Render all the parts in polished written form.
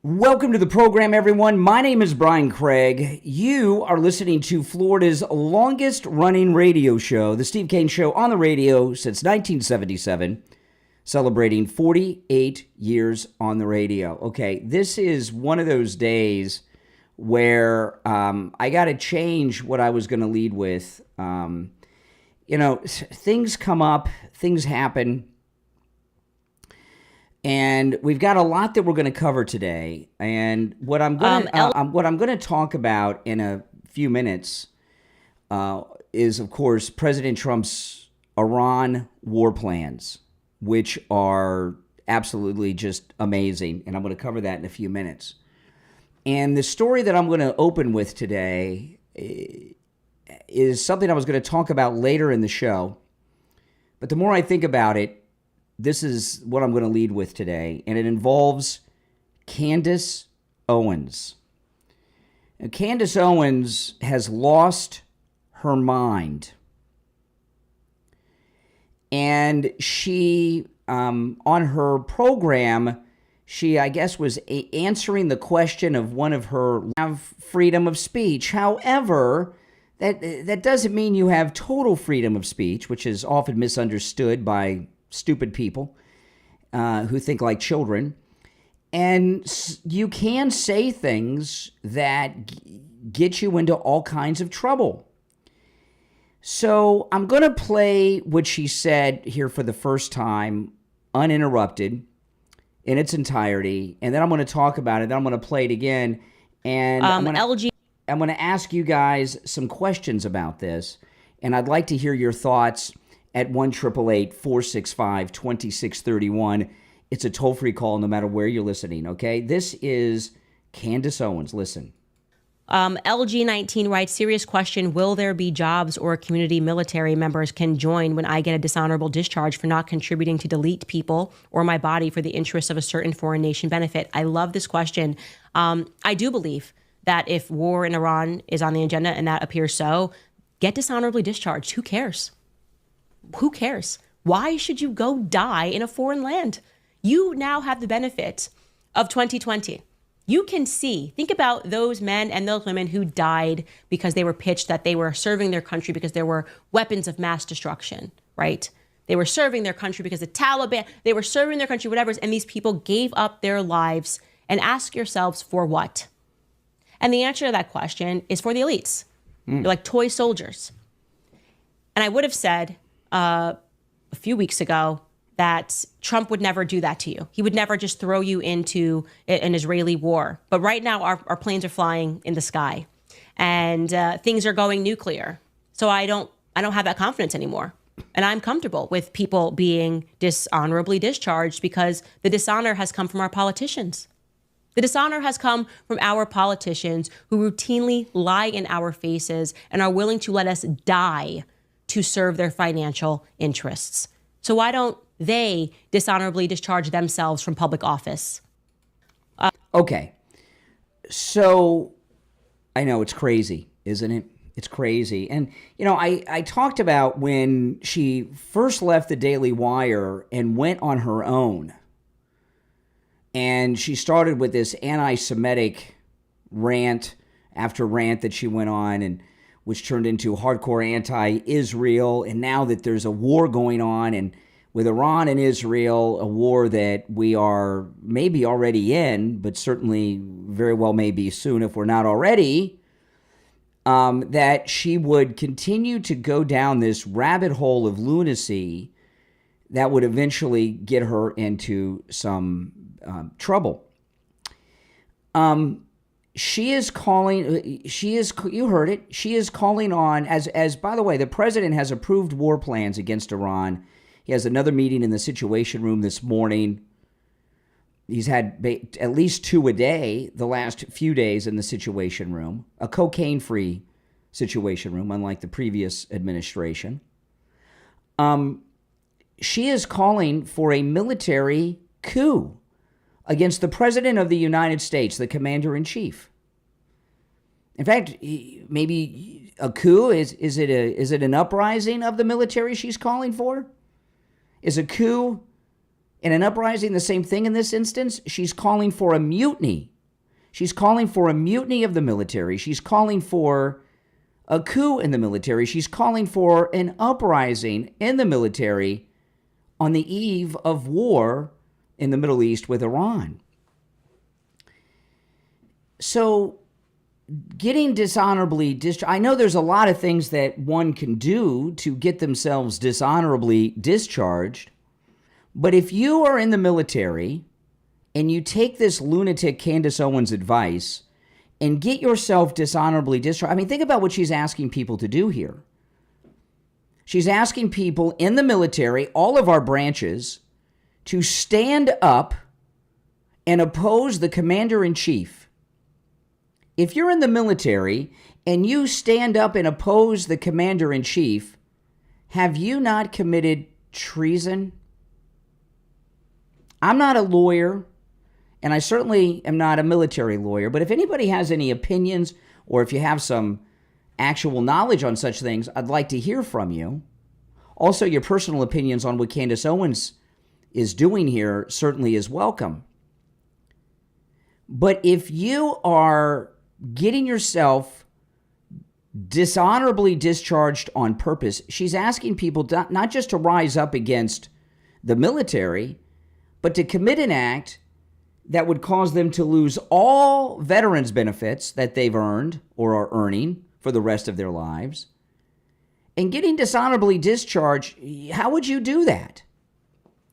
Welcome to the program, everyone. My name is Brian Craig. You are listening to Florida's longest-running radio show, the Steve Kane Show, on the radio since 1977, celebrating 48 years on the radio. Okay, this is one of those days where I got to change what I was going to lead with. Things come up, things happen. And we've got a lot that we're going to cover today. And what I'm going to talk about in a few minutes is, of course, President Trump's Iran war plans, which are absolutely just amazing. And I'm going to cover that in a few minutes. And the story that I'm going to open with today is something I was going to talk about later in the show. But the more I think about it, this is what I'm going to lead with today, and it involves Candace Owens. Now, Candace Owens has lost her mind, and she, on her program, she, I guess, was answering the question of one of her have freedom of speech. However, that doesn't mean you have total freedom of speech, which is often misunderstood by stupid people who think like children. And you can say things that get you into all kinds of trouble. So I'm going to play what she said here for the first time, uninterrupted, in its entirety. And then I'm going to talk about it. Then I'm going to play it again. And I'm going to ask you guys some questions about this. And I'd like to hear your thoughts at 1-888-465-2631. It's a toll-free call no matter where you're listening, okay? This is Candace Owens. Listen. LG19 writes, serious question, will there be jobs or community military members can join when I get a dishonorable discharge for not contributing to delete people or my body for the interests of a certain foreign nation benefit? I love this question. I do believe that if war in Iran is on the agenda, and that appears so, get dishonorably discharged. Who cares? Who cares? Why should you go die in a foreign land? You now have the benefit of 2020. You can think about those men and those women who died because they were pitched that they were serving their country because there were weapons of mass destruction, right? They were serving their country because the Taliban, they were serving their country, whatever, and these people gave up their lives. And ask yourselves, for what? And the answer to that question is for the elites. They're like toy soldiers. And I would have said, a few weeks ago that Trump would never do that to you. He would never just throw you into an Israeli war. But right now, our planes are flying in the sky, and things are going nuclear. So I don't have that confidence anymore, and I'm comfortable with people being dishonorably discharged because the dishonor has come from our politicians. The dishonor has come from our politicians who routinely lie in our faces and are willing to let us die to serve their financial interests. So why don't they dishonorably discharge themselves from public office? Okay. So I know it's crazy, isn't it? It's crazy. And, I talked about when she first left the Daily Wire and went on her own. And she started with this anti-Semitic rant after rant that she went on, and which turned into hardcore anti-Israel. And now that there's a war going on, and with Iran and Israel, a war that we are maybe already in, but certainly very well may be soon if we're not already, that she would continue to go down this rabbit hole of lunacy that would eventually get her into some trouble. She is calling, you heard it, she is calling on, as by the way, the president has approved war plans against Iran. He has another meeting in the Situation Room this morning. He's had at least 2 a day the last few days in the Situation Room, a cocaine-free Situation Room, unlike the previous administration. She is calling for a military coup against the President of the United States, the Commander-in-Chief. In fact, maybe a coup, is it an uprising of the military she's calling for? Is a coup and an uprising the same thing in this instance? She's calling for a mutiny She's calling for a mutiny of the military. She's calling for a coup in the military. She's calling for an uprising in the military on the eve of war in the Middle East with Iran. So getting dishonorably discharged, I know there's a lot of things that one can do to get themselves dishonorably discharged, but if you are in the military and you take this lunatic Candace Owens advice and get yourself dishonorably discharged, I mean, think about what she's asking people to do here. She's asking people in the military, all of our branches, to stand up and oppose the commander-in-chief. If you're in the military and you stand up and oppose the commander-in-chief, have you not committed treason? I'm not a lawyer, and I certainly am not a military lawyer, but if anybody has any opinions or if you have some actual knowledge on such things, I'd like to hear from you. Also, your personal opinions on what Candace Owens is doing here certainly is welcome. But if you are getting yourself dishonorably discharged on purpose, she's asking people not just to rise up against the military, but to commit an act that would cause them to lose all veterans benefits that they've earned or are earning for the rest of their lives. And getting dishonorably discharged, how would you do that?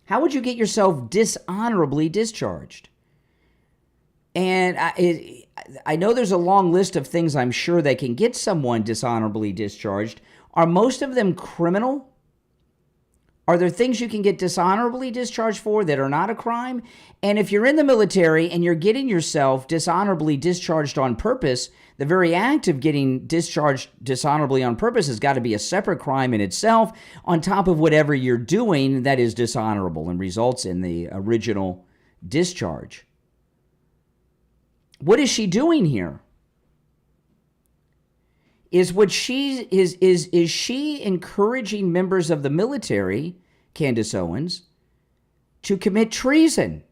How would you get yourself dishonorably discharged? And I know there's a long list of things I'm sure that can get someone dishonorably discharged. Are most of them criminal? Are there things you can get dishonorably discharged for that are not a crime? And if you're in the military and you're getting yourself dishonorably discharged on purpose, the very act of getting discharged dishonorably on purpose has got to be a separate crime in itself, on top of whatever you're doing that is dishonorable and results in the original discharge. What is she doing here? Is she encouraging members of the military, Candace Owens, to commit treason?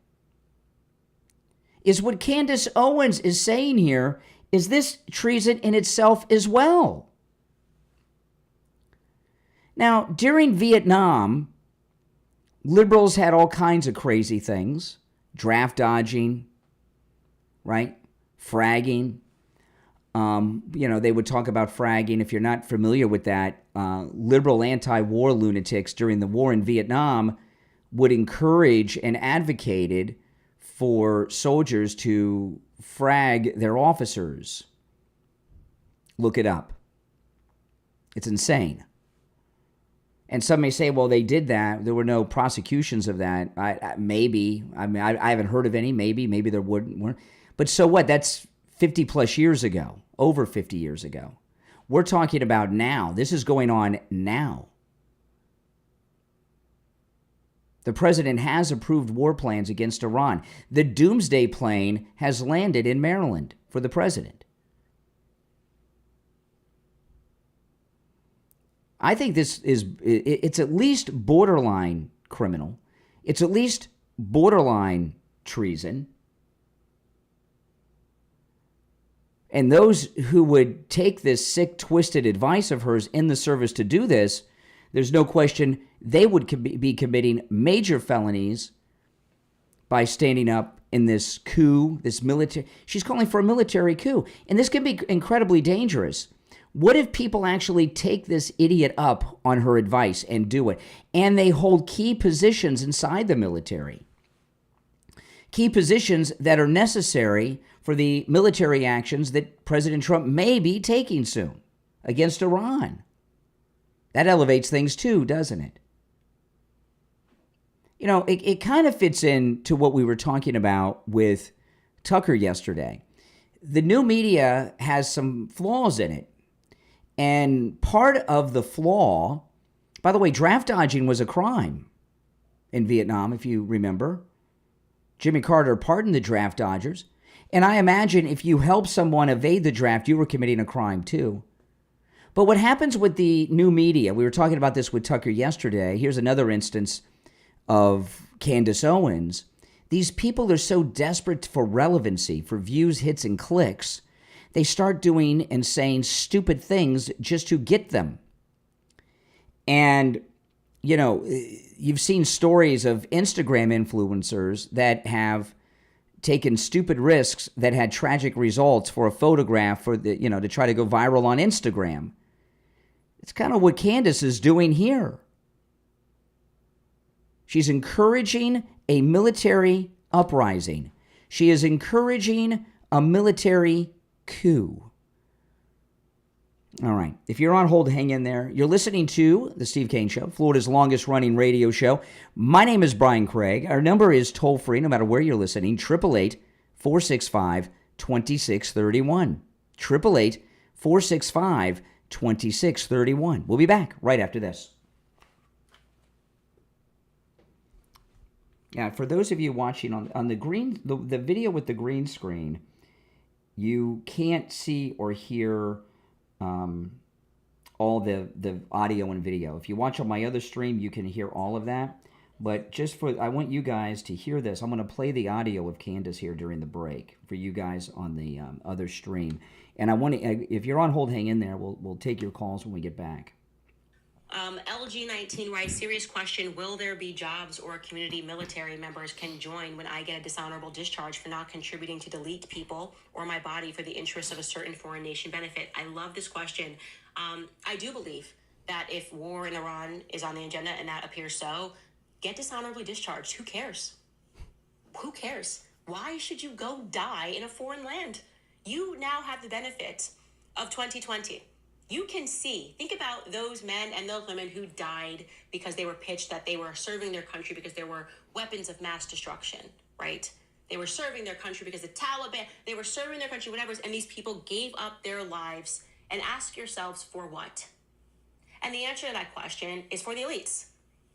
Is what Candace Owens is saying here, is this treason in itself as well? Now, during Vietnam, liberals had all kinds of crazy things. Draft dodging, right? Fragging. They would talk about fragging. If you're not familiar with that, liberal anti-war lunatics during the war in Vietnam would encourage and advocated for soldiers to frag their officers. Look it up. It's insane. And some may say, well, they did that. There were no prosecutions of that. Maybe. I mean, I haven't heard of any. Maybe there weren't. But so what? That's 50 plus years ago, over 50 years ago. We're talking about now. This is going on now. The president has approved war plans against Iran. The doomsday plane has landed in Maryland for the president. I think it's at least borderline criminal. It's at least borderline treason. And those who would take this sick, twisted advice of hers in the service to do this, there's no question they would be committing major felonies by standing up in this coup, this military. She's calling for a military coup. And this can be incredibly dangerous. What if people actually take this idiot up on her advice and do it? And they hold key positions inside the military. Key positions that are necessary for the military actions that President Trump may be taking soon against Iran. That elevates things too, doesn't it? You know, it kind of fits into what we were talking about with Tucker yesterday. The new media has some flaws in it. And part of the flaw, by the way, draft dodging was a crime in Vietnam, if you remember. Jimmy Carter pardoned the draft dodgers. And I imagine if you help someone evade the draft, you were committing a crime too. But what happens with the new media, we were talking about this with Tucker yesterday. Here's another instance of Candace Owens. These people are so desperate for relevancy, for views, hits, and clicks, they start doing and saying stupid things just to get them. And, you know, you've seen stories of Instagram influencers that have taken stupid risks that had tragic results for a photograph for the, you know, to try to go viral on Instagram. It's kind of what Candace is doing here. She's encouraging a military uprising. She is encouraging a military coup. All right. If you're on hold, hang in there. You're listening to The Steve Kane Show, Florida's longest running radio show. My name is Brian Craig. Our number is toll free, no matter where you're listening, 888-465-2631. 888-465-2631. We'll be back right after this. Yeah, for those of you watching on the green, the video with the green screen, you can't see or hear all the audio and video. If you watch on my other stream, you can hear all of that. But I want you guys to hear this. I'm going to play the audio of Candace here during the break for you guys on the other stream. And I want to, if you're on hold, hang in there. We'll take your calls when we get back. LG19 writes, serious question, will there be jobs or community military members can join when I get a dishonorable discharge for not contributing to delete people or my body for the interests of a certain foreign nation benefit? I love this question. I do believe that if war in Iran is on the agenda, and that appears so, get dishonorably discharged. Who cares? Who cares? Why should you go die in a foreign land? You now have the benefit of 2020. You can see, think about those men and those women who died because they were pitched that they were serving their country because there were weapons of mass destruction, right? They were serving their country because the Taliban, they were serving their country, whatever, and these people gave up their lives. And ask yourselves, for what? And the answer to that question is for the elites.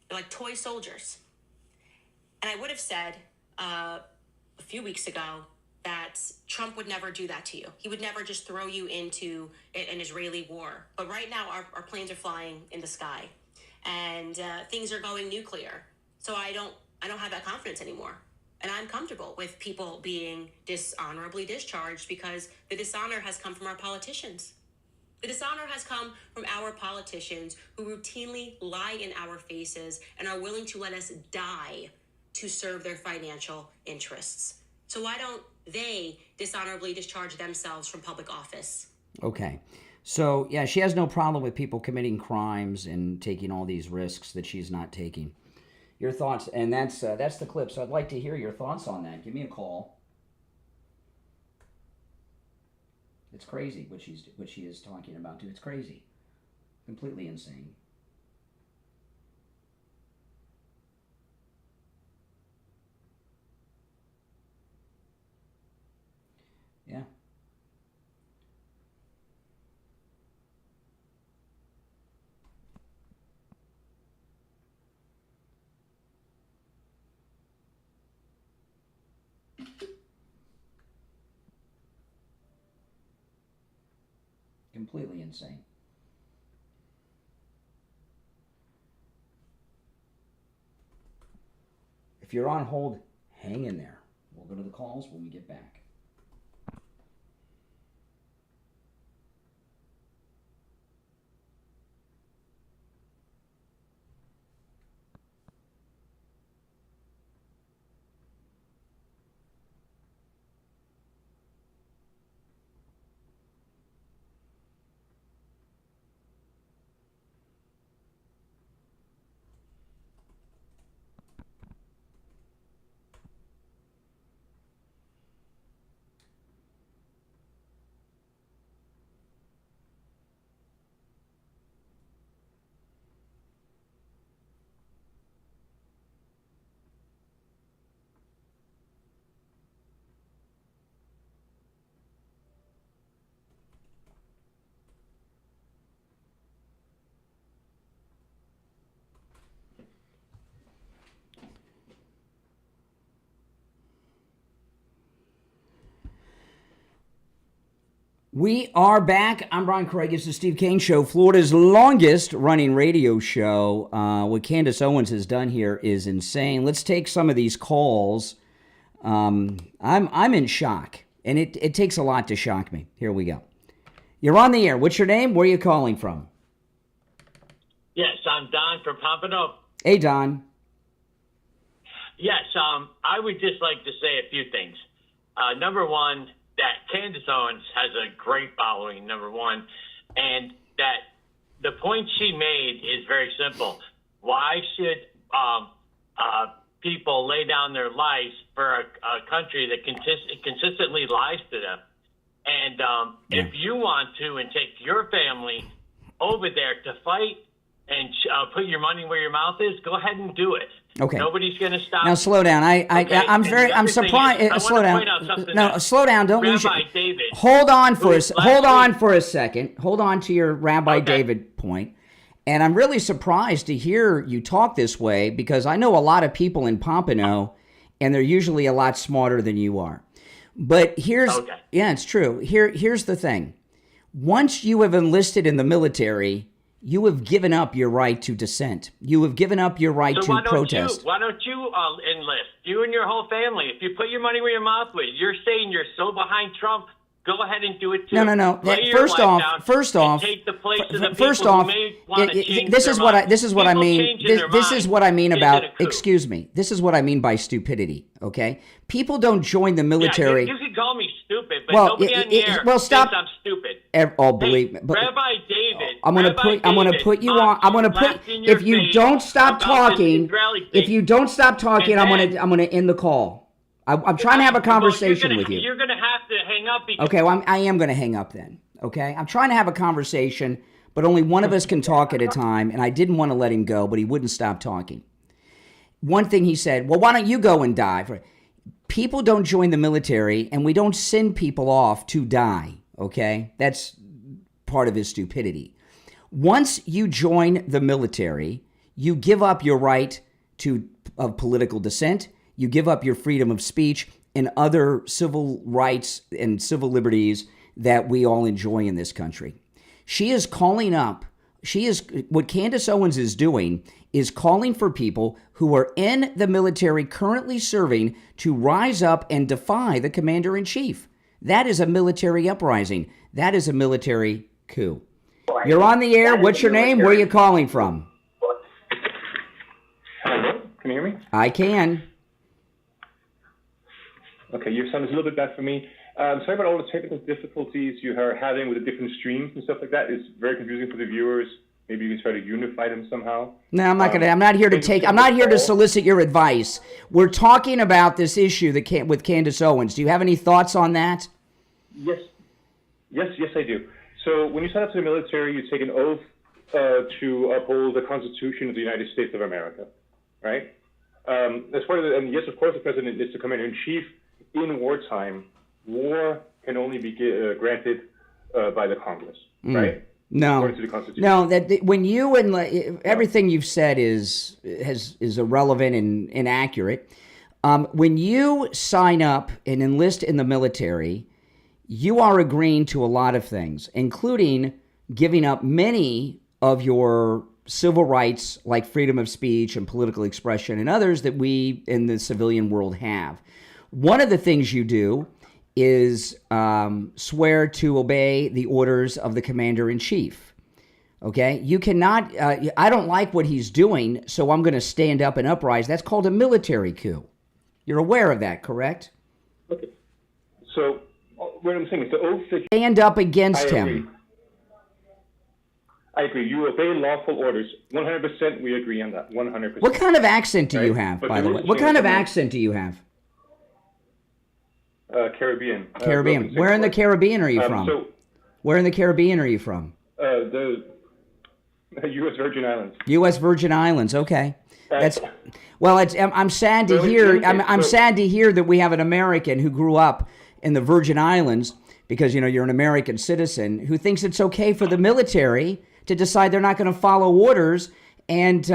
They're like toy soldiers. And I would have said a few weeks ago that Trump would never do that to you. He would never just throw you into an Israeli war. But right now, our planes are flying in the sky, and things are going nuclear. So I don't have that confidence anymore. And I'm comfortable with people being dishonorably discharged because the dishonor has come from our politicians. The dishonor has come from our politicians who routinely lie in our faces and are willing to let us die to serve their financial interests. So why don't they dishonorably discharge themselves from public office? Okay. So, yeah, she has no problem with people committing crimes and taking all these risks that she's not taking. Your thoughts, and that's the clip. So I'd like to hear your thoughts on that. Give me a call. It's crazy what she is talking about, too. It's crazy. Completely insane. Yeah. Completely insane. If you're on hold, hang in there. We'll go to the calls when we get back. We are back. I'm Brian Craig. It's the Steve Kane Show, Florida's longest running radio show. What Candace Owens has done here is insane. Let's take some of these calls. I'm in shock, and it takes a lot to shock me. Here we go. You're on the air. What's your name? Where are you calling from? Yes, I'm Don from Pompano. Hey, Don. Yes, I would just like to say a few things. Number one, that Candace Owens has a great following, number one, and that the point she made is very simple. Why should people lay down their lives for a country that consistently lies to them? And if you want to and take your family over there to fight and put your money where your mouth is, go ahead and do it. Okay. Nobody's going to stop. Now slow down. I'm surprised. Slow down. No, slow down. Don't lose your. David. Hold on for a second. Hold on to your Rabbi David point. And I'm really surprised to hear you talk this way, because I know a lot of people in Pompano, and they're usually a lot smarter than you are. But it's true. Here's the thing. Once you have enlisted in the military, you have given up your right to dissent. You have given up your right to protest. Why don't you enlist? You and your whole family. If you put your money where your mouth is, you're saying you're so behind Trump. Go ahead and do it too. No. First off, take the place of the people who may want to change this is what I mean. This is what I mean about. Excuse me. This is what I mean by stupidity. Okay, people don't join the military. Yeah, you can call me stupid, but nobody on the air thinks I'm stupid. Believe me. But Rabbi David, I'm going to put you on. I'm going to put. If you don't stop talking, I'm going to end the call. I'm trying to have a conversation with you. You're going to have to hang up. Okay, well, I am going to hang up then. Okay? I'm trying to have a conversation, but only one of us can talk at a time, and I didn't want to let him go, but he wouldn't stop talking. One thing he said, well, why don't you go and die? People don't join the military, and we don't send people off to die, okay? That's part of his stupidity. Once you join the military, you give up your right of political dissent. You give up your freedom of speech and other civil rights and civil liberties that we all enjoy in this country. She is calling up, what Candace Owens is doing is calling for people who are in the military currently serving to rise up and defy the commander-in-chief. That is a military uprising. That is a military coup. You're on the air. What's your name? Where are you calling from? Hello? Can you hear me? I can. Okay, your sound is a little bit bad for me. Sorry about all the technical difficulties you are having with the different streams and stuff like that. It's very confusing for the viewers. Maybe you can try to unify them somehow. No, I'm not here to solicit your advice. We're talking about this issue with Candace Owens. Do you have any thoughts on that? Yes, I do. So when you sign up to the military, you take an oath to uphold the Constitution of the United States of America, right? As far as and yes, of course, the president is the commander-in-chief. In wartime, war can only be granted by the Congress, right? No, according to the Constitution. No. When you everything you've said is irrelevant and inaccurate. When you sign up and enlist in the military, you are agreeing to a lot of things, including giving up many of your civil rights, like freedom of speech and political expression, and others that we in the civilian world have. One of the things you do is swear to obey the orders of the commander-in-chief. Okay? You cannot, I don't like what he's doing, so I'm going to stand up and uprise. That's called a military coup. You're aware of that, correct? Okay. So what I'm saying is the oath that you stand up against him. I agree. You obey lawful orders. 100%, we agree on that. 100%. What kind of accent do you have, by the way? What kind of accent do you have? Caribbean. Caribbean. Where in the Caribbean are you from? Where in the Caribbean are you from? The U.S. Virgin Islands. U.S. Virgin Islands. Okay. I'm sad to hear. I'm sad to hear that we have an American who grew up in the Virgin Islands, because you're an American citizen, who thinks it's okay for the military to decide they're not going to follow orders and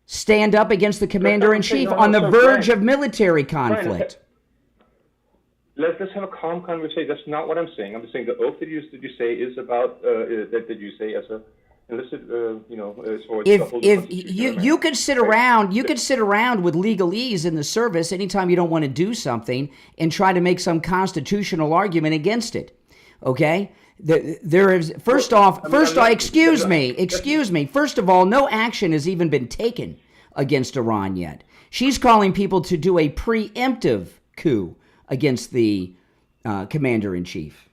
stand up against the commander-in-chief on the verge of military conflict. Let's have a calm conversation. That's not what I'm saying. I'm just saying the oath that you say is about that you say as enlisted, or If you could sit around, could sit around with legalese in the service anytime you don't want to do something and try to make some constitutional argument against it. Okay? There is excuse me. First of all, no action has even been taken against Iran yet. She's calling people to do a preemptive coup against the commander-in-chief.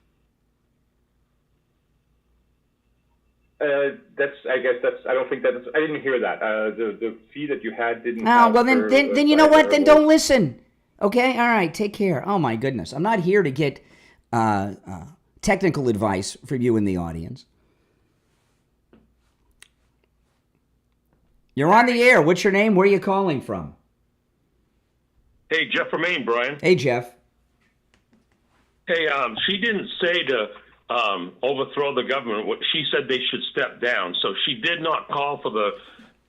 I don't think that's. I didn't hear that. The fee that you had didn't. Oh well, then you know what? Then don't listen. Okay, all right. Take care. Oh my goodness, I'm not here to get technical advice from you in the audience. You're on the air. What's your name? Where are you calling from? Hey, Jeff from Maine, Brian. Hey, Jeff. Hey, she didn't say to overthrow the government. She said they should step down. So she did not call for the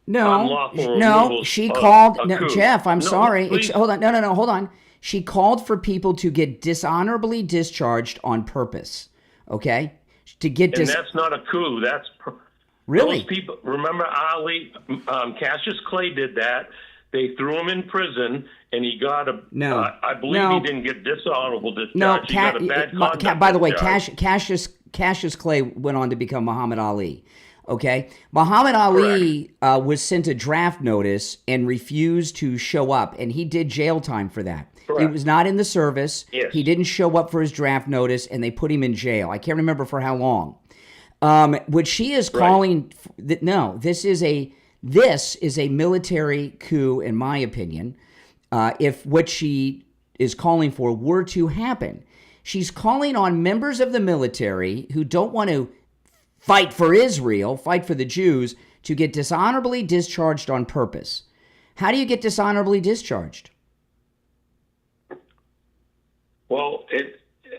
unlawful removals she of called. a No, coup. Jeff, I'm sorry. Please. Hold on. No. Hold on. She called for people to get dishonorably discharged on purpose. Okay, And that's not a coup. That's really those people. Remember, Ali, Cassius Clay did that. They threw him in prison, and he got a. No, I believe he didn't get dishonorable discharge. No, he got a bad conduct by the way, discharge. Cassius Clay went on to become Muhammad Ali. Okay, Muhammad Ali was sent a draft notice and refused to show up, and he did jail time for that. Correct. He was not in the service. Yes. He didn't show up for his draft notice, and they put him in jail. I can't remember for how long. What she is calling, this is a military coup, in my opinion. If what she is calling for were to happen, she's calling on members of the military who don't want to fight for Israel, fight for the Jews, to get dishonorably discharged on purpose. How do you get dishonorably discharged? Well,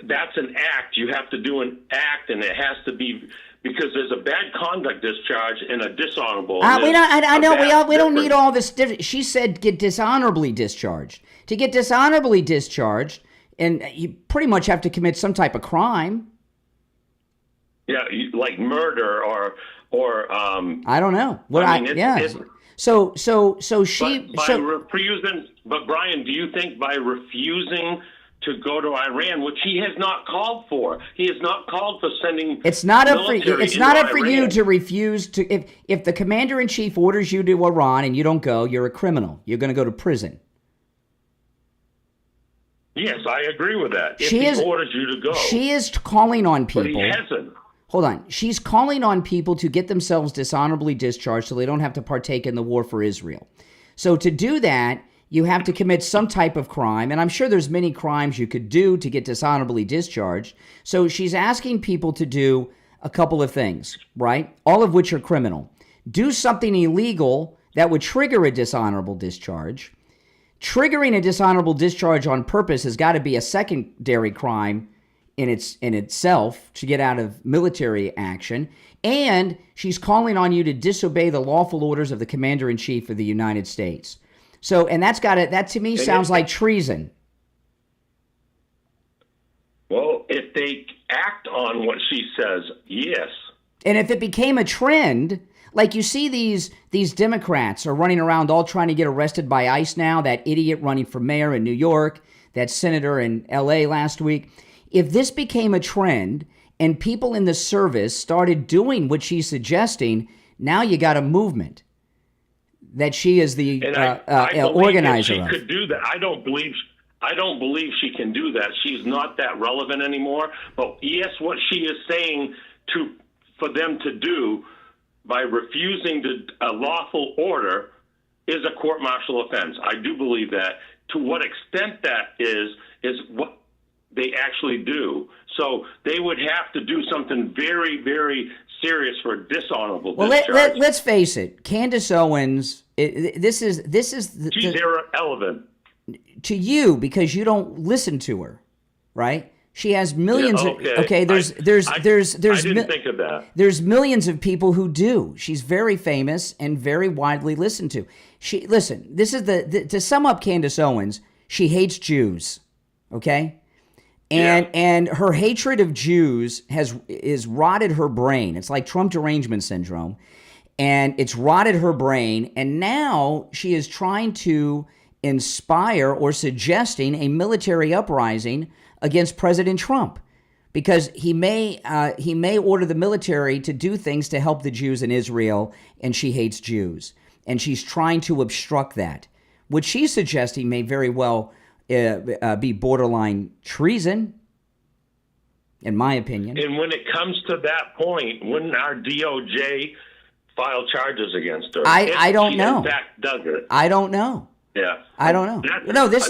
that's an act. You have to do an act, and it has to be because there's a bad conduct discharge and a dishonorable. I know we don't need all this. She said get dishonorably discharged. To get dishonorably discharged, and you pretty much have to commit some type of crime. Yeah, like murder or I don't know. So she. But Brian, do you think by refusing to go to Iran, which he has not called for, he has not called for sending. It's not up for you to refuse to. If the commander-in-chief orders you to Iran and you don't go, you're a criminal. You're going to go to prison. Yes, I agree with that. If he orders you to go, she is calling on people. But he hasn't. Hold on. She's calling on people to get themselves dishonorably discharged so they don't have to partake in the war for Israel. So to do that, you have to commit some type of crime, and I'm sure there's many crimes you could do to get dishonorably discharged. So she's asking people to do a couple of things, right? All of which are criminal. Do something illegal that would trigger a dishonorable discharge. Triggering a dishonorable discharge on purpose has got to be a secondary crime in itself to get out of military action. And she's calling on you to disobey the lawful orders of the Commander-in-Chief of the United States. So, and that to me sounds like treason. Well, if they act on what she says, yes. And if it became a trend, like you see these Democrats are running around all trying to get arrested by ICE now, that idiot running for mayor in New York, that senator in LA last week. If this became a trend and people in the service started doing what she's suggesting, now you got a movement that she is the organizer of. She could do that. I don't believe she can do that. She's not that relevant anymore. But yes, what she is saying for them to do by refusing a lawful order is a court-martial offense. I do believe that. To what extent that is what they actually do. So they would have to do something very, very serious for dishonorable discharge. Let's face it, Candace Owens. This is she's irrelevant to you because you don't listen to her, right? She has millions. Yeah, okay. I didn't think of that. There's millions of people who do. She's very famous and very widely listened to. This is to sum up Candace Owens. She hates Jews. Okay. And her hatred of Jews is rotted her brain. It's like Trump derangement syndrome, and it's rotted her brain. And now she is trying to inspire or suggesting a military uprising against President Trump, because he may order the military to do things to help the Jews in Israel, and she hates Jews, and she's trying to obstruct that. What she's suggesting may very well be borderline treason, in my opinion. And when it comes to that point, wouldn't our DOJ file charges against her? I don't know. In fact, does it? I don't know. Yeah. I don't know. No, this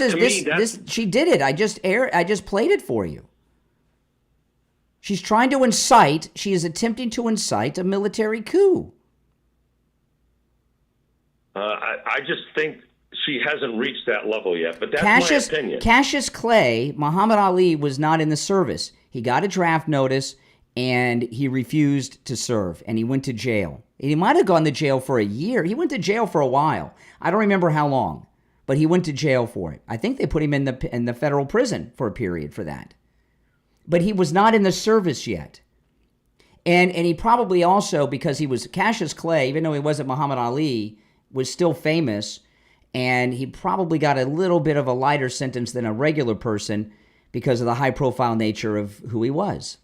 she did it. I just played it for you. She's trying to incite. She is attempting to incite a military coup. I just think she hasn't reached that level yet, but that's my opinion. Cassius Clay, Muhammad Ali, was not in the service. He got a draft notice, and he refused to serve, and he went to jail. He might have gone to jail for a year. He went to jail for a while. I don't remember how long, but he went to jail for it. I think they put him in the federal prison for a period for that. But he was not in the service yet. And he probably also, because he was Cassius Clay, even though he wasn't Muhammad Ali, was still famous, and he probably got a little bit of a lighter sentence than a regular person because of the high-profile nature of who he was.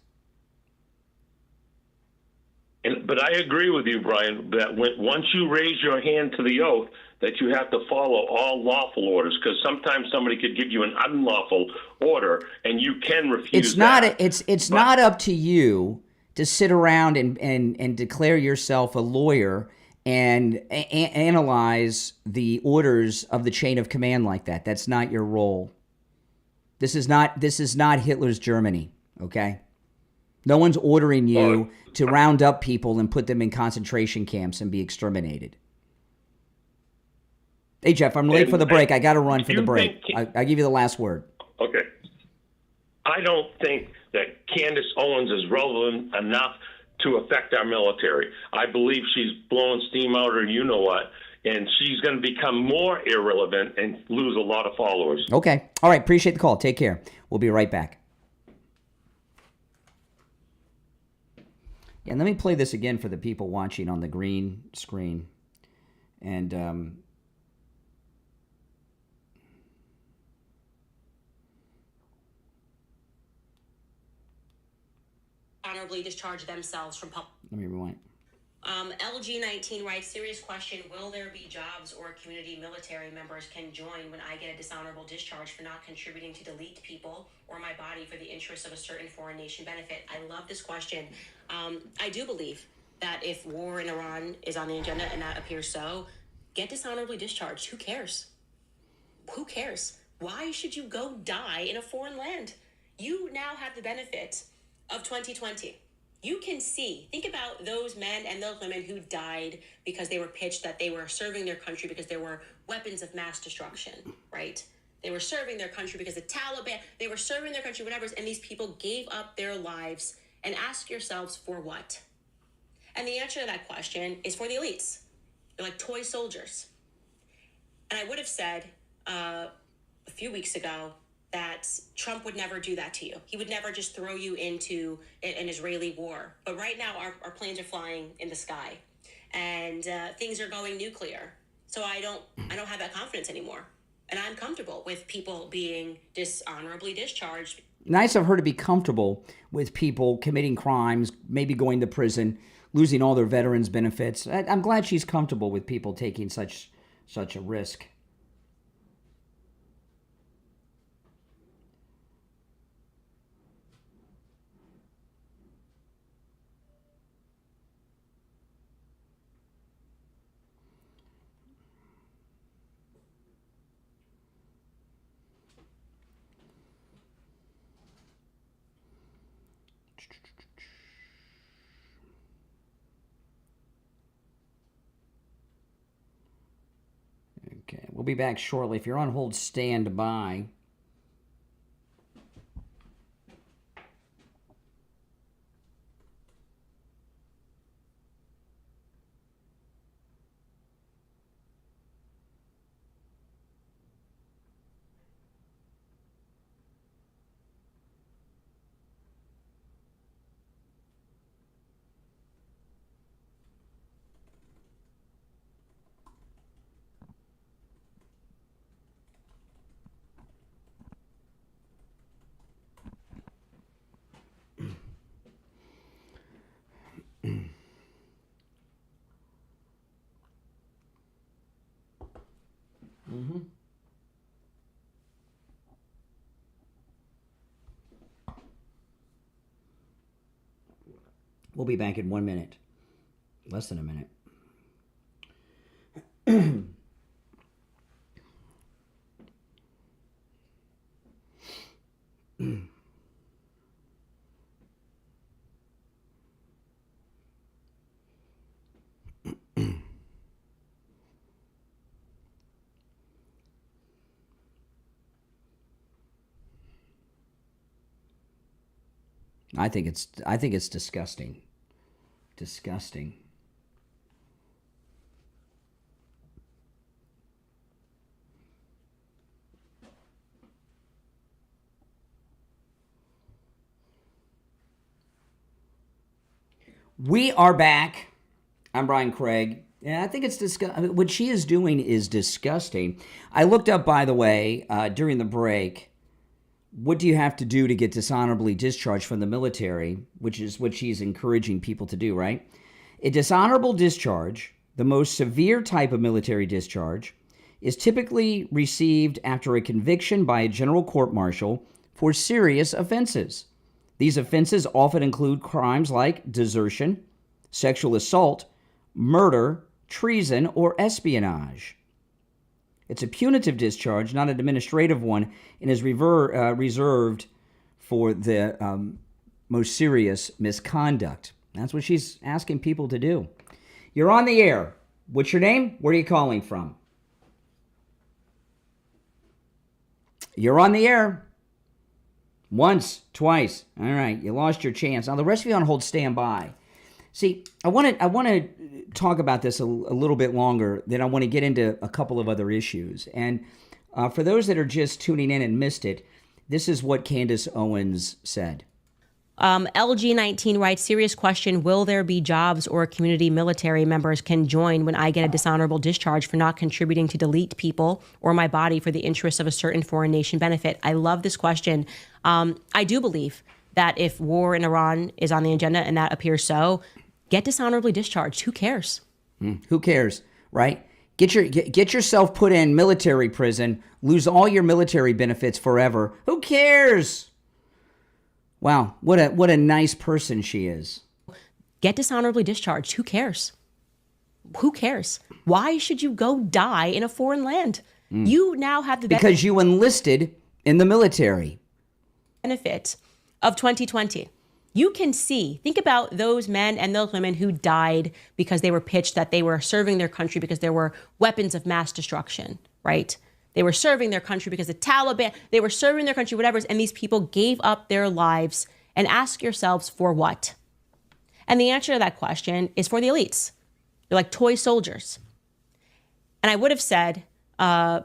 But I agree with you, Brian, that once you raise your hand to the oath, that you have to follow all lawful orders, because sometimes somebody could give you an unlawful order, and you can refuse that. It's not up to you to sit around and declare yourself a lawyer and analyze the orders of the chain of command like that. That's not your role. This is not Hitler's Germany, okay? No one's ordering you to round up people and put them in concentration camps and be exterminated. Hey, Jeff, I'm late for the break. I got to run for the break. I give you the last word. Okay. I don't think that Candace Owens is relevant enough to affect our military. I believe she's blowing steam out or you know what, and she's going to become more irrelevant and lose a lot of followers. Okay. All right. Appreciate the call. Take care. We'll be right back. And let me play this again for the people watching on the green screen. And honorably discharge themselves from public. Let me rewind. LG19 writes, serious question, will there be jobs or community military members can join when I get a dishonorable discharge for not contributing to delete people or my body for the interests of a certain foreign nation benefit? I love this question. I do believe that if war in Iran is on the agenda, and that appears so, get dishonorably discharged. Who cares? Who cares? Why should you go die in a foreign land? You now have the benefit of 2020. You can see, think about those men and those women who died because they were pitched that they were serving their country because there were weapons of mass destruction, right? They were serving their country because the Taliban, they were serving their country, whatever, and these people gave up their lives. And ask yourselves, for what? And the answer to that question is for the elites. They're like toy soldiers. And I would have said a few weeks ago that Trump would never do that to you. He would never just throw you into an Israeli war. But right now, our planes are flying in the sky, and things are going nuclear. So I don't have that confidence anymore, and I'm comfortable with people being dishonorably discharged. Nice of her to be comfortable with people committing crimes, maybe going to prison, losing all their veterans' benefits. I'm glad she's comfortable with people taking such a risk. Okay, we'll be back shortly. If you're on hold, stand by. Mm-hmm. We'll be back in 1 minute. Less than a minute. I think it's disgusting. Disgusting. We are back. I'm Brian Craig. Yeah, I think it's disgusting. What she is doing is disgusting. I looked up, by the way, during the break, what do you have to do to get dishonorably discharged from the military, which is what she's encouraging people to do, right? A dishonorable discharge, the most severe type of military discharge, is typically received after a conviction by a general court-martial for serious offenses. These offenses often include crimes like desertion, sexual assault, murder, treason, or espionage. It's a punitive discharge, not an administrative one, and is reserved for the most serious misconduct. That's what she's asking people to do. You're on the air. What's your name? Where are you calling from? You're on the air. Once, twice. All right, you lost your chance. Now, the rest of you on hold, stand by. See, I want to talk about this a little bit longer, then I want to get into a couple of other issues. And for those that are just tuning in and missed it, this is what Candace Owens said. LG19 writes, serious question, will there be jobs or community military members can join when I get a dishonorable discharge for not contributing to delete people or my body for the interests of a certain foreign nation benefit? I love this question. I do believe that if war in Iran is on the agenda, and that appears so, get dishonorably discharged. Who cares? Who cares, right? Get yourself put in military prison, lose all your military benefits forever. Who cares? Wow, what a nice person she is. Get dishonorably discharged. Who cares? Who cares? Why should you go die in a foreign land? You now have the because you enlisted in the military. Benefit of 2020. You can see, think about those men and those women who died because they were pitched that they were serving their country because there were weapons of mass destruction, right? They were serving their country because the Taliban, they were serving their country, whatever, and these people gave up their lives. And ask yourselves, for what? And the answer to that question is for the elites. They're like toy soldiers. And I would have said a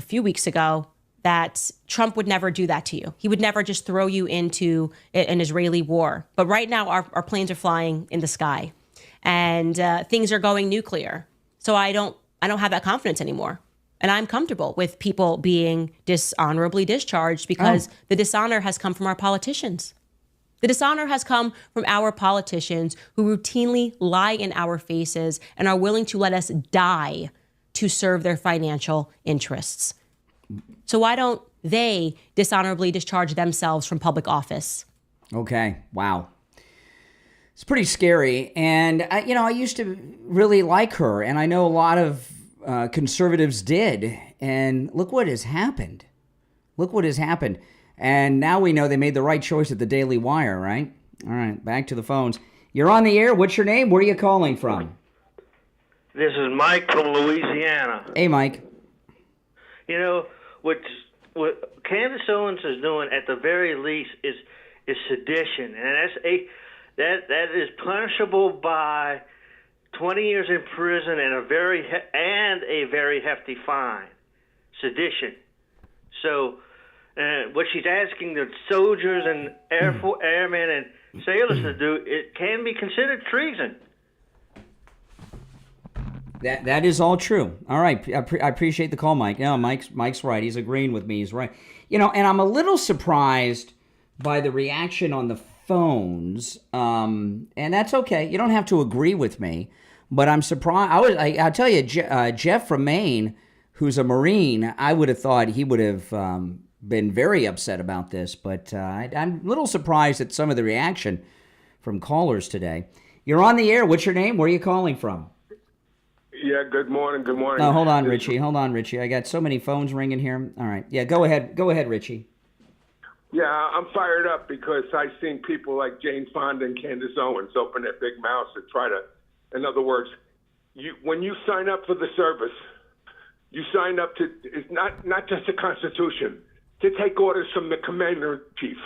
few weeks ago that Trump would never do that to you. He would never just throw you into an Israeli war. But right now, our planes are flying in the sky, and things are going nuclear. So I don't have that confidence anymore. And I'm comfortable with people being dishonorably discharged because the dishonor has come from our politicians. The dishonor has come from our politicians who routinely lie in our faces and are willing to let us die to serve their financial interests. So why don't they dishonorably discharge themselves from public office? Okay, wow. It's pretty scary. And, I used to really like her, and I know a lot of conservatives did. And look what has happened. Look what has happened. And now we know they made the right choice at the Daily Wire, right? All right, back to the phones. You're on the air. What's your name? Where are you calling from? This is Mike from Louisiana. Hey, Mike. You know, what Candace Owens is doing at the very least is sedition, and that is punishable by 20 years in prison and a very hefty fine. Sedition. So what she's asking the soldiers and airmen and sailors to do, it can be considered treason. That is all true. All right, I appreciate the call, Mike. No, Mike's right. He's agreeing with me. He's right. And I'm a little surprised by the reaction on the phones, and that's okay. You don't have to agree with me, but I'm surprised. I'll tell you, Jeff from Maine, who's a Marine, I would have thought he would have been very upset about this. But I'm a little surprised at some of the reaction from callers today. You're on the air. What's your name? Where are you calling from? Yeah, good morning. Good morning. Oh, hold on, Richie. I got so many phones ringing here. All right. Yeah, go ahead. Go ahead, Richie. Yeah, I'm fired up because I've seen people like Jane Fonda and Candace Owens open their big mouths to try to, in other words, when you sign up for the service, you sign up to, it's not just the Constitution, to take orders from the commander-in-chief.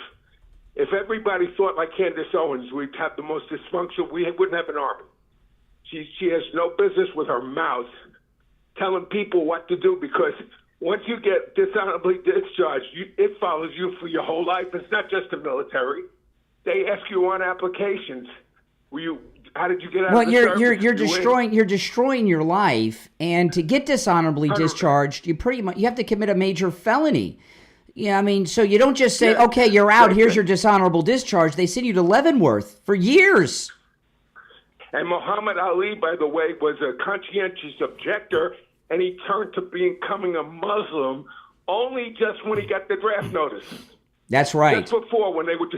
If everybody thought like Candace Owens, we'd have the most dysfunctional, we wouldn't have an army. She has no business with her mouth telling people what to do, because once you get dishonorably discharged, it follows you for your whole life. It's not just the military. They ask you on applications, how did you get out of the service? You're destroying your life, and to get dishonorably discharged, you have to commit a major felony. Yeah, I mean, so you don't just say, okay, you're out, here's your dishonorable discharge. They send you to Leavenworth for years. And Muhammad Ali, by the way, was a conscientious objector, and he turned to becoming a Muslim only just when he got the draft notice. That's right. Just before, when they would.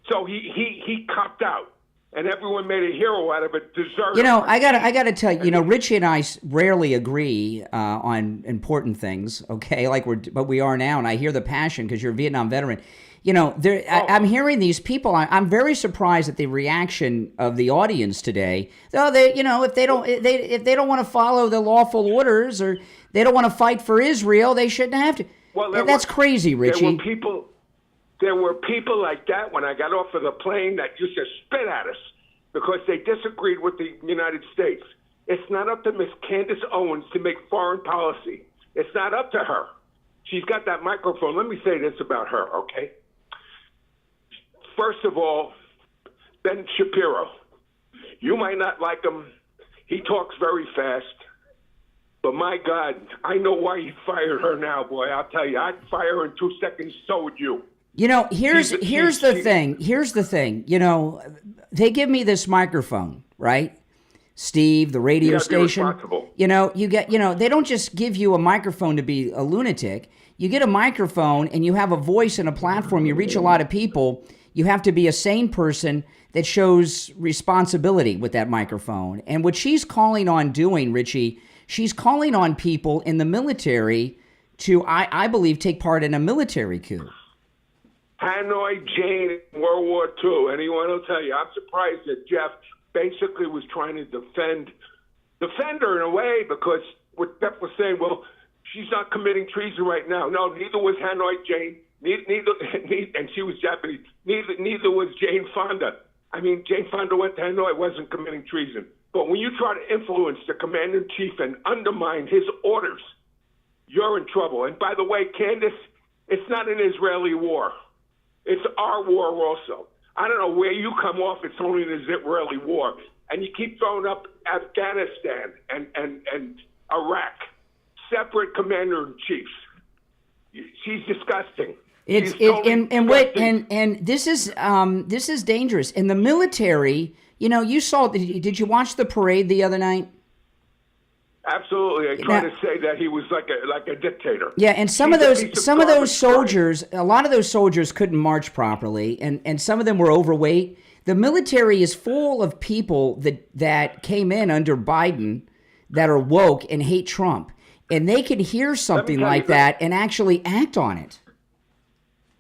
So he copped out, and everyone made a hero out of it. Deserved. I gotta tell you, Richie and I rarely agree on important things. Okay, but we are now, and I hear the passion because you're a Vietnam veteran. I'm hearing these people. I'm very surprised at the reaction of the audience today. Oh, if they don't want to follow the lawful orders, or they don't want to fight for Israel, they shouldn't have to. Well, that's crazy, Richie. There were people like that when I got off of the plane that used to spit at us because they disagreed with the United States. It's not up to Miss Candace Owens to make foreign policy. It's not up to her. She's got that microphone. Let me say this about her, okay? First of all, Ben Shapiro. You might not like him. He talks very fast. But my God, I know why he fired her now, boy. I'll tell you, I'd fire her in 2 seconds, so would you. Here's the thing. Here's the thing. They give me this microphone, right? Steve, the radio station. They don't just give you a microphone to be a lunatic. You get a microphone and you have a voice and a platform. You reach a lot of people. You have to be a sane person that shows responsibility with that microphone. And what she's calling on doing, Richie, she's calling on people in the military to, I believe, take part in a military coup. Hanoi Jane in World War II. Anyone will tell you. I'm surprised that Jeff basically was trying to defend her in a way, because what Jeff was saying, well, she's not committing treason right now. No, neither was Hanoi Jane. Neither, and she was Japanese. Neither was Jane Fonda. I mean, Jane Fonda went to Hanoi, wasn't committing treason. But when you try to influence the commander-in-chief and undermine his orders, you're in trouble. And by the way, Candace, it's not an Israeli war. It's our war also. I don't know where you come off. It's only an Israeli war. And you keep throwing up Afghanistan and Iraq, separate commander-in-chiefs. She's disgusting. This is dangerous. In the military, you saw. Did you watch the parade the other night? Absolutely. I try to say that he was like a dictator. Yeah, and some of those soldiers, a lot of those soldiers couldn't march properly, and some of them were overweight. The military is full of people that came in under Biden that are woke and hate Trump, and they could hear something like that and actually act on it.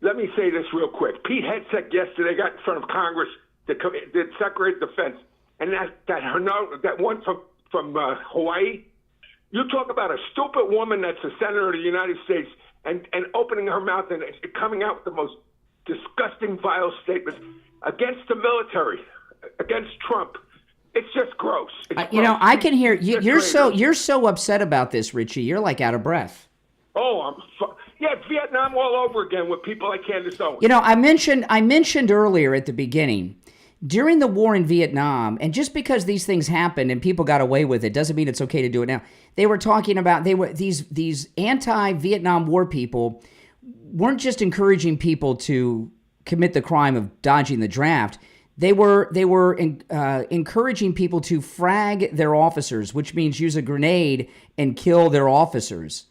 Let me say this real quick. Pete Hegseth yesterday got in front of Congress, the Secretary of Defense, and that one from Hawaii. You talk about a stupid woman that's a senator of the United States and opening her mouth and coming out with the most disgusting, vile statements against the military, against Trump. It's just gross. I can hear you. You're so upset about this, Richie. You're like out of breath. Oh, it's Vietnam all over again with people like Candace Owens. I mentioned earlier at the beginning, during the war in Vietnam, and just because these things happened and people got away with it doesn't mean it's okay to do it now. They were talking about these anti-Vietnam War people weren't just encouraging people to commit the crime of dodging the draft. They were encouraging people to frag their officers, which means use a grenade and kill their officers.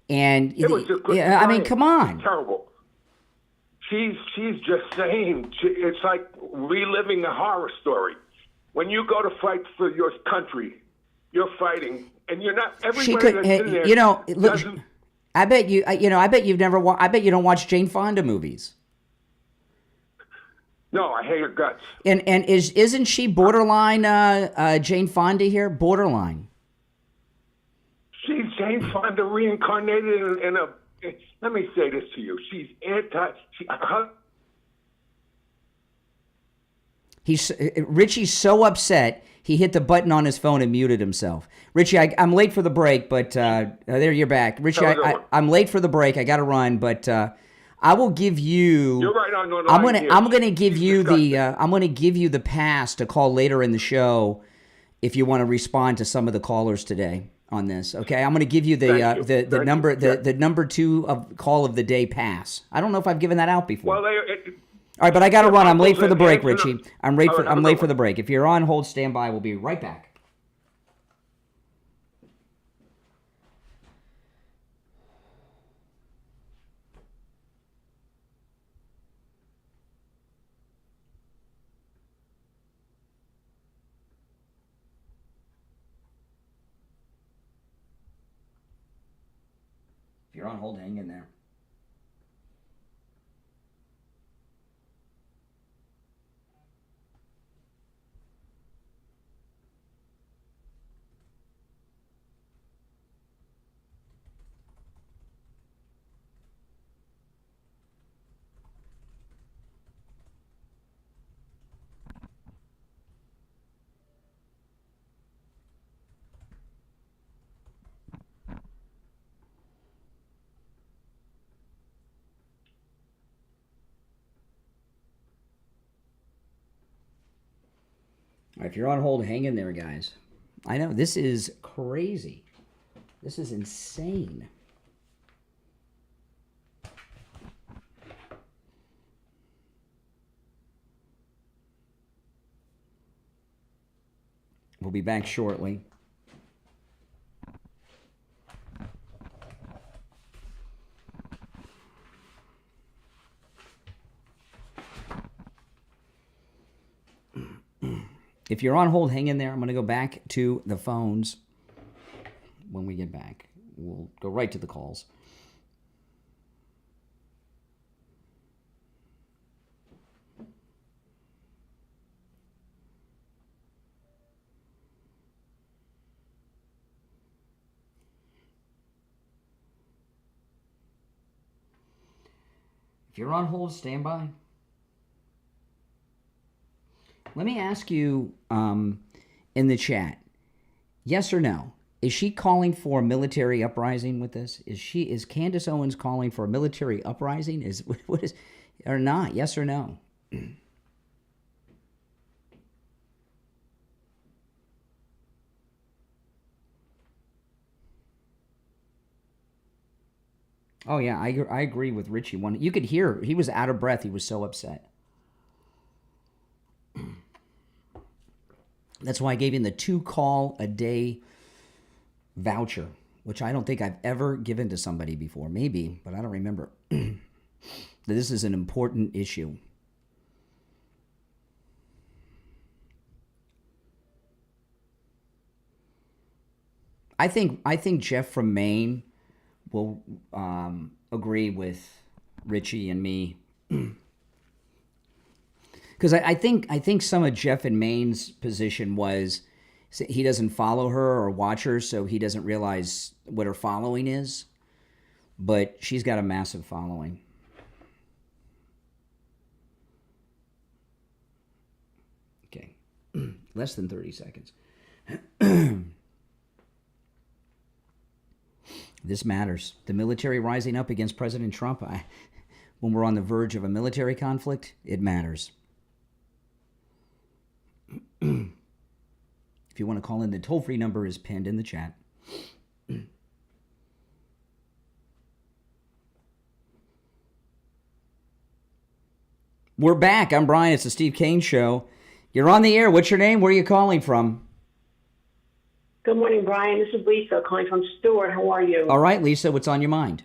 And It was a good I mean, time. come on. Terrible. She's just saying, it's like reliving a horror story. When you go to fight for your country, you're fighting, and you're not. She Everybody could, that's in there, look. doesn't. I bet you. I bet you've never. I bet you don't watch Jane Fonda movies. No, I hate her guts. And isn't she borderline Jane Fonda here? Borderline. She's Jane Fonda reincarnated in a. Let me say this to you. She's anti. Richie's so upset he hit the button on his phone and muted himself. Richie, I'm late for the break, but there you're back. Richie, I'm late for the break. I got to run, but I will give you. You're right on the line. I'm gonna give you the pass to call later in the show if you want to respond to some of the callers today on this. Okay, I'm gonna give you the number 2 of call of the day pass. I don't know if I've given that out before. Well, all right, but I got to run. I'm late for the break, Richie. I'm late for the the break. If you're on hold, stand by. We'll be right back. If you're on hold, hang in there. If you're on hold, hang in there, guys. I know, this is crazy. This is insane. We'll be back shortly. If you're on hold, hang in there. I'm going to go back to the phones when we get back. We'll go right to the calls. If you're on hold, stand by. Let me ask you in the chat, yes or no? Is she calling for a military uprising with this? Is Candace Owens calling for a military uprising? What is or not? Yes or no? Oh yeah, I agree with Richie. You could hear he was out of breath. He was so upset. That's why I gave him the 2 call a day voucher, which I don't think I've ever given to somebody before. Maybe, but I don't remember. This is an important issue. I think Jeff from Maine will agree with Richie and me. Because I think some of Jeff and Maine's position was he doesn't follow her or watch her, so he doesn't realize what her following is. But she's got a massive following. Okay, less than 30 seconds. This matters. The military rising up against President Trump. When we're on the verge of a military conflict, it matters. If you want to call in, the toll-free number is pinned in the chat. We're back. I'm Brian. It's the Steve Kane Show. You're on the air. What's your name? Where are you calling from? Good morning, Brian. This is Lisa calling from Stewart. How are you? All right, Lisa, what's on your mind?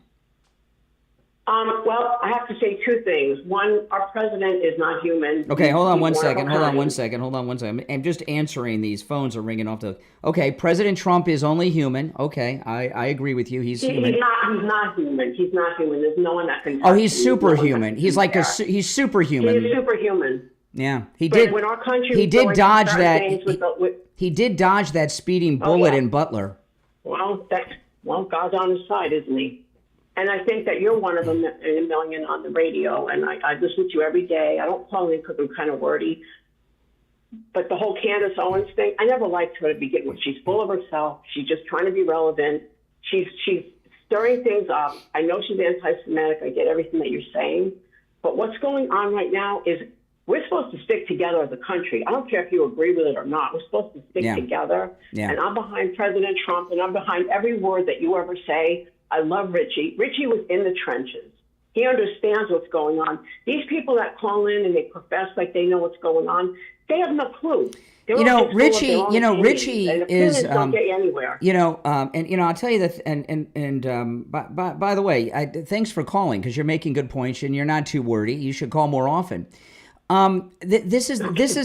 Well, I have to say two things. One, our president is not human. Okay, hold on one He's second. one of a Hold on one second. I'm just answering. These phones are ringing off the... Okay, President Trump is only human. Okay, I agree with you. He's human. He's not human. He's not human. There's no one that can... Oh, he's superhuman. He's like he's superhuman. He's superhuman. Yeah, When our country he did dodge that. With he did dodge that speeding bullet in Butler. Well, God's on his side, isn't he? And I think that you're one of them in a million on the radio, and I listen to you every day. I don't call in because I'm kind of wordy. But the whole Candace Owens thing, I never liked her to begin with. She's full of herself. She's just trying to be relevant. She's stirring things up. I know she's anti-Semitic. I get everything that you're saying. But what's going on right now is we're supposed to stick together as a country. I don't care if you agree with it or not. We're supposed to stick together. Yeah. And I'm behind President Trump, and I'm behind every word that you ever say. I love Richie. Richie was in the trenches. He understands what's going on. These people that call in and they profess like they know what's going on, they have no clue. Richie is don't get you anywhere. I'll tell you that. And by the way, thanks for calling, because you're making good points and you're not too wordy. You should call more often. This is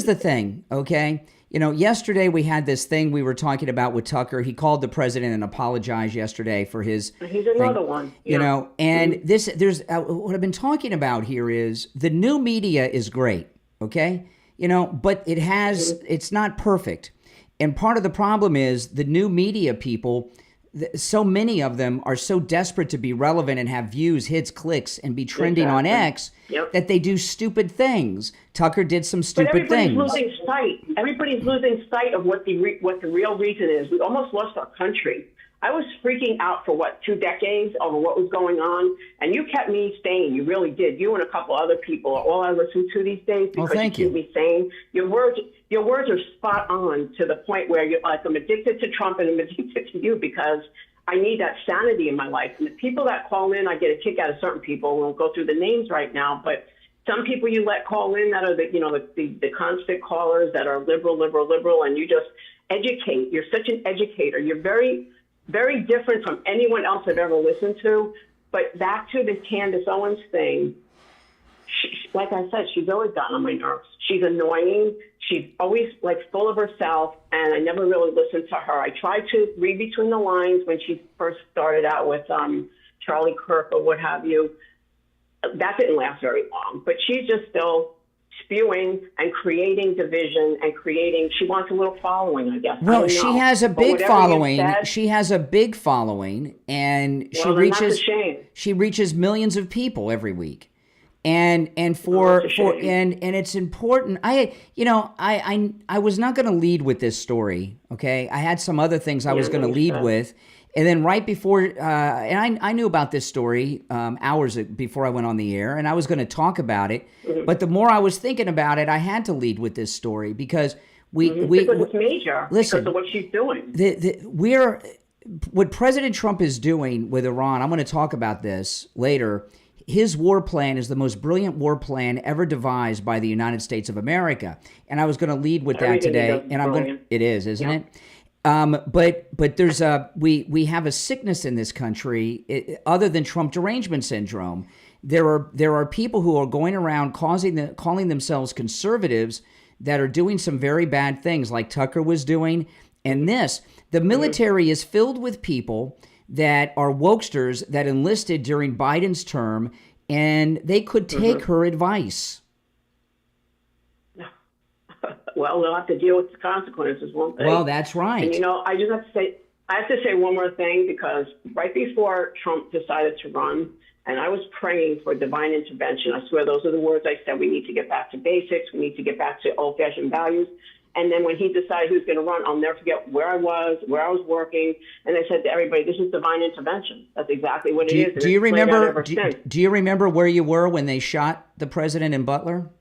the thing, okay? Yesterday we had this thing we were talking about with Tucker. He called the president and apologized yesterday for his. He's another one. And there's what I've been talking about here is the new media is great, okay? But it's not perfect. And part of the problem is the new media people, so many of them are so desperate to be relevant and have views, hits, clicks, and be trending on X that they do stupid things. Tucker did some stupid things. Everybody's losing sight of what the real reason is. We almost lost our country. I was freaking out for 2 decades over what was going on, and you kept me sane. You really did. You and a couple other people are all I listen to these days because you keep me sane. Your words are spot on to the point where you're like, I'm addicted to Trump and I'm addicted to you because I need that sanity in my life. And the people that call in, I get a kick out of certain people. We won't go through the names right now, but some people you let call in that are the constant callers that are liberal, and you just educate. You're such an educator. You're very, very different from anyone else I've ever listened to. But back to the Candace Owens thing, like I said, she's always gotten on my nerves. She's annoying. She's always full of herself, and I never really listened to her. I tried to read between the lines when she first started out with Charlie Kirk or what have you. That didn't last very long, but she's just still spewing and creating division and she wants a little following, I guess. Well, she has a big following. She has a big following, and she reaches millions of people every week. And it's important. I was not going to lead with this story. Okay, I had some other things I was going to lead with, and then right before, and I knew about this story hours before I went on the air, and I was going to talk about it. Mm-hmm. But the more I was thinking about it, I had to lead with this story because because it's major. Listen, because of what she's doing. What President Trump is doing with Iran. I'm going to talk about this later. His war plan is the most brilliant war plan ever devised by the United States of America, and I was going to lead with that today. And I'm going. It is, isn't it? But there's we have a sickness in this country other than Trump derangement syndrome. There are people who are going around calling themselves conservatives that are doing some very bad things, like Tucker was doing. And the military is filled with people that are wokesters that enlisted during Biden's term, and they could take her advice. Well, they'll have to deal with the consequences, won't they? Well, that's right. And, I just have to say one more thing, because right before Trump decided to run, and I was praying for divine intervention. I swear those are the words I said. We need to get back to basics. We need to get back to old-fashioned values. And then when he decided he was going to run, I'll never forget where I was working, and I said to everybody, "This is divine intervention." That's exactly what it is. Do you remember? Do you remember where you were when they shot the president in Butler?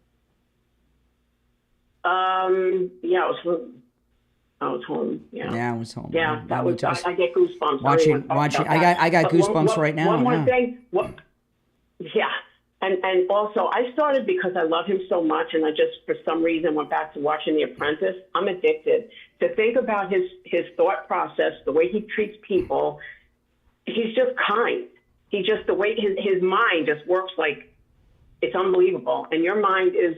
Yeah, I was home. Yeah, I was home. Yeah, that was. I get goosebumps. Watching. I got goosebumps right now. One more thing. Yeah. And also, I started because I love him so much, and I just, for some reason, went back to watching The Apprentice. I'm addicted. To think about his thought process, the way he treats people, he's just kind. He just, the way his mind just works like, it's unbelievable. And your mind is,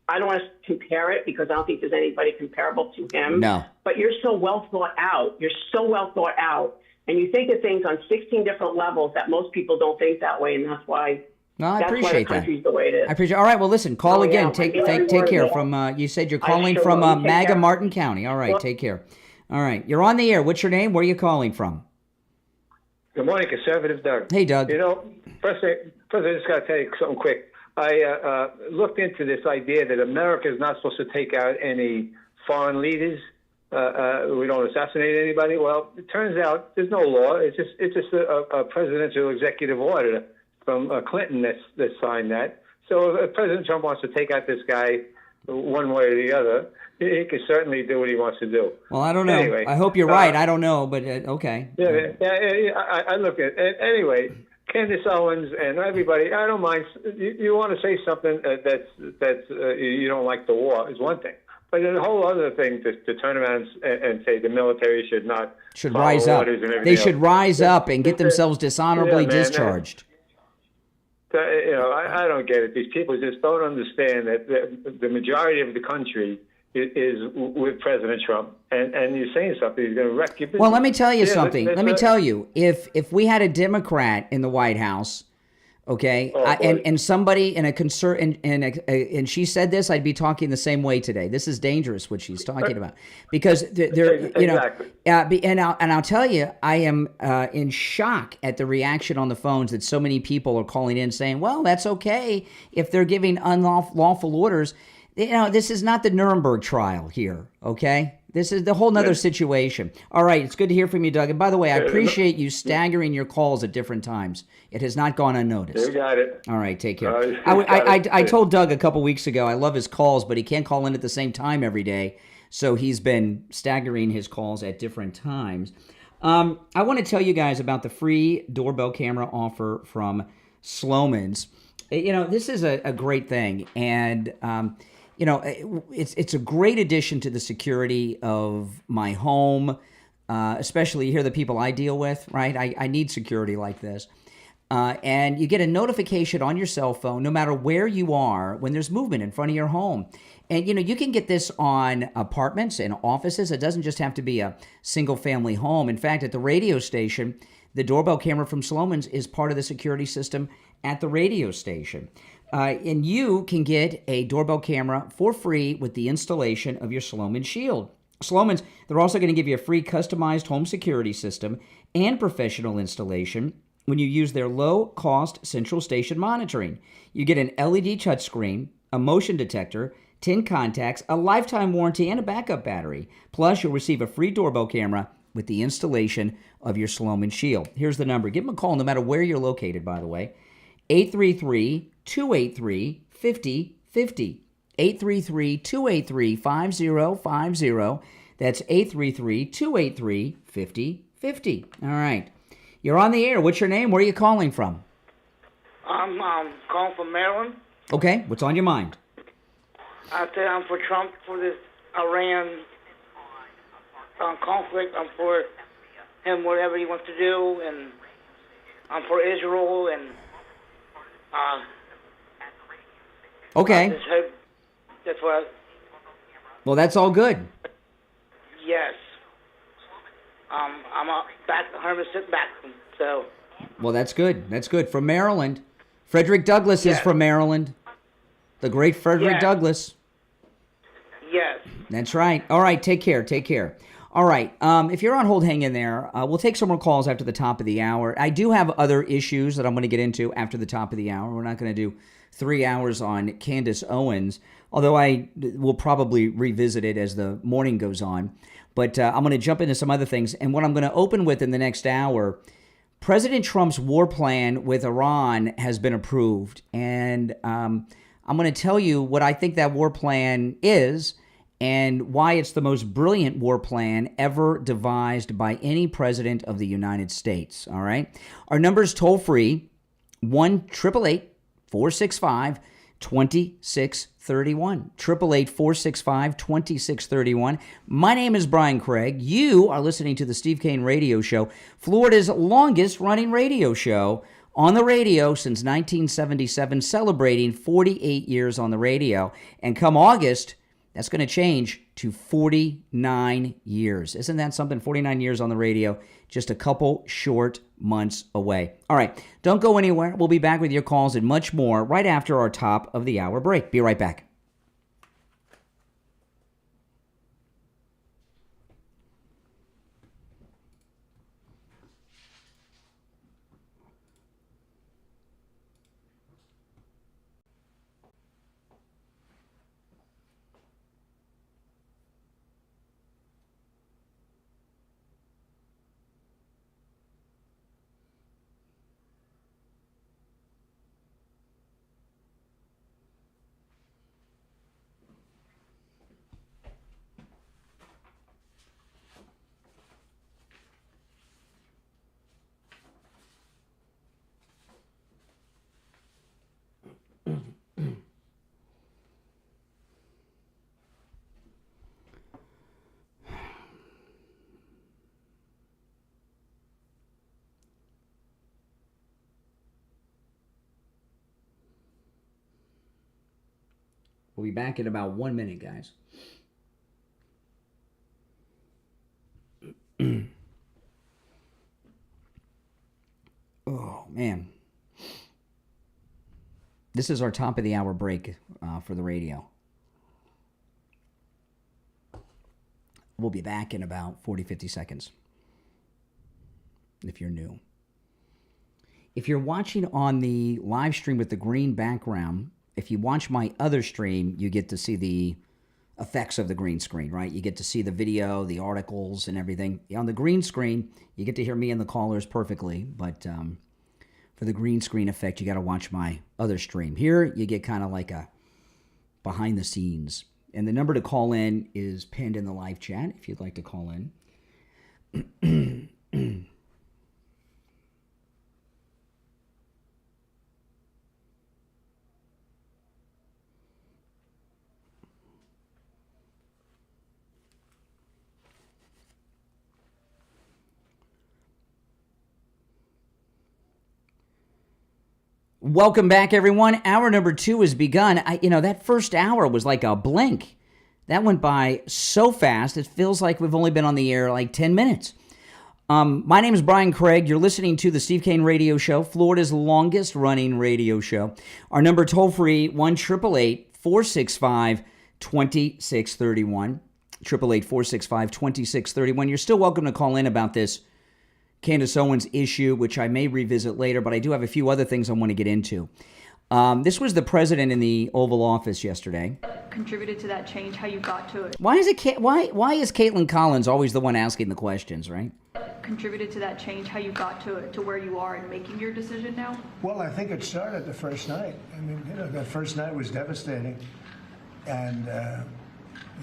I don't want to compare it because I don't think there's anybody comparable to him. No. But you're so well thought out. You're so well thought out. And you think of things on 16 different levels that most people don't think that way, and that's why. Well, I That's why the appreciate that. country's the way it is. I appreciate. All right. Well, listen. Call again. Yeah. Take Every care word, from. You said you're I calling sure from will. Take MAGA care. Martin County. All right. Take care. All right. You're on the air. What's your name? Where are you calling from? Good morning, Conservative Doug. Hey, Doug. You know, first I just got to tell you something quick. I looked into this idea that America is not supposed to take out any foreign leaders. We don't assassinate anybody. Well, it turns out there's no law. It's just a presidential executive order from Clinton that signed that. So if President Trump wants to take out this guy one way or the other, he can certainly do what he wants to do. Well, I don't know. Anyway, I hope you're right. I don't know, but okay. Yeah. I look at it. Anyway, Candace Owens and everybody. I don't mind. You want to say something that's you don't like the war is one thing, but a whole other thing to turn around and say the military should rise up. They should rise up and get themselves dishonorably man, discharged. You know, I don't get it. These people just don't understand that the majority of the country is with President Trump, and you're saying something he's going to wreck your business. Well, let me tell you something. Let me tell you, if we had a Democrat in the White House, okay, and somebody in a concern and she said this, I'd be talking the same way today. This is dangerous what she's talking about because they're you know, and I'll tell you, I am in shock at the reaction on the phones that so many people are calling in saying, well, that's okay if they're giving unlawful orders. You know, this is not the Nuremberg trial here, okay? This is the whole nother situation. All right, it's good to hear from you, Doug. And by the way, I appreciate you staggering your calls at different times. It has not gone unnoticed. You got it. All right, take care. I told Doug a couple weeks ago, I love his calls, but he can't call in at the same time every day. So he's been staggering his calls at different times. I want to tell you guys about the free doorbell camera offer from Sloman's. You know, this is a great thing. And, you know, it's a great addition to the security of my home, especially here, the people I deal with, right? I need security like this. And you get a notification on your cell phone, no matter where you are, when there's movement in front of your home. And, you know, you can get this on apartments and offices. It doesn't just have to be a single-family home. In fact, at the radio station, the doorbell camera from Sloman's is part of the security system at the radio station. And you can get a doorbell camera for free with the installation of your Sloman Shield. Sloman's, they're also going to give you a free customized home security system and professional installation when you use their low-cost central station monitoring. You get an LED touchscreen, a motion detector, 10 contacts, a lifetime warranty, and a backup battery. Plus, you'll receive a free doorbell camera with the installation of your Sloman Shield. Here's the number. Give them a call no matter where you're located, by the way. 833-283-5050. 833-283-5050. That's 833-283-5050. All right. You're on the air. What's your name? Where are you calling from? I'm calling from Maryland. Okay. What's on your mind? I say I'm for Trump for this Iran conflict. I'm for him, whatever he wants to do, and I'm for Israel, and okay. That's what. Well, that's all good. Yes. I'm back 100% back. So. Well, that's good. That's good. From Maryland. Frederick Douglass is from Maryland. The great Frederick Douglass. Yes. That's right. All right. Take care. Take care. All right. If you're on hold, hang in there. We'll take some more calls after the top of the hour. I do have other issues that I'm going to get into after the top of the hour. We're not going to do 3 hours on Candace Owens, although I will probably revisit it as the morning goes on. But I'm going to jump into some other things. And what I'm going to open with in the next hour, President Trump's war plan with Iran has been approved. And I'm going to tell you what I think that war plan is and why it's the most brilliant war plan ever devised by any president of the United States. All right. Our number is toll free, 1-888 888-465-2631. 888-465-2631. My name is Brian Craig. You are listening to the Steve Kane Radio Show, Florida's longest running radio show on the radio since 1977, celebrating 48 years on the radio. And come August, that's going to change to 49 years. Isn't that something? 49 years on the radio, just a couple short months away. All right, don't go anywhere. We'll be back with your calls and much more right after our top of the hour break. Be right back. We'll be back in about 1 minute, guys. Oh, man. This is our top of the hour break for the radio. We'll be back in about 40, 50 seconds. If you're new. If you're watching on the live stream with the green background, if you watch my other stream, you get to see the effects of the green screen, right? You get to see the video, the articles, and everything. On the green screen, you get to hear me and the callers perfectly, but for the green screen effect, you got to watch my other stream. Here, you get kind of like a behind the scenes. And the number to call in is pinned in the live chat if you'd like to call in. Welcome back, everyone. Hour number 2 has begun. That first hour was like a blink. That went by so fast, it feels like we've only been on the air like 10 minutes. My name is Brian Craig. You're listening to the Steve Kane Radio Show, Florida's longest running radio show. Our number toll-free, 1-888-465-2631. 888-465-2631. You're still welcome to call in about this Candace Owens issue, which I may revisit later, but I do have a few other things I want to get into. This was the president in the Oval Office yesterday. Contributed to that change, how you got to it. Why is Caitlin Collins always the one asking the questions, right? Contributed to that change, how you got to it, to where you are and making your decision now? Well, I think it started the first night. I mean, that first night was devastating. And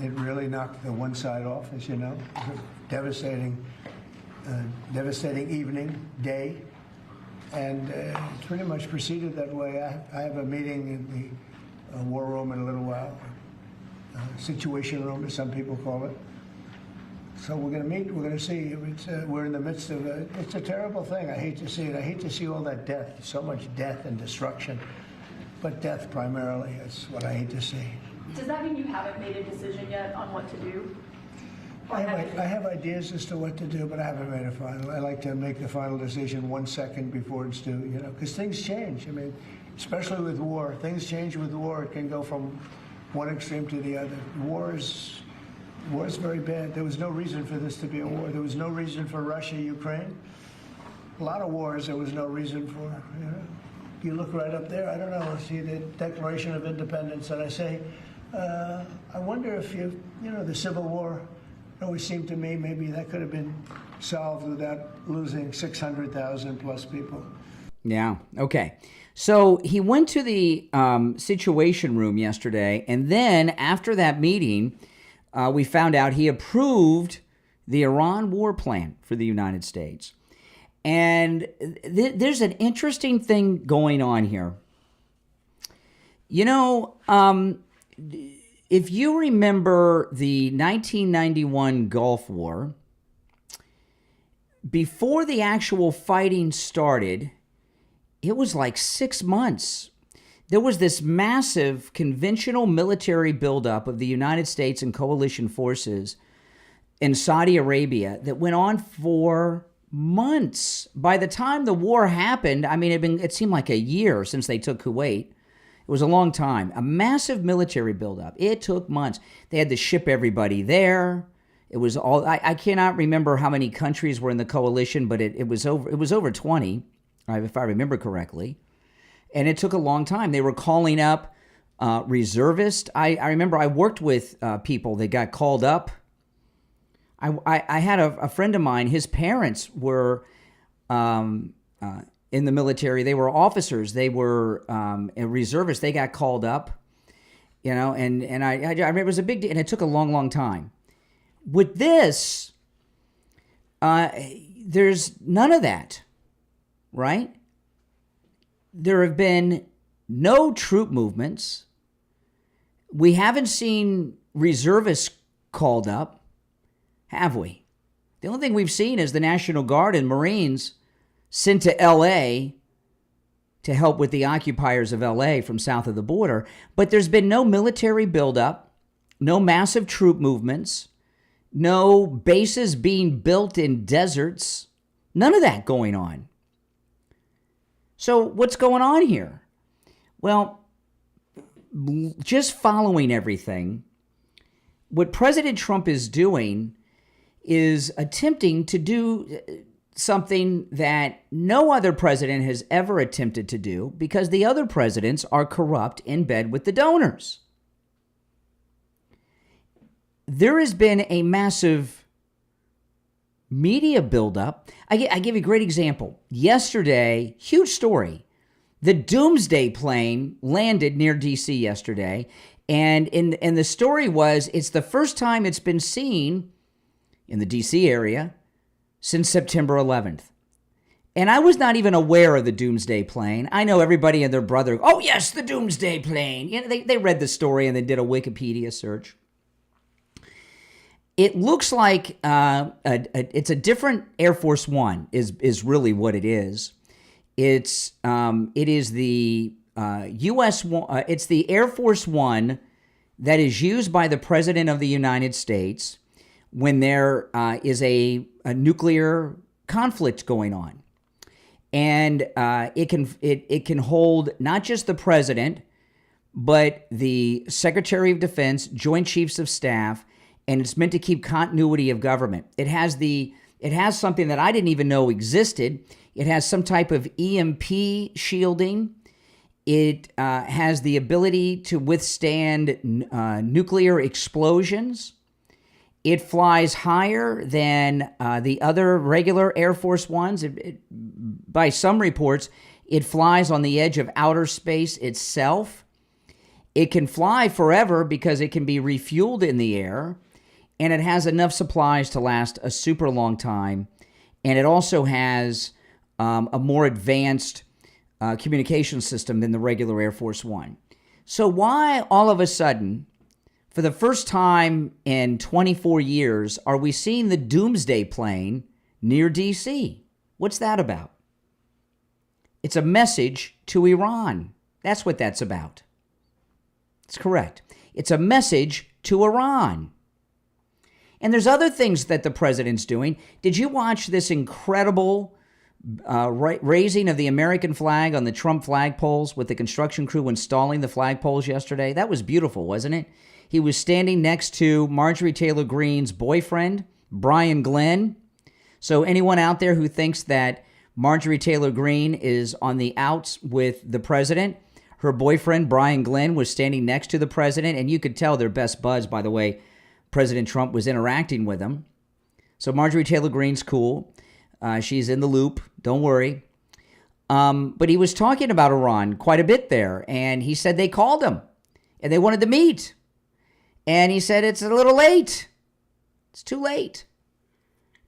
it really knocked the one side off, as you know. It was devastating evening, day, and it pretty much proceeded that way. I have a meeting in the war room in a little while, situation room, as some people call it. So we're going to meet. We're going to see. We're in the midst of it's a terrible thing. I hate to see it. I hate to see all that death, so much death and destruction, but death primarily is what I hate to see. Does that mean you haven't made a decision yet on what to do? I have ideas as to what to do, but I haven't made a final. I like to make the final decision 1 second before it's due, because things change. I mean, especially with war. Things change with war. It can go from one extreme to the other. War is very bad. There was no reason for this to be a war. There was no reason for Russia, Ukraine. A lot of wars there was no reason for, You look right up there, I don't know, see the Declaration of Independence, and I say, I wonder if the Civil War, it always seemed to me maybe that could have been solved without losing 600,000 plus people. Yeah, okay. So he went to the situation room yesterday, and then after that meeting, we found out he approved the Iran war plan for the United States. And there's an interesting thing going on here. You know, if you remember the 1991 Gulf War, before the actual fighting started, it was like 6 months. There was this massive conventional military buildup of the United States and coalition forces in Saudi Arabia that went on for months. By the time the war happened, I mean, it seemed like a year since they took Kuwait. It was a long time. A massive military buildup. It took months. They had to ship everybody there. It was all. I cannot remember how many countries were in the coalition, but it was over 20, if I remember correctly. And it took a long time. They were calling up reservists. I remember I worked with people that got called up. I had a friend of mine. His parents were in the military. They were officers. They were reservists. They got called up, and I remember it was a big deal, and it took a long, long time. With this, there's none of that, right? There have been no troop movements. We haven't seen reservists called up, have we? The only thing we've seen is the National Guard and Marines sent to L.A. to help with the occupiers of L.A. from south of the border. But there's been no military buildup, no massive troop movements, no bases being built in deserts, none of that going on. So what's going on here? Well, just following everything, what President Trump is doing is attempting to do something that no other president has ever attempted to do, because the other presidents are corrupt in bed with the donors. There has been a massive media buildup. I give you a great example. Yesterday, huge story. The Doomsday plane landed near D.C. yesterday, and the story was it's the first time it's been seen in the D.C. area since September 11th. And I was not even aware of the Doomsday plane. I know everybody and their brother, oh yes, the Doomsday plane. You know, they read the story and they did a Wikipedia search. It looks like it's a different Air Force One is really what it is. It is the U.S. It's the Air Force One that is used by the President of the United States when there is a nuclear conflict going on, and it can hold not just the President, but the Secretary of Defense, Joint Chiefs of Staff. And it's meant to keep continuity of government. It has something that I didn't even know existed. It has some type of EMP shielding. It has the ability to withstand nuclear explosions. It flies higher than the other regular Air Force Ones. By some reports, it flies on the edge of outer space itself. It can fly forever because it can be refueled in the air. And it has enough supplies to last a super long time. And it also has a more advanced communication system than the regular Air Force One. So why all of a sudden, for the first time in 24 years, are we seeing the Doomsday plane near D.C.? What's that about? It's a message to Iran. That's what that's about. It's correct. It's a message to Iran. And there's other things that the president's doing. Did you watch this incredible raising of the American flag on the Trump flagpoles with the construction crew installing the flagpoles yesterday? That was beautiful, wasn't it? He was standing next to Marjorie Taylor Greene's boyfriend, Brian Glenn. So anyone out there who thinks that Marjorie Taylor Greene is on the outs with the president, her boyfriend, Brian Glenn, was standing next to the president, and you could tell they're best buds, by the way. President Trump was interacting with him. So Marjorie Taylor Greene's cool. She's in the loop. Don't worry. But he was talking about Iran quite a bit there. And he said they called him and they wanted to meet. And he said, it's a little late. It's too late.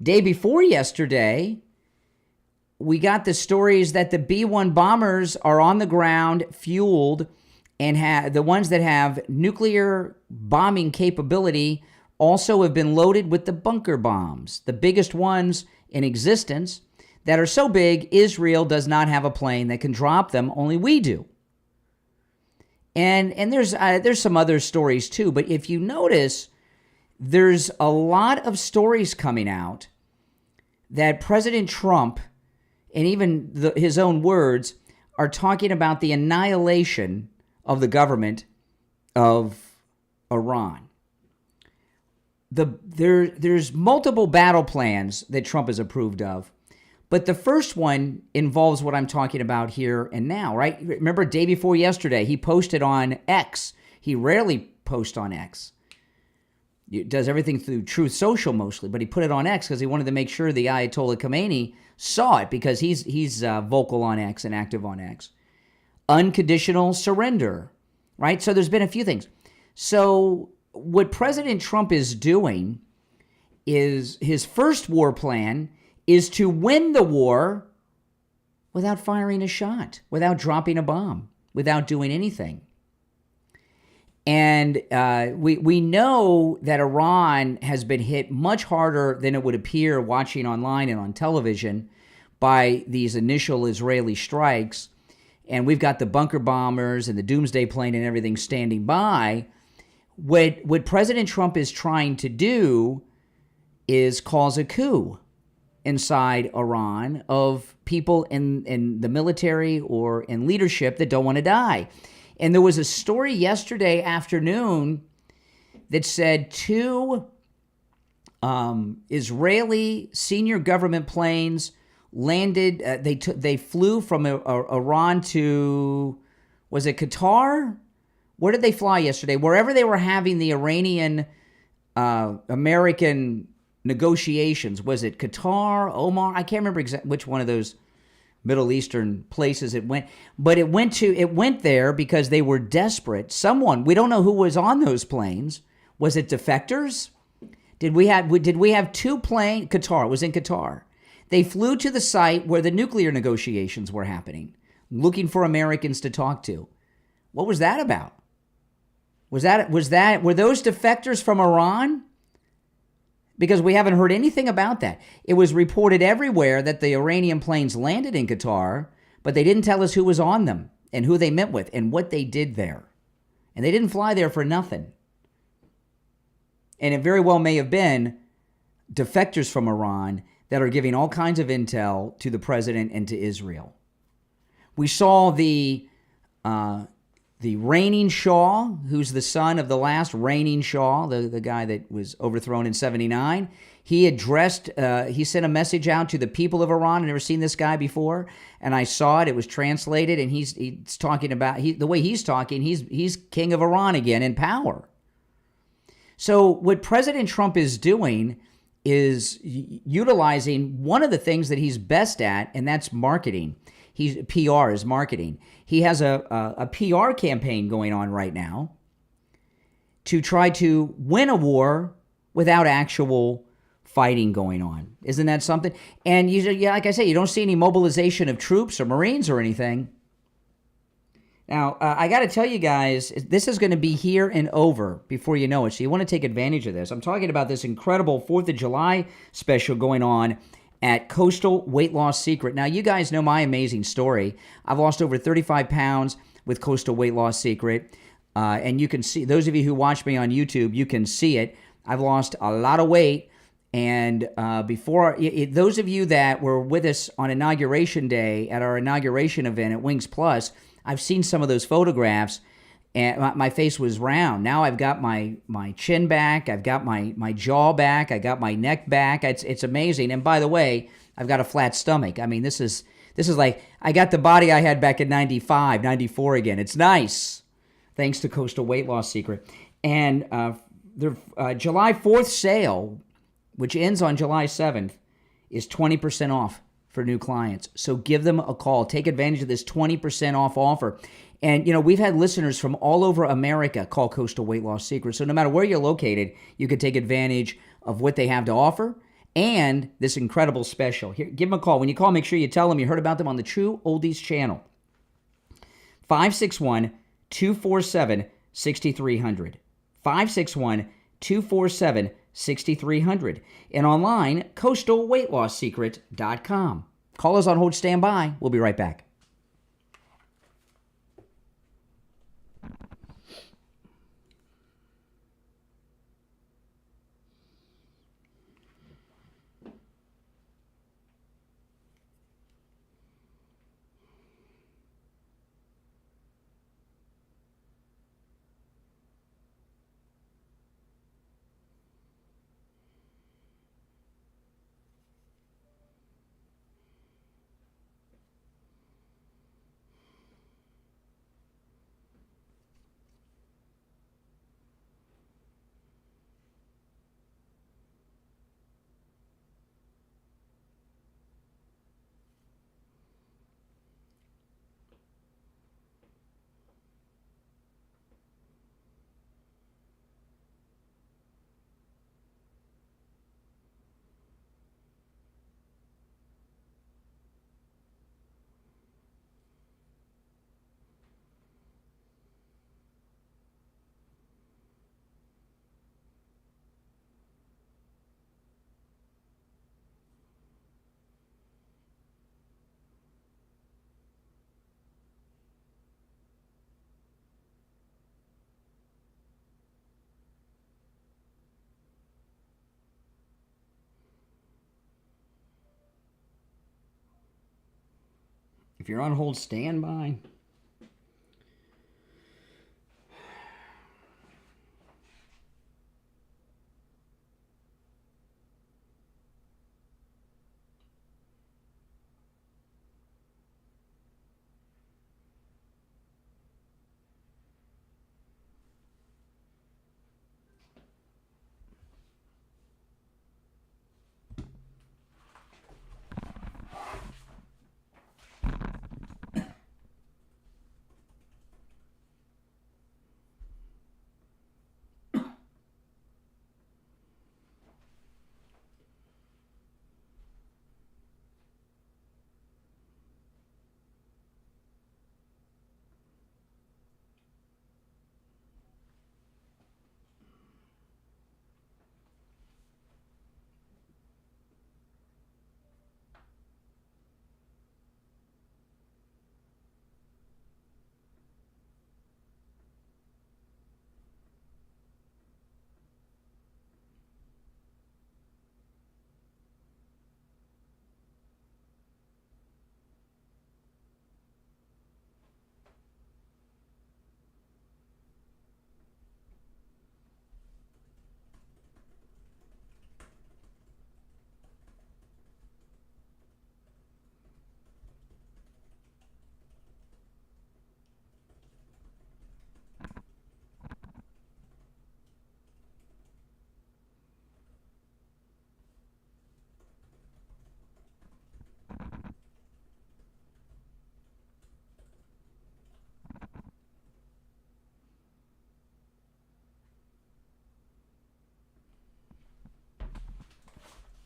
Day before yesterday, we got the stories that the B-1 bombers are on the ground, fueled, and the ones that have nuclear bombing capability also have been loaded with the bunker bombs, the biggest ones in existence that are so big Israel does not have a plane that can drop them, only we do. And there's some other stories too, but if you notice, there's a lot of stories coming out that President Trump, and even his own words, are talking about the annihilation of the government of Iran. There's multiple battle plans that Trump has approved of, but the first one involves what I'm talking about here and now, right? Remember, day before yesterday, he posted on X. He rarely posts on X. He does everything through Truth Social mostly, but he put it on X because he wanted to make sure the Ayatollah Khomeini saw it, because he's vocal on X and active on X. Unconditional surrender, right? So there's been a few things. So what President Trump is doing is his first war plan is to win the war without firing a shot, without dropping a bomb, without doing anything. And we know that Iran has been hit much harder than it would appear watching online and on television by these initial Israeli strikes. And we've got the bunker bombers and the doomsday plane and everything standing by. What President Trump is trying to do is cause a coup inside Iran of people in the military or in leadership that don't want to die. And there was a story yesterday afternoon that said 2 Israeli senior government planes landed. They flew from Iran to, was it Qatar? Where did they fly yesterday? Wherever they were having the Iranian American negotiations. Was it Qatar, Oman? I can't remember exactly which one of those Middle Eastern places it went, but it went there because they were desperate. Someone, we don't know who was on those planes. Was it defectors? Did we have 2 planes? Qatar, it was in Qatar. They flew to the site where the nuclear negotiations were happening, looking for Americans to talk to. What was that about? Were those defectors from Iran? Because we haven't heard anything about that. It was reported everywhere that the Iranian planes landed in Qatar, but they didn't tell us who was on them and who they met with and what they did there. And they didn't fly there for nothing. And it very well may have been defectors from Iran that are giving all kinds of intel to the president and to Israel. We saw the reigning Shah, who's the son of the last reigning Shah, the guy that was overthrown in 79. He sent a message out to the people of Iran. I've never seen this guy before, and I saw it. It was translated, and he's talking about, the way he's talking, he's king of Iran again in power. So what President Trump is doing is utilizing one of the things that he's best at, and that's marketing. PR is marketing. He has a PR campaign going on right now to try to win a war without actual fighting going on. Isn't that something? And like I say, you don't see any mobilization of troops or Marines or anything. Now, I got to tell you guys, this is going to be here and over before you know it. So you want to take advantage of this. I'm talking about this incredible 4th of July special going on at Coastal Weight Loss Secret. Now, you guys know my amazing story. I've lost over 35 pounds with Coastal Weight Loss Secret. And you can see, those of you who watch me on YouTube, you can see it. I've lost a lot of weight. And those of you that were with us on Inauguration Day at our inauguration event at Wings Plus, I've seen some of those photographs. And my face was round. Now I've got my chin back. I've got my jaw back. I got my neck back. It's amazing. And by the way, I've got a flat stomach. I mean, this is like, I got the body I had back in 95, 94 again. It's nice. Thanks to Coastal Weight Loss Secret. And their July 4th sale, which ends on July 7th, is 20% off for new clients. So give them a call. Take advantage of this 20% off offer. And, we've had listeners from all over America call Coastal Weight Loss Secret. So no matter where you're located, you can take advantage of what they have to offer and this incredible special. Here, give them a call. When you call, make sure you tell them you heard about them on the True Oldies channel. 561-247-6300. 561-247-6300. And online, coastalweightlossecret.com. Call us on hold, stand by. We'll be right back. If you're on hold, stand by.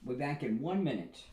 We're back in 1 minute.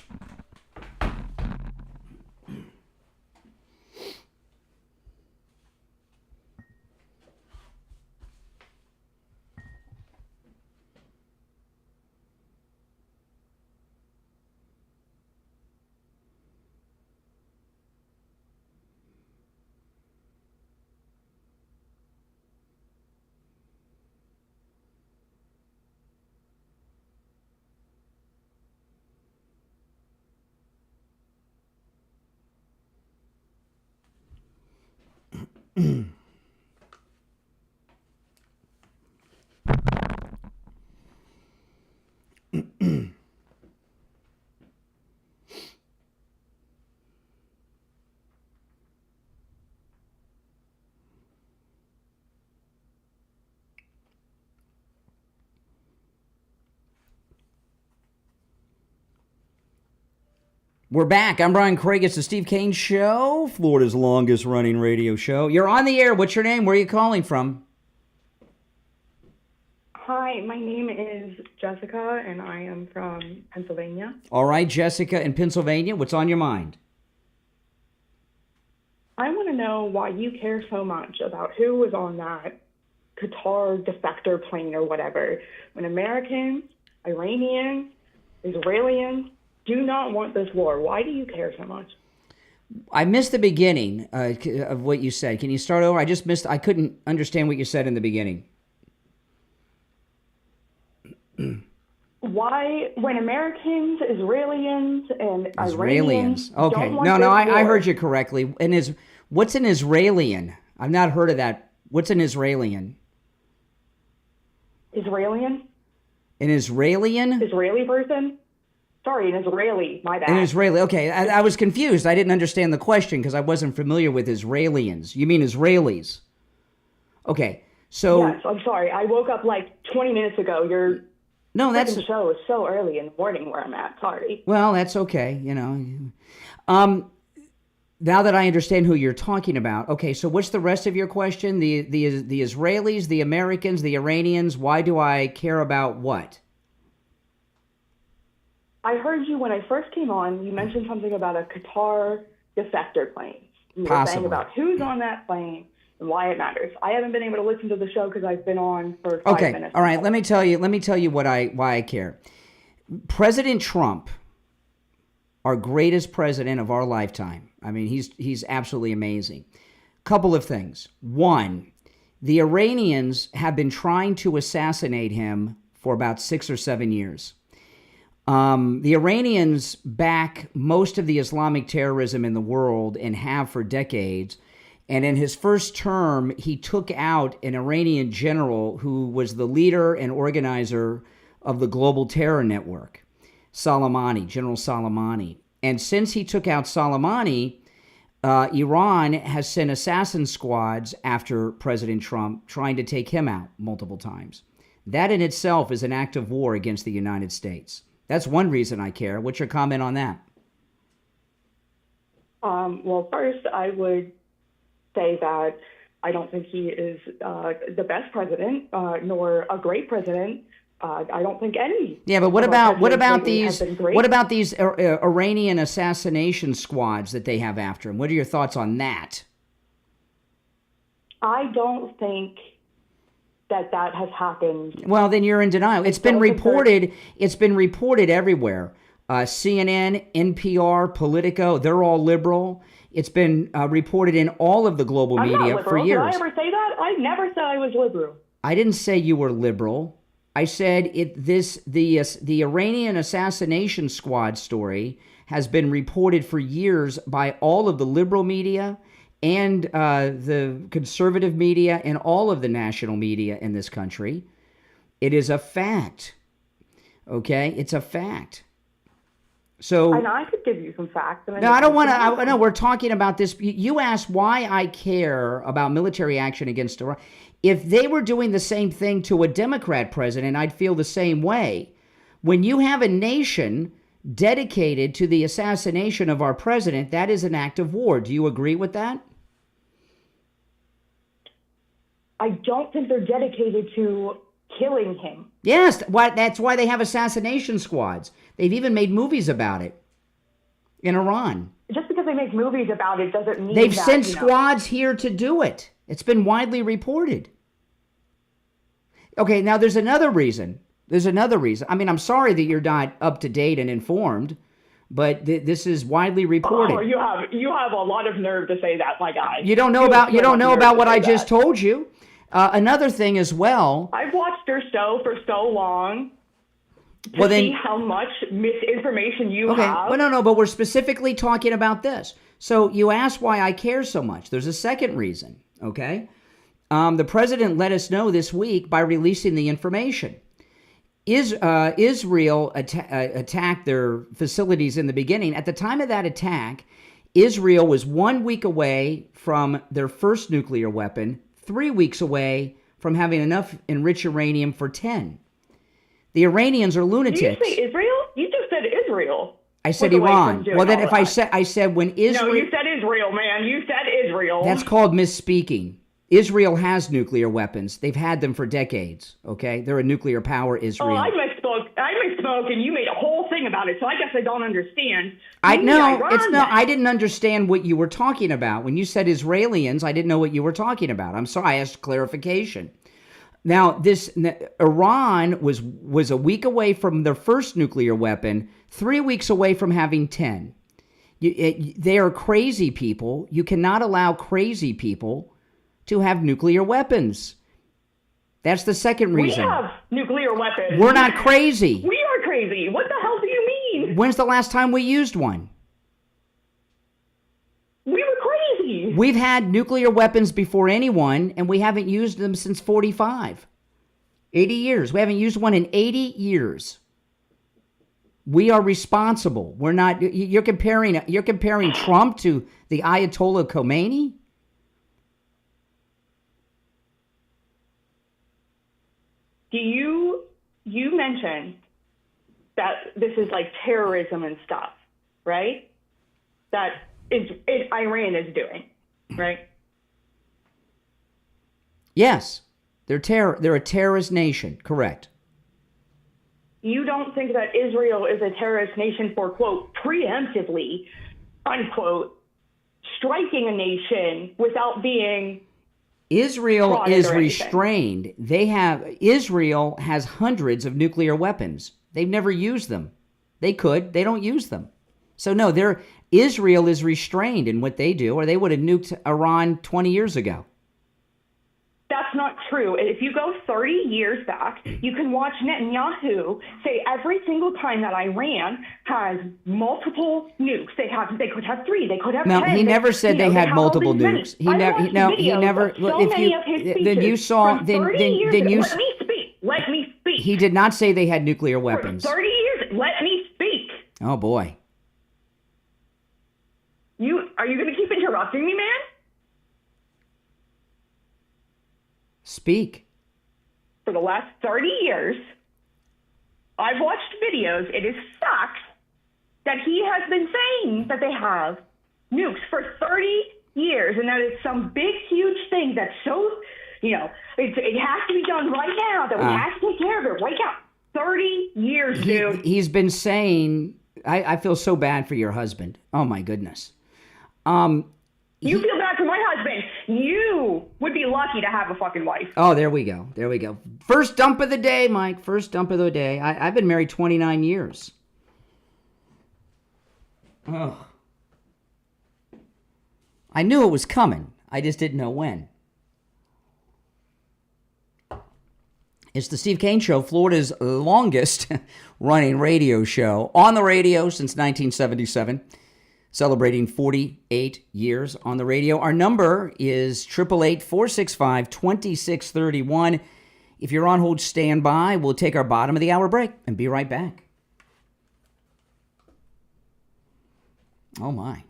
We're back. I'm Brian Craig. It's the Steve Kane Show, Florida's longest running radio show. You're on the air. What's your name? Where are you calling from? Hi, my name is Jessica, and I am from Pennsylvania. All right, Jessica in Pennsylvania. What's on your mind? I want to know why you care so much about who was on that Qatar defector plane or whatever, when Americans, Iranians, Israelis do not want this war. Why do you care so much? I missed the beginning of what you said. Can you start over? I couldn't understand what you said in the beginning. Why, when Americans, Israelis, and Iranians okay. don't want No, this I war, heard you correctly. And what's an Israelian? I've not heard of that. What's an Israelian? Israelian? An Israelian? Israeli person? Sorry, an Israeli. My bad. An Israeli. Okay, I was confused. I didn't understand the question because I wasn't familiar with Israelians. You mean Israelis? Okay, so... Yes, I'm sorry. I woke up like 20 minutes ago. The show is so early in the morning where I'm at. Sorry. Well, that's okay, you know. Now that I understand who you're talking about, okay, so what's the rest of your question? The Israelis, the Americans, the Iranians, why do I care about what? I heard you when I first came on, you mentioned something about a Qatar defector plane. You were saying about who's on that plane and why it matters. I haven't been able to listen to the show because I've been on for 5 minutes. Okay, all right, let me tell you why I care. President Trump, our greatest president of our lifetime. I mean, he's absolutely amazing. Couple of things. One, the Iranians have been trying to assassinate him for about 6 or 7 years. The Iranians back most of the Islamic terrorism in the world and have for decades. And in his first term, he took out an Iranian general who was the leader and organizer of the global terror network, General Soleimani. And since he took out Soleimani, Iran has sent assassin squads after President Trump, trying to take him out multiple times. That in itself is an act of war against the United States. That's one reason I care. What's your comment on that? Well, first, I would say that I don't think he is the best president, nor a great president. I don't think any. Yeah, but what about these Iranian assassination squads that they have after him? What are your thoughts on that? I don't think that has happened. Well, then you're in denial. It's been reported. It's been reported everywhere. CNN, NPR, Politico, they're all liberal. It's been reported in all of the global media for years. Did I ever say that? I never said I was liberal. I didn't say you were liberal. I said the Iranian assassination squad story has been reported for years by all of the liberal media and the conservative media and all of the national media in this country. It is a fact. Okay? It's a fact. So, and I could give you some facts. No, I don't want to. No, we're talking about this. You asked why I care about military action against Iran. If they were doing the same thing to a Democrat president, I'd feel the same way. When you have a nation dedicated to the assassination of our president, that is an act of war. Do you agree with that? I don't think they're dedicated to killing him. Yes, that's why they have assassination squads. They've even made movies about it in Iran. Just because they make movies about it doesn't mean they've sent squads here to do it. It's been widely reported. Okay, now there's another reason. I mean, I'm sorry that you're not up to date and informed, but this is widely reported. Oh, you have a lot of nerve to say that, my guy. You don't know about what I just told you. Another thing as well. I've watched your show for so long to see how much misinformation you have. Well, no, but we're specifically talking about this. So you asked why I care so much. There's a second reason, okay? The president let us know this week by releasing the information. Israel attacked their facilities in the beginning. At the time of that attack, Israel was 1 week away from their first nuclear weapon, 3 weeks away from having enough enriched uranium for 10. The Iranians are lunatics. Did you say Israel? You just said Israel. I said Iran. Well, then if I said when Israel... No, you said Israel, man. You said Israel. That's called misspeaking. Israel has nuclear weapons. They've had them for decades, okay? They're a nuclear power, Israel. Oh, I misspoke, and you made a whole thing about it, so I guess I don't understand. I didn't understand what you were talking about. When you said Israelis, I didn't know what you were talking about. I'm sorry, I asked clarification. Now, Iran was a week away from their first nuclear weapon, 3 weeks away from having 10. They are crazy people. You cannot allow crazy people to have nuclear weapons. That's the second reason. We have nuclear weapons. We're not crazy. We are crazy. What the hell do you mean? When's the last time we used one? We were crazy. We've had nuclear weapons before anyone, and we haven't used them since 45. 80 years. We haven't used one in 80 years. We are responsible. We're not. You're comparing Trump to the Ayatollah Khomeini? You mentioned that this is like terrorism and stuff, right? That Iran is doing, right? Yes. They're a terrorist nation, correct. You don't think that Israel is a terrorist nation for, quote, preemptively, unquote, striking a nation without being... Israel is restrained. Israel has hundreds of nuclear weapons. They've never used them. They could. They don't use them. So no, Israel is restrained in what they do, or they would have nuked Iran 20 years ago. That's not true. If you go 30 years back, you can watch Netanyahu say every single time that Iran has multiple nukes, they could have 3, they could have 10. No, he never said they had multiple nukes. He never. Then you saw. Then you. Let me speak. Let me speak. He did not say they had nuclear weapons. For 30 years. Let me speak. Oh boy. Are you going to keep interrupting me, man? Speak. For the last 30 years, I've watched videos. It is fact that he has been saying that they have nukes for 30 years, and that is some big, huge thing that's so, it has to be done right now, that we have to take care of it right now. 30 years, dude. He's been saying, I feel so bad for your husband. Oh, my goodness. You feel bad for my husband. You would be lucky to have a fucking wife. Oh, there we go. There we go. First dump of the day, Mike. First dump of the day. I've been married 29 years. Oh. I knew it was coming. I just didn't know when. It's the Steve Kane Show, Florida's longest running radio show. On the radio since 1977. Celebrating 48 years on the radio. Our number is 888-465-2631. If you're on hold, stand by. We'll take our bottom of the hour break and be right back. Oh, my.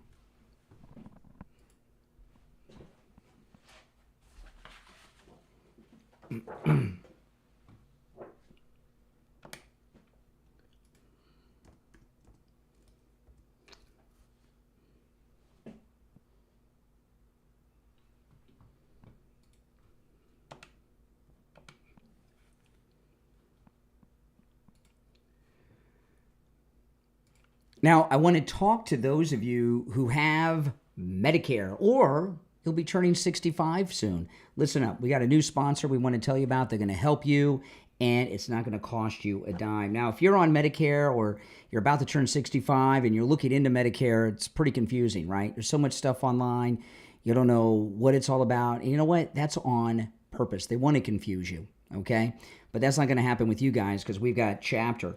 Now, I want to talk to those of you who have Medicare or you'll be turning 65 soon. Listen up. We got a new sponsor we want to tell you about. They're going to help you, and it's not going to cost you a dime. Now, if you're on Medicare or you're about to turn 65 and you're looking into Medicare, it's pretty confusing, right? There's so much stuff online. You don't know what it's all about. And you know what? That's on purpose. They want to confuse you, okay? But that's not going to happen with you guys because we've got Chapter.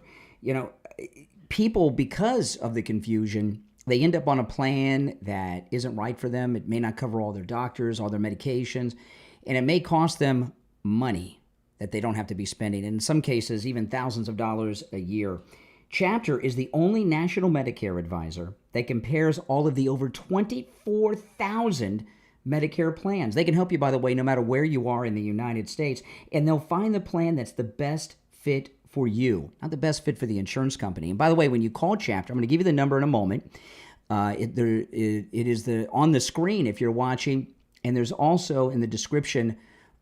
People, because of the confusion, they end up on a plan that isn't right for them. It may not cover all their doctors, all their medications, and it may cost them money that they don't have to be spending. And in some cases, even thousands of dollars a year. Chapter is the only national Medicare advisor that compares all of the over 24,000 Medicare plans. They can help you, by the way, no matter where you are in the United States, and they'll find the plan that's the best fit for you, not the best fit for the insurance company. And by the way, when you call Chapter, I'm going to give you the number in a moment. It is on the screen if you're watching. And there's also in the description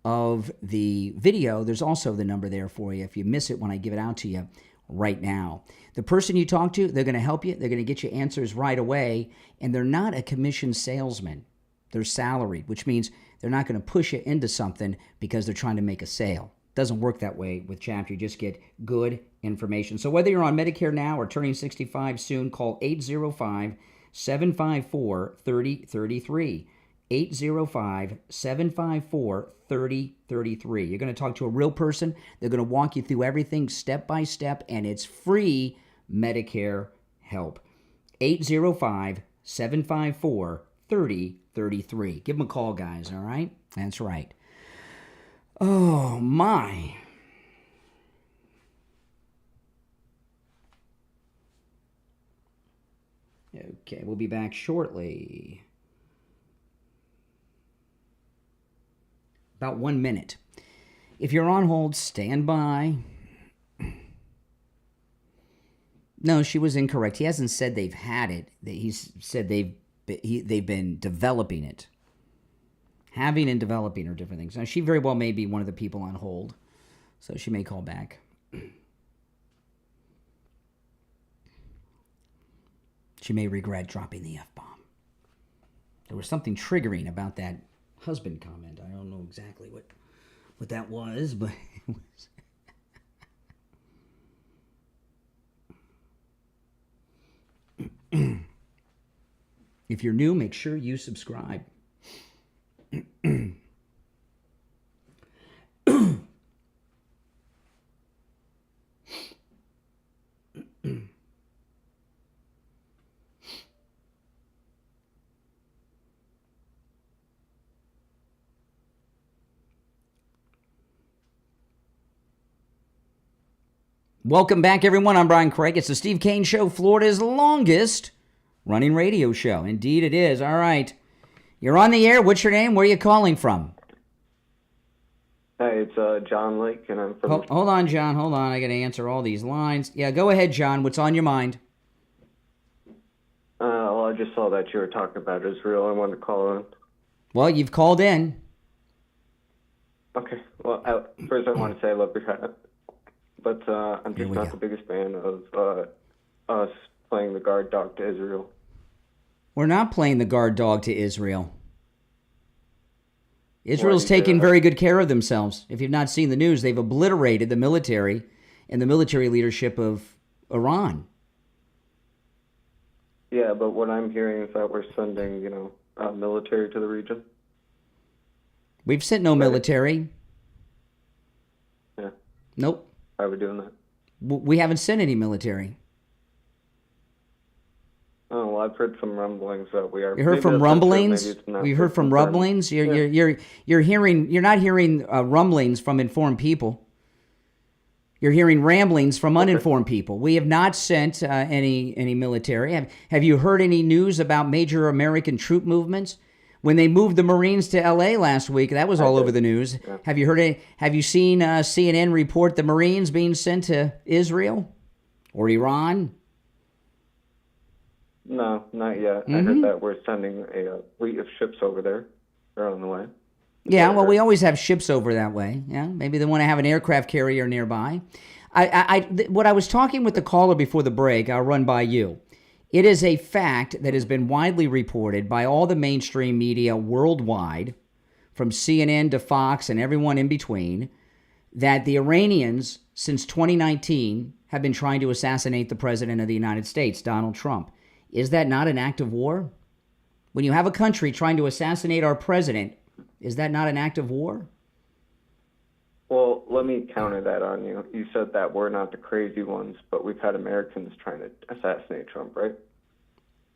of the video, there's also the number there for you if you miss it when I give it out to you right now. The person you talk to, they're going to help you. They're going to get you answers right away. And they're not a commission salesman. They're salaried, which means they're not going to push you into something because they're trying to make a sale. It doesn't work that way with CHAP. You just get good information. So whether you're on Medicare now or turning 65 soon, call 805-754-3033. 805-754-3033. You're going to talk to a real person. They're going to walk you through everything step by step, and it's free Medicare help. 805-754-3033. Give them a call, guys, all right? That's right. Oh, my. Okay, we'll be back shortly. About 1 minute. If you're on hold, stand by. No, she was incorrect. He hasn't said they've had it. He's said they've been developing it. Having and developing are different things. Now, she very well may be one of the people on hold, so she may call back. She may regret dropping the F-bomb. There was something triggering about that husband comment. I don't know exactly what that was, but it was. If you're new, make sure you subscribe. Welcome back, everyone. I'm Brian Craig. It's the Steve Kane Show, Florida's longest running radio show. Indeed it is. All right. You're on the air. What's your name? Where are you calling from? Hey, it's John Lake, and I'm from... Hold on, John. Hold on. I got to answer all these lines. Yeah, go ahead, John. What's on your mind? Well, I just saw that you were talking about Israel. I wanted to call in. Well, you've called in. Okay. Well, first I want to say I love your hat. But I'm just not the biggest fan of us playing the guard dog to Israel. We're not playing the guard dog to Israel. Israel's taking very good care of themselves. If you've not seen the news, they've obliterated the military and the military leadership of Iran. Yeah, but what I'm hearing is that we're sending, military to the region. We've sent no military. Yeah. Nope. Why are we doing that? We haven't sent any military. Oh, well, I've heard some rumblings that we are. You heard from rumblings? We heard from rumblings? You're not hearing rumblings from informed people. You're hearing ramblings from uninformed people. We have not sent any military. Have you heard any news about major American troop movements? When they moved the Marines to L.A. last week, that was all over the news. Yeah. Have you seen CNN report the Marines being sent to Israel or Iran? No, not yet. I heard that we're sending a fleet of ships over there. They're on the way. Yeah, well, we always have ships over that way. Yeah, maybe they want to have an aircraft carrier nearby. What I was talking with the caller before the break, I'll run by you. It is a fact that has been widely reported by all the mainstream media worldwide, from CNN to Fox and everyone in between, that the Iranians, since 2019, have been trying to assassinate the President of the United States, Donald Trump. Is that not an act of war? When you have a country trying to assassinate our president, is that not an act of war? Well, let me counter that on you. You said that we're not the crazy ones, but we've had Americans trying to assassinate Trump, right?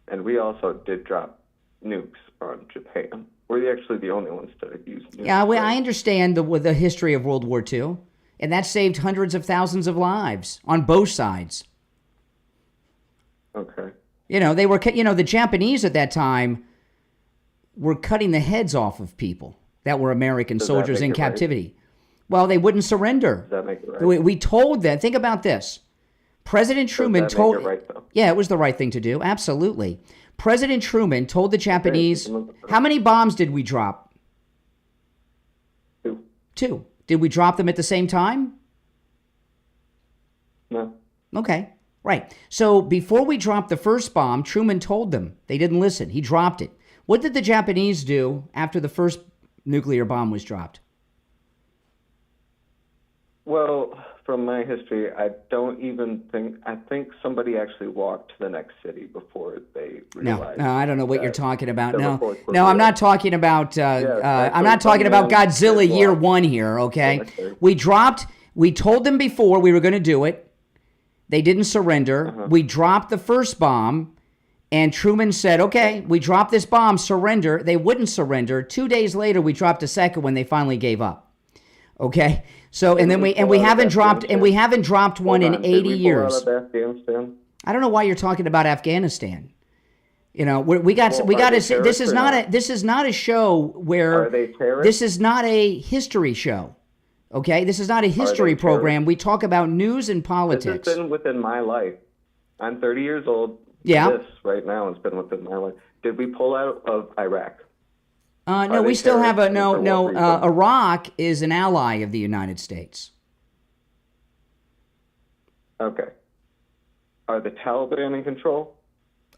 And we also did drop nukes on Japan. We're actually the only ones that have used nukes. Yeah, well, I understand the history of World War II, and that saved hundreds of thousands of lives on both sides. Okay. They were, the Japanese at that time were cutting the heads off of people that were American soldiers in captivity. Right? Well, they wouldn't surrender. Does that make it right? We told them. Think about this. President Truman told. Make it right, though? Yeah, it was the right thing to do. Absolutely. President Truman told the Japanese. How many bombs did we drop 2. Did we drop them at the same time? No. Okay, right. So before we dropped the first bomb, Truman told them. They didn't listen. He dropped it. What did the Japanese do after the first nuclear bomb was dropped? Well, from my history, I think somebody actually walked to the next city before they realized. No, I don't know what you're talking about. No, real. I'm not talking about. I'm not talking about Godzilla Year 1 here. Okay, we told them before we were going to do it. They didn't surrender. We dropped the first bomb, and Truman said, "Okay, we dropped this bomb. Surrender." They wouldn't surrender. 2 days later, we dropped a second when they finally gave up. Okay. So and we haven't dropped one in 80 years. I don't know why you're talking about Afghanistan. You know, we got to say this is not a show where this is not a history show. Okay, this is not a history program. We talk about news and politics. This has been within my life. I'm 30 years old. Yeah. This right now has been within my life. Did we pull out of Iraq? No, we still have a no. Iraq is an ally of the United States. Okay. Are the Taliban in control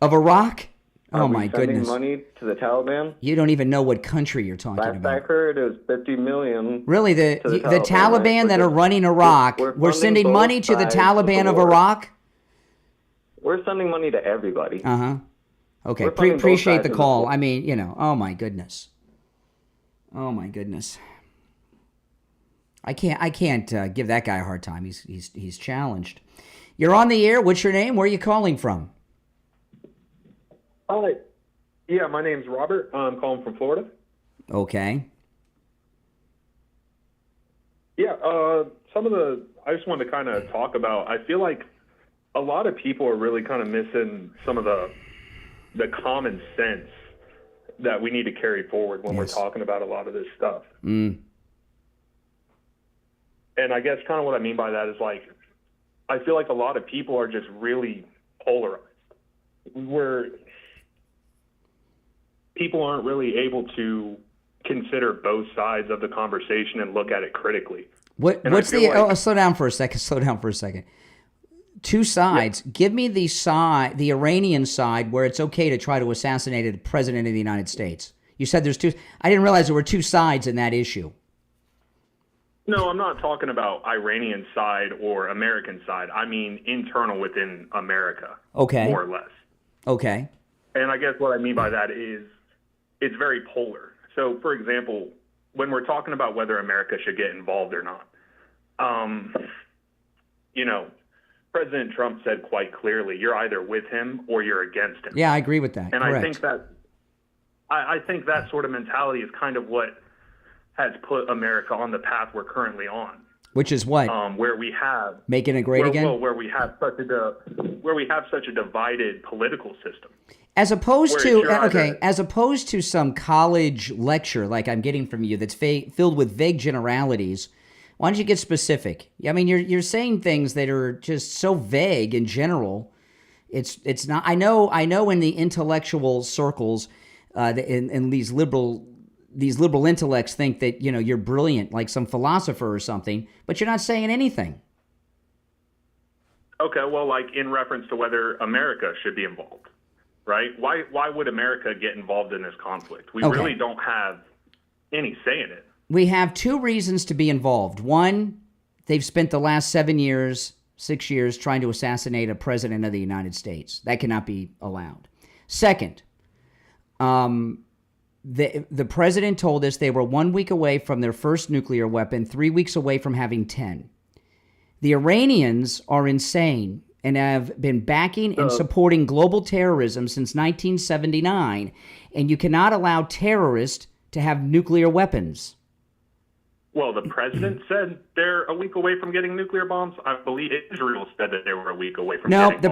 of Iraq? Oh my Sending goodness! money to the Taliban? You don't even know what country you're talking about. Last I heard, it was $50 million. Really, the Taliban that are running Iraq? We're sending money to the Taliban of Iraq. We're sending money to everybody. Okay, appreciate the call. I mean, you know, oh my goodness. Oh my goodness. I can't give that guy a hard time. He's challenged. You're on the air. What's your name? Where are you calling from? Hi. Yeah, my name's Robert. I'm calling from Florida. Okay. Yeah, I just wanted to kind of talk about, I feel like a lot of people are really kind of missing some of the common sense that we need to carry forward when we're talking about a lot of this stuff. And I guess kind of what I mean by that is like, I feel like a lot of people are just really polarized. People aren't really able to consider both sides of the conversation and look at it critically. Slow down for a second. Two sides. Yeah. Give me the Iranian side where it's okay to try to assassinate a president of the United States. You said there's two. I didn't realize there were two sides in that issue. No, I'm not talking about Iranian side or American side. I mean internal within America. Okay. More or less. Okay. And I guess what I mean by that is it's very polar. So, for example, when we're talking about whether America should get involved or not, President Trump said quite clearly, you're either with him or you're against him. Yeah, I agree with that. And correct. I think that sort of mentality is kind of what has put America on the path we're currently on. Which is what? Where we have making it great again. Well, where we have such a divided political system. As opposed to some college lecture like I'm getting from you that's filled with vague generalities. Why don't you get specific? I mean, you're saying things that are just so vague in general. It's not. I know in the intellectual circles, in these liberal intellects think that you're brilliant, like some philosopher or something, but you're not saying anything. Okay, well, like in reference to whether America should be involved, right? Why would America get involved in this conflict? We really don't have any say in it. We have two reasons to be involved. One, they've spent the last 6 years trying to assassinate a president of the United States. That cannot be allowed. Second, the president told us they were 1 week away from their first nuclear weapon, 3 weeks away from having 10. The Iranians are insane and have been backing and supporting global terrorism since 1979, and you cannot allow terrorists to have nuclear weapons. Well, the president said they're a week away from getting nuclear bombs. I believe Israel said that they were a week away from getting bombs. The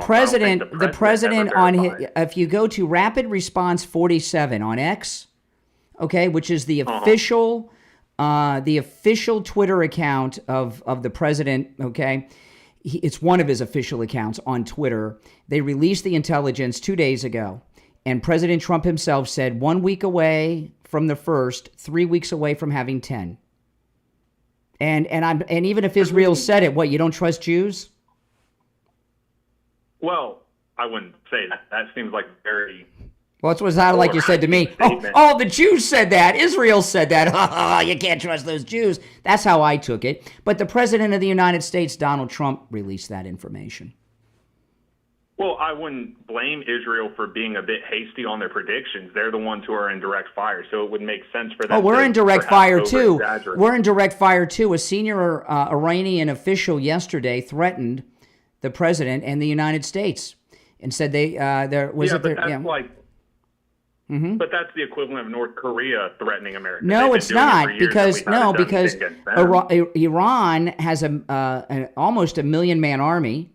president if you go to Rapid Response 47 on X, okay, which is the official Twitter account of the president, okay, it's one of his official accounts on Twitter. They released the intelligence 2 days ago, and President Trump himself said 1 week away from the first, 3 weeks away from having 10. And even if Israel said it, what, you don't trust Jews? Well, I wouldn't say that. That seems like very... Well, it was not like you said to me, oh, the Jews said that. Israel said that. You can't trust those Jews. That's how I took it. But the President of the United States, Donald Trump, released that information. Well, I wouldn't blame Israel for being a bit hasty on their predictions. They're the ones who are in direct fire, so it would make sense for them. Oh, we're to in direct fire too. over-exaggerate. We're in direct fire too. A senior Iranian official yesterday threatened the president and the United States and said there was But that's the equivalent of North Korea threatening America. No, it's not, because Iran Iran has almost a 1 million man army.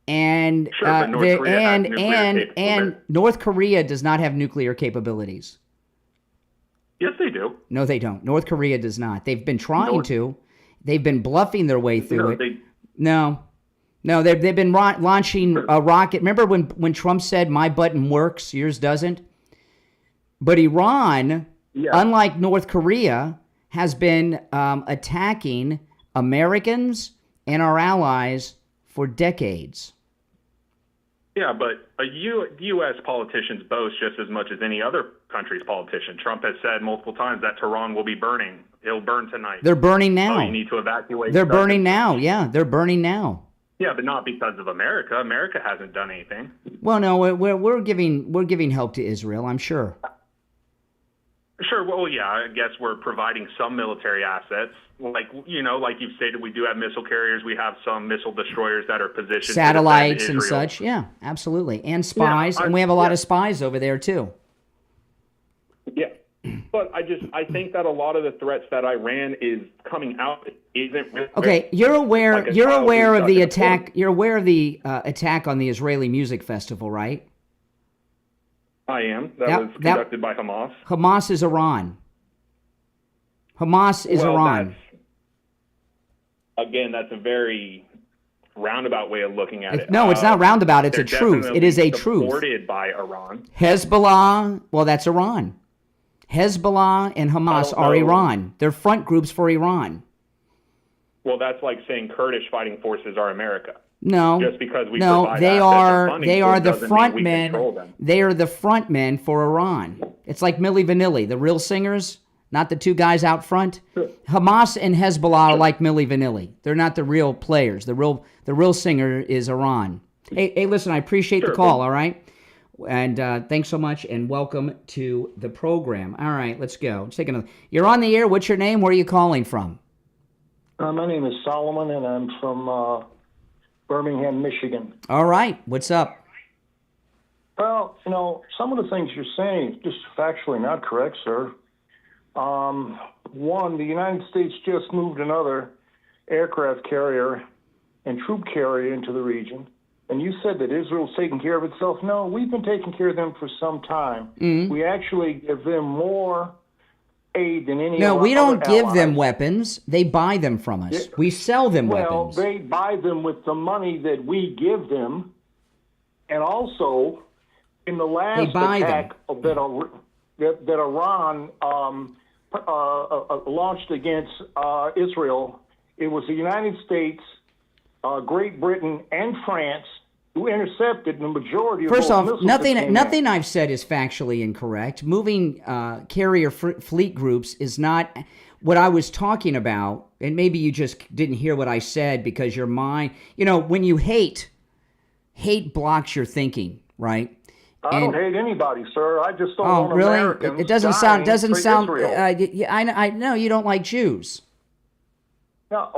And North Korea does not have nuclear capabilities. Yes, they do. No, they don't. North Korea does not. They've been trying to. They've been bluffing their way through it. No, they've been launching a rocket. Remember when Trump said, "My button works, yours doesn't"? But Iran, unlike North Korea, has been attacking Americans and our allies for decades. Yeah, but U.S. politicians boast just as much as any other country's politician. Trump has said multiple times that Tehran will be burning. It'll burn tonight. They're burning now. So you need to evacuate. They're burning now. Yeah, they're burning now. Yeah, but not because of America. America hasn't done anything. Well, no, we're giving help to Israel, I'm sure. Sure. Well, yeah, I guess we're providing some military assets. Like you've stated, we do have missile carriers. We have some missile destroyers that are positioned. Satellites and such. Yeah, absolutely. And spies. And we have a lot of spies over there, too. Yeah. But I think that a lot of the threats that Iran is coming out isn't really... Okay, you're aware of the attack. You're aware of the attack on the Israeli music festival, right? I am. That was conducted by Hamas. Hamas is Iran. Hamas is Iran. Again, that's a very roundabout way of looking at it. No, it's not roundabout. It's a truth. It is a truth. Supported by Iran. Hezbollah, well, that's Iran. Hezbollah and Hamas are Iran. They're front groups for Iran. Well, that's like saying Kurdish fighting forces are America. No, just because we they are the front men. They are the front men for Iran. It's like Milli Vanilli, the real singers, not the two guys out front. Hamas and Hezbollah are like Milli Vanilli. They're not the real players. The real singer is Iran. Hey, listen, I appreciate the call. All right, and thanks so much, and welcome to the program. All right, let's go. Let's take another. You're on the air. What's your name? Where are you calling from? My name is Solomon, and I'm from Birmingham, Michigan. All right. What's up? Well, some of the things you're saying is just factually not correct, sir. One, the United States just moved another aircraft carrier and troop carrier into the region. And you said that Israel's taking care of itself. No, we've been taking care of them for some time. Mm-hmm. We actually give them more aid than any No, we don't give them weapons. They buy them from us. Yeah. We sell them weapons. Well, they buy them with the money that we give them. And also, in the last attack that Iran launched against Israel, it was the United States, Great Britain, and France who intercepted the majority of First off, missiles. Nothing I've said is factually incorrect. Moving carrier fleet groups is not what I was talking about, and maybe you just didn't hear what I said because your mind, when you hate blocks your thinking, right? I don't hate anybody, sir. I just don't want Americans. It doesn't sound. I know you don't like Jews. No,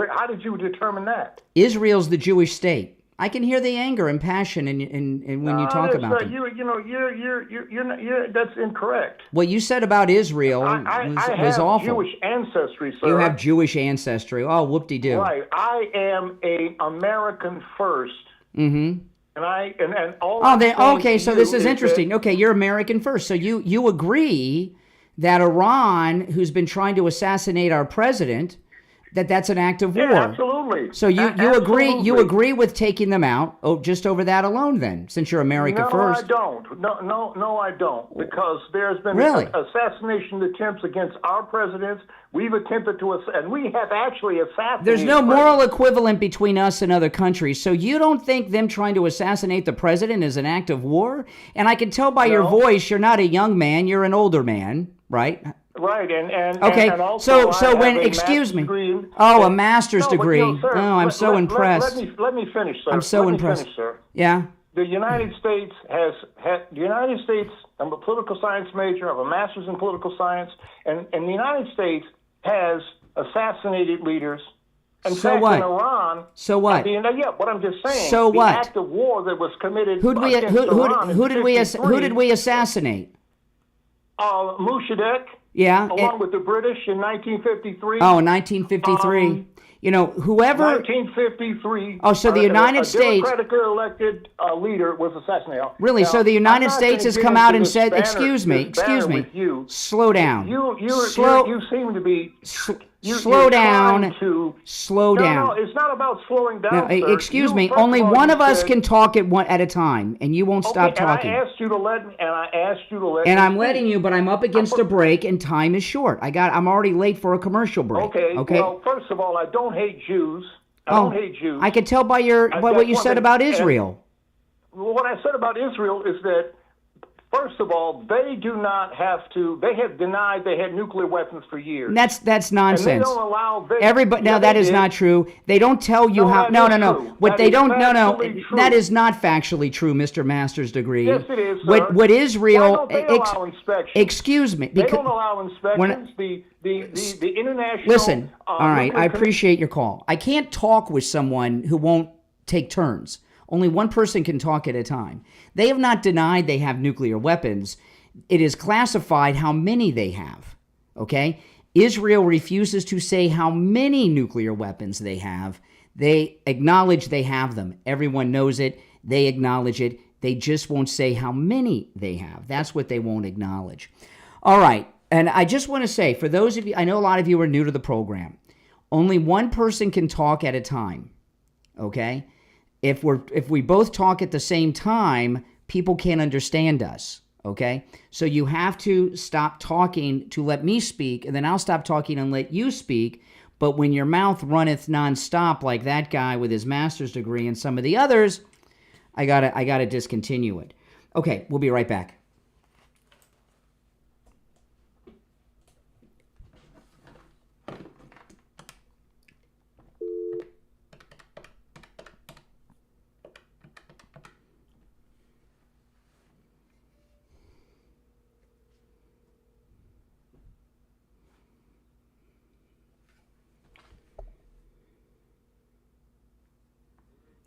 how did you determine that? Israel's the Jewish state. I can hear the anger and passion in when you talk about them. That's incorrect. What you said about Israel was awful. I have Jewish ancestry, sir. You have Jewish ancestry. Oh, whoop-de-doo. Right. I am an American first. Mm-hmm. And all. Okay. So this is interesting. Okay, you're American first. So you agree that Iran, who's been trying to assassinate our president, That's an act of war. Yeah, absolutely. So you agree with taking them out just over that alone then, since you're America first? I don't. No, I don't. Because there's been assassination attempts against our presidents. We've attempted to, and we have actually assassinated. There's no moral equivalent between us and other countries. So you don't think them trying to assassinate the president is an act of war? And I can tell by your voice, you're not a young man, you're an older man, right? Right, and okay. And also so when a master's degree. Sir, I'm so impressed. Let me finish, sir. I'm so impressed. Finish, sir. Yeah. The United States I'm a political science major. I have a master's in political science, and the United States has assassinated leaders. In fact, in Iran. So what? What I'm just saying. So the act of war that was committed against Iran who did we assassinate? Mossadegh. Yeah. Along with the British in 1953. Oh, in 1953. Whoever. 1953. Oh, so the United States. A democratically elected leader was assassinated. Really? Now, so the United States has come out and said, excuse me. Slow down. You seem to be. Slow down. Slow down. No, it's not about slowing down. No, excuse me. Only one of us can talk at a time, and you won't stop talking. And I asked you to let. And I'm letting you, but I'm up against a break, and time is short. I'm already late for a commercial break. Okay. Well, first of all, I don't hate Jews. I don't hate Jews. I can tell by what you said about Israel. What I said about Israel is that, first of all, they do not have to. They have denied they had nuclear weapons for years. That's nonsense. And they don't allow everybody. No, that is not true. They don't tell you how. No. What they don't. No. That is not factually true, Mr. Master's degree. Yes, it is, sir. What Israel? Why don't they allow inspections? Excuse me. They don't allow inspections. The international. Listen. All right. I appreciate your call. I can't talk with someone who won't take turns. Only one person can talk at a time. They have not denied they have nuclear weapons. It is classified how many they have, okay? Israel refuses to say how many nuclear weapons they have. They acknowledge they have them. Everyone knows it. They acknowledge it. They just won't say how many they have. That's what they won't acknowledge. All right, and I just want to say, for those of you, I know a lot of you are new to the program, only one person can talk at a time, okay? If we both talk at the same time, people can't understand us, okay? So you have to stop talking to let me speak, and then I'll stop talking and let you speak. But when your mouth runneth nonstop like that guy with his master's degree and some of the others, I gotta discontinue it. Okay, we'll be right back.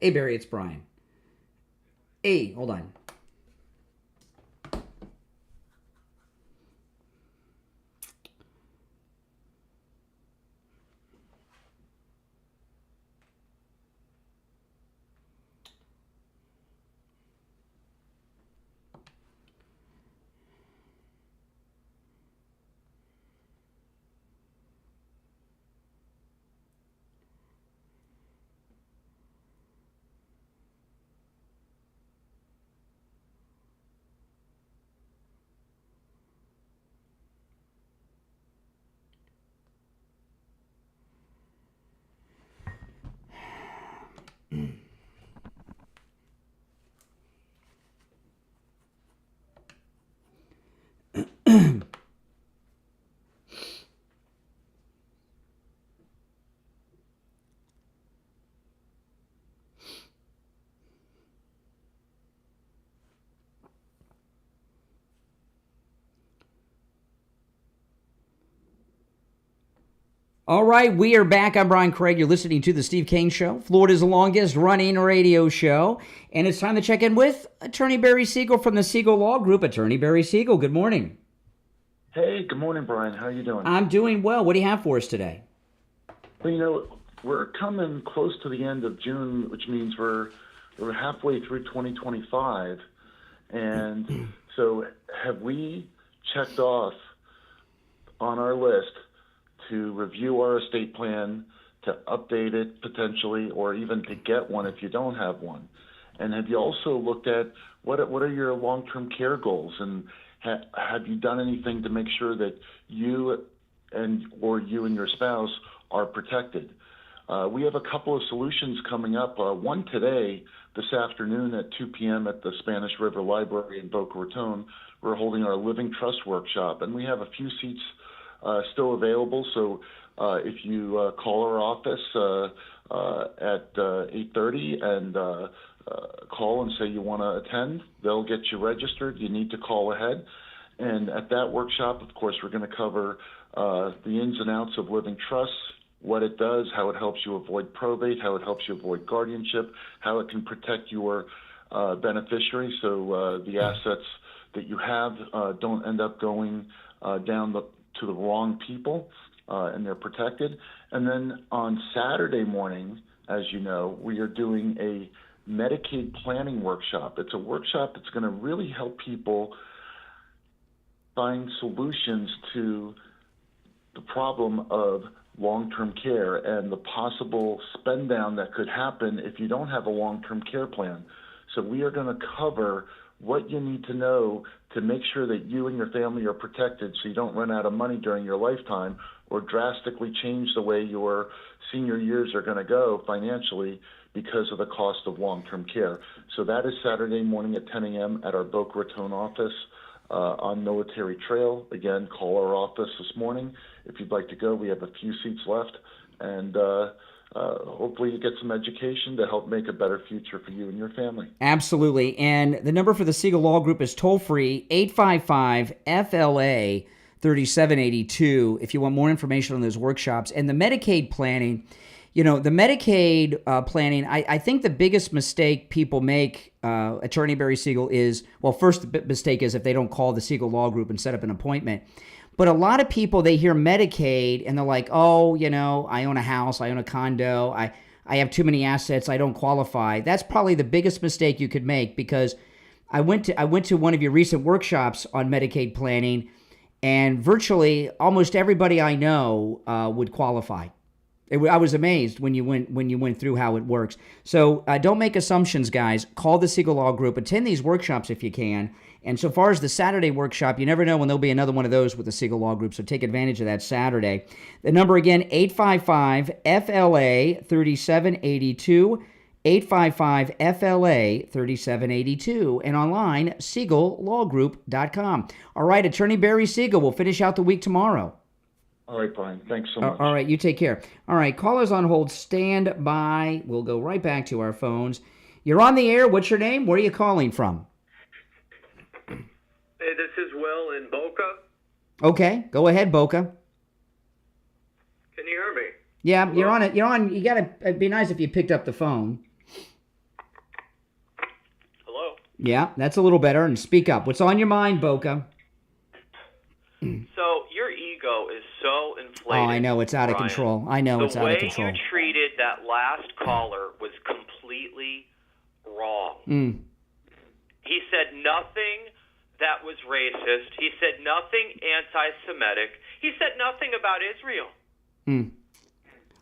Hey, Barry, it's Brian. Hey, hold on. All right, we are back. I'm Brian Craig. You're listening to The Steve Kane Show, Florida's longest running radio show. And it's time to check in with Attorney Barry Siegel from the Siegel Law Group. Attorney Barry Siegel, good morning. Hey, good morning, Brian. How are you doing? I'm doing well. What do you have for us today? Well, you know, we're coming close to the end of June, which means we're halfway through 2025. And so have we checked off on our list to review our estate plan, to update it potentially, or even to get one if you don't have one? And have you also looked at what are your long-term care goals? And have you done anything to make sure that you and your spouse are protected? We have a couple of solutions coming up. One today, this afternoon at 2 p.m. at the Spanish River Library in Boca Raton. We're holding our Living Trust workshop, and we have a few seats still available. So if you call our office at 8:30 and call and say you want to attend, they'll get you registered. You need to call ahead. And at that workshop, of course, we're going to cover the ins and outs of Living Trusts, what it does, how it helps you avoid probate, how it helps you avoid guardianship, how it can protect your beneficiary so the assets that you have don't end up going down to the wrong people and they're protected. And then on Saturday morning, as you know, we are doing a Medicaid planning workshop. It's a workshop that's going to really help people find solutions to the problem of long-term care and the possible spend down that could happen if you don't have a long-term care plan. So we are going to cover what you need to know to make sure that you and your family are protected so you don't run out of money during your lifetime or drastically change the way your senior years are going to go financially because of the cost of long-term care. So that is Saturday morning at 10 a.m. at our Boca Raton office on Military Trail. Again, call our office this morning. If you'd like to go, we have a few seats left, and hopefully you get some education to help make a better future for you and your family. Absolutely. And the number for the Siegel Law Group is toll-free, 855-FLA-3782, if you want more information on those workshops. And the Medicaid planning, the Medicaid planning, I think the biggest mistake people make, Attorney Barry Siegel, is, well, first the mistake is if they don't call the Siegel Law Group and set up an appointment. But a lot of people, they hear Medicaid and they're like, oh, I own a house, I own a condo, I have too many assets, I don't qualify. That's probably the biggest mistake you could make, because I went to one of your recent workshops on Medicaid planning, and virtually almost everybody I know would qualify. I was amazed when you went through how it works. So don't make assumptions, guys. Call the Siegel Law Group. Attend these workshops if you can. And so far as the Saturday workshop, you never know when there'll be another one of those with the Siegel Law Group. So take advantage of that Saturday. The number again, 855-FLA-3782. 855-FLA-3782. And online, SiegelLawGroup.com. All right, Attorney Barry Siegel will finish out the week tomorrow. All right, Brian. Thanks so much. All right, you take care. All right, callers on hold, stand by. We'll go right back to our phones. You're on the air. What's your name? Where are you calling from? Hey, this is Will in Boca. Okay, go ahead, Boca. Can you hear me? Yeah, hello? You're on it. You gotta. It'd be nice if you picked up the phone. Hello. Yeah, that's a little better. And speak up. What's on your mind, Boca? So your ego is so inflated. Oh, I know it's out of Brian. control. I know it's out of control. The way you treated that last caller was completely wrong. He said nothing that was racist. He said nothing anti-Semitic. He said nothing about Israel.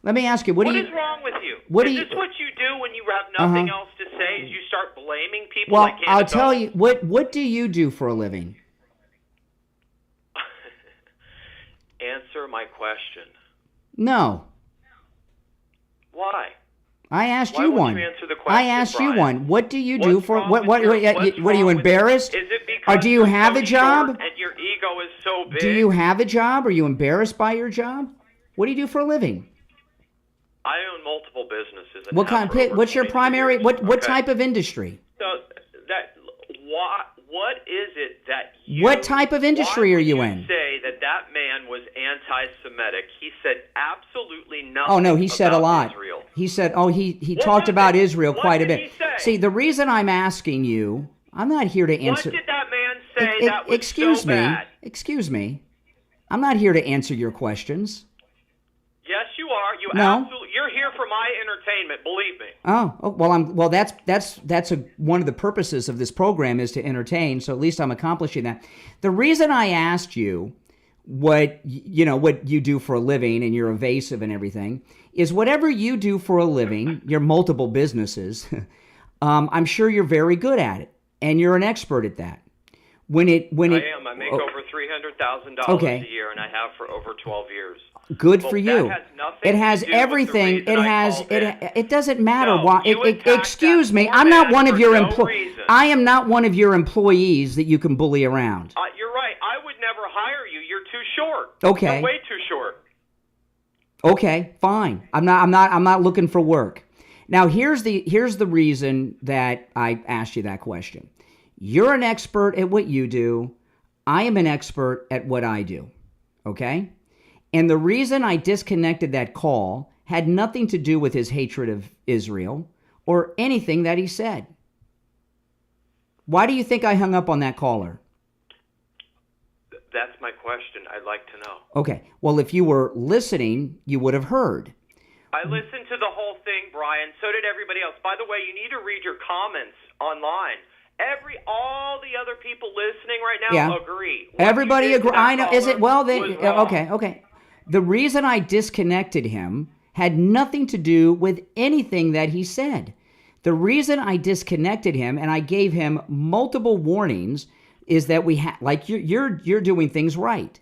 Let me ask you, what is wrong with you? Is this what you do when you have nothing else to say? Is you start blaming people? Well, like Candace I'll tell Owens? you, what do you do for a living? Answer my question. No. Why? I asked Why you won't one. you answer the question, I asked Brian? you one. What do you do What's for wrong what? with What? your- What what's are you wrong with it? embarrassed? Is it because Or do you you're have so a job? short and your ego is so big? Do you have a job? Are you embarrassed by your job? What do you do for a living? I own multiple businesses. and What have kind? for over What's your 22 primary? years. What Okay. type of industry? So what is it that you? What type of industry are you in? Say that man was anti-Semitic. He said absolutely nothing. Oh no, he said a about lot. Israel. He said, he talked about Israel What quite a did bit. he say? See, the reason I'm asking you, I'm not here to answer. What did that man say that was excuse so me. bad? Excuse me. I'm not here to answer your questions. Yes, you are. No. You're here for my entertainment. Believe me. Well, that's one of the purposes of this program is to entertain. So at least I'm accomplishing that. The reason I asked you what you do for a living, and you're evasive and everything, is whatever you do for a living, your multiple businesses, I'm sure you're very good at it, and you're an expert at that. I am. I make over $300,000 a year, and I have for over 12 years. Good for you. That has nothing it has to do everything. With the reason It doesn't matter no, why. Excuse me. I'm not one of your I am not one of your employees that you can bully around. You're right. I would never hire you. You're too short. Okay. You're way too short. Okay, fine. I'm not looking for work. Now here's the reason that I asked you that question. You're an expert at what you do. I am an expert at what I do. Okay? And the reason I disconnected that call had nothing to do with his hatred of Israel or anything that he said. Why do you think I hung up on that caller? That's my question. I'd like to know. Okay. Well, if you were listening, you would have heard. I listened to the whole thing, Brian. So did everybody else. By the way, you need to read your comments online. All the other people listening right now agree. Everybody agree. I know. Is it? Well, okay. The reason I disconnected him had nothing to do with anything that he said. The reason I disconnected him and I gave him multiple warnings is that you're doing things right.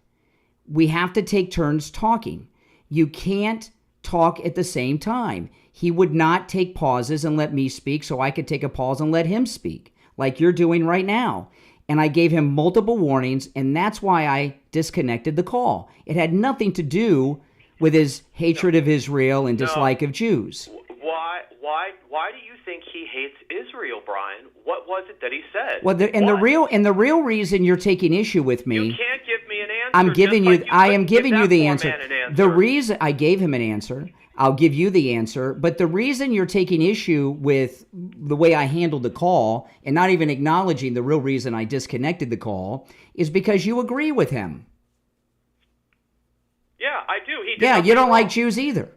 We have to take turns talking. You can't talk at the same time. He would not take pauses and let me speak, so I could take a pause and let him speak, like you're doing right now. And I gave him multiple warnings, and that's why I disconnected the call. It had nothing to do with his hatred of Israel and dislike of Jews. Why do you think he hates Israel, Brian? What was it that he said? Well, the real reason you're taking issue with me. You can't give me an answer. I am giving you the answer. The reason I gave him an answer, I'll give you the answer. But the reason you're taking issue with the way I handled the call and not even acknowledging the real reason I disconnected the call is because you agree with him. Yeah, I do. You don't like Jews either.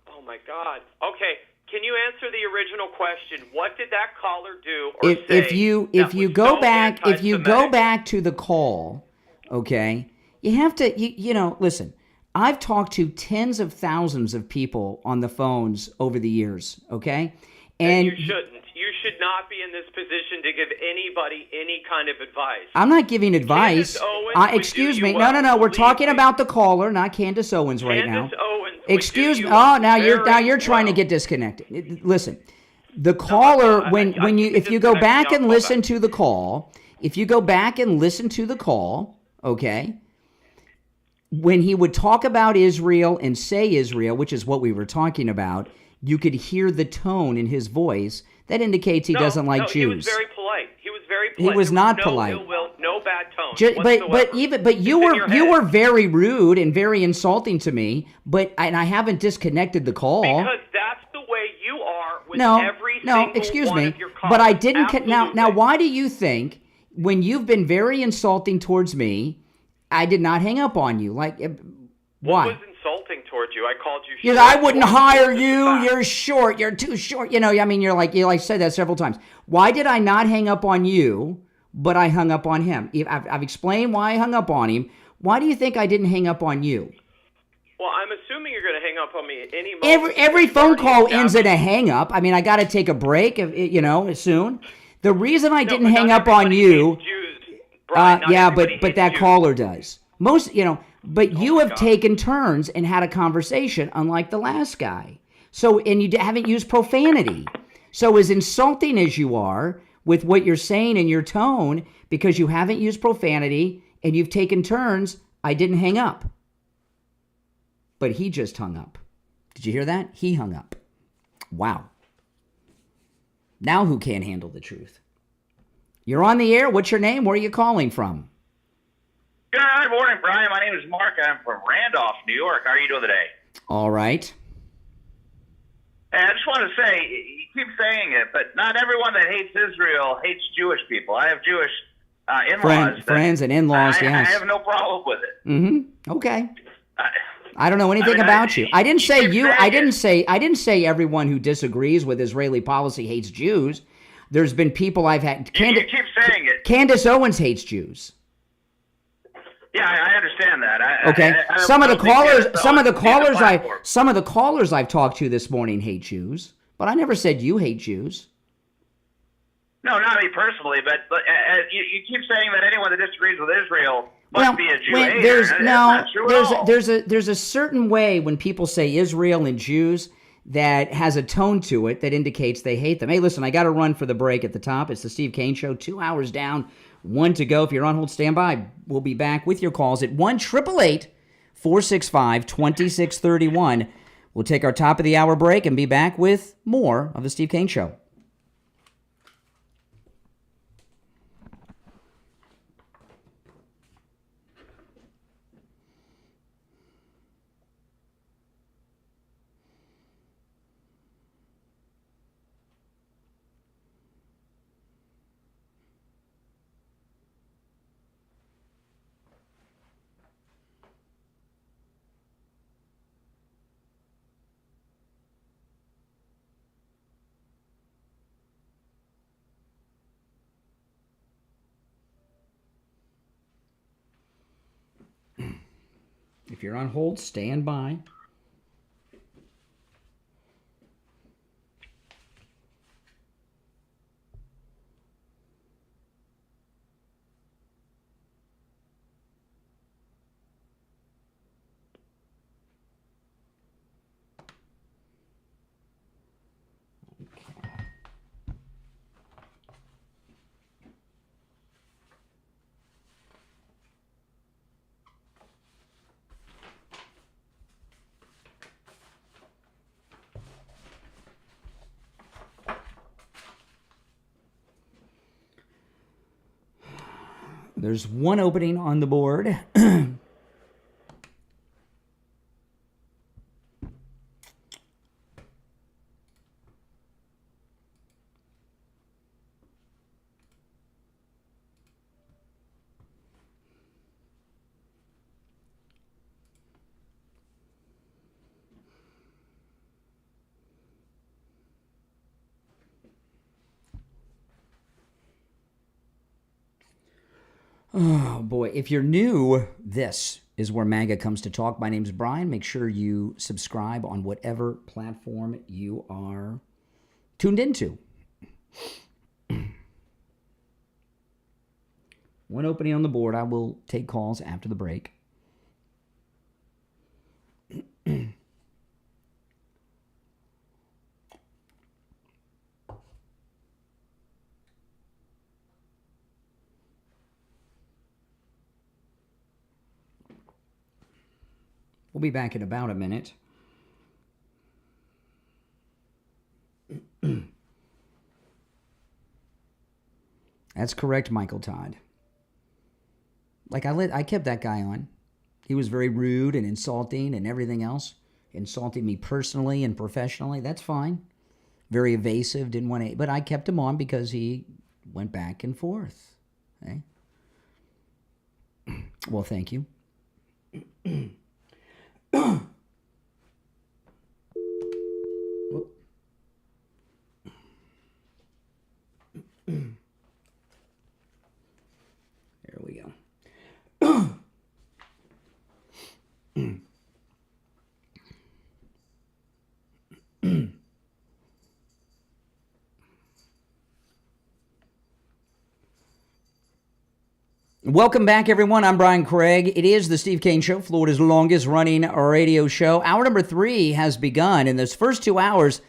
Oh my God. Okay, can you answer the original question? What did that caller do or say? If you go back to the call, okay, you have to listen. I've talked to tens of thousands of people on the phones over the years, okay? And you shouldn't. You should not be in this position to give anybody any kind of advice. I'm not giving advice. Excuse me. No. We're talking about the caller, not Candace Owens right now. Candace Owens. Excuse me. Oh, now you're trying to get disconnected. Listen, the caller if you go back and listen to the call, okay? When he would talk about Israel and say Israel, which is what we were talking about, you could hear the tone in his voice that indicates he doesn't like Jews. He was very polite. He was not polite. No ill will, no bad tone. But you were very rude and very insulting to me. And I haven't disconnected the call. Because that's the way you are with every single excuse one me. of your callers. But I didn't. Now, why do you think when you've been very insulting towards me, I did not hang up on you? Why? What was insulting towards you? I called you short. I wouldn't hire you. You're short. You're too short. You said that several times. Why did I not hang up on you, but I hung up on him? I've explained why I hung up on him. Why do you think I didn't hang up on you? Well, I'm assuming you're going to hang up on me at any moment. Every phone call ends in a hang up. I mean, I got to take a break, soon. The reason I didn't hang up on you. Brian, but that caller does. But you have taken turns and had a conversation, unlike the last guy. So, and you haven't used profanity. So as insulting as you are with what you're saying and your tone, because you haven't used profanity and you've taken turns, I didn't hang up. But he just hung up. Did you hear that? He hung up. Wow. Now who can't handle the truth? You're on the air. What's your name? Where are you calling from? Good morning, Brian. My name is Mark. I'm from Randolph, New York. How are you doing today? All right. And I just want to say, you keep saying it, but not everyone that hates Israel hates Jewish people. I have Jewish in-laws. Friends and in-laws, yes. I have no problem with it. Mm-hmm. Okay. I don't know anything about you. I didn't say you. I didn't say everyone who disagrees with Israeli policy hates Jews. There's been people I've had. You keep saying it. Candace Owens hates Jews. Yeah, I understand that. Okay. Some of the callers I've talked to this morning hate Jews, but I never said you hate Jews. No, not me personally, but you keep saying that anyone that disagrees with Israel must be a Jew hater. That's not true at all. There's a certain way when people say Israel and Jews that has a tone to it that indicates they hate them. Hey, listen, I got to run for the break at the top. It's the Steve Kane Show, 2 hours down, 1 to go. If you're on hold, stand by. We'll be back with your calls at 1-888-465-2631. We'll take our top of the hour break and be back with more of the Steve Kane Show. If you're on hold, stand by. There's one opening on the board. Oh, boy. If you're new, this is where MAGA comes to talk. My name's Brian. Make sure you subscribe on whatever platform you are tuned into. One opening on the board. I will take calls after the break. We'll be back in about a minute. That's correct, Michael Todd. Like, I kept that guy on. He was very rude and insulting and everything else. Insulting me personally and professionally. That's fine. Very evasive, didn't want to... But I kept him on because he went back and forth. Okay? Well, thank you. There we go. Welcome back, everyone. I'm Brian Craig. It is the Steve Kane Show, Florida's longest running radio show. Hour number 3 has begun, and those first 2 hours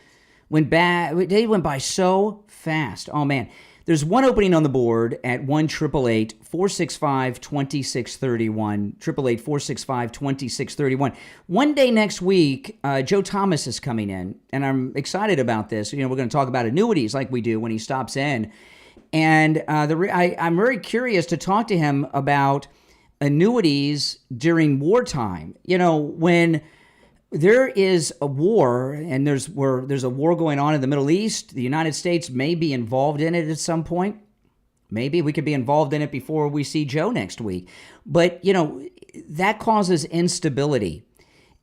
went by so fast. Oh, man. There's one opening on the board at 1-888-465-2631. 888-465-2631. One day next week, Joe Thomas is coming in, and I'm excited about this. You know, we're going to talk about annuities like we do when he stops in. And I'm very curious to talk to him about annuities during wartime. You know, when there is a war and there's a war going on in the Middle East, the United States may be involved in it at some point. Maybe we could be involved in it before we see Joe next week. But, you know, that causes instability.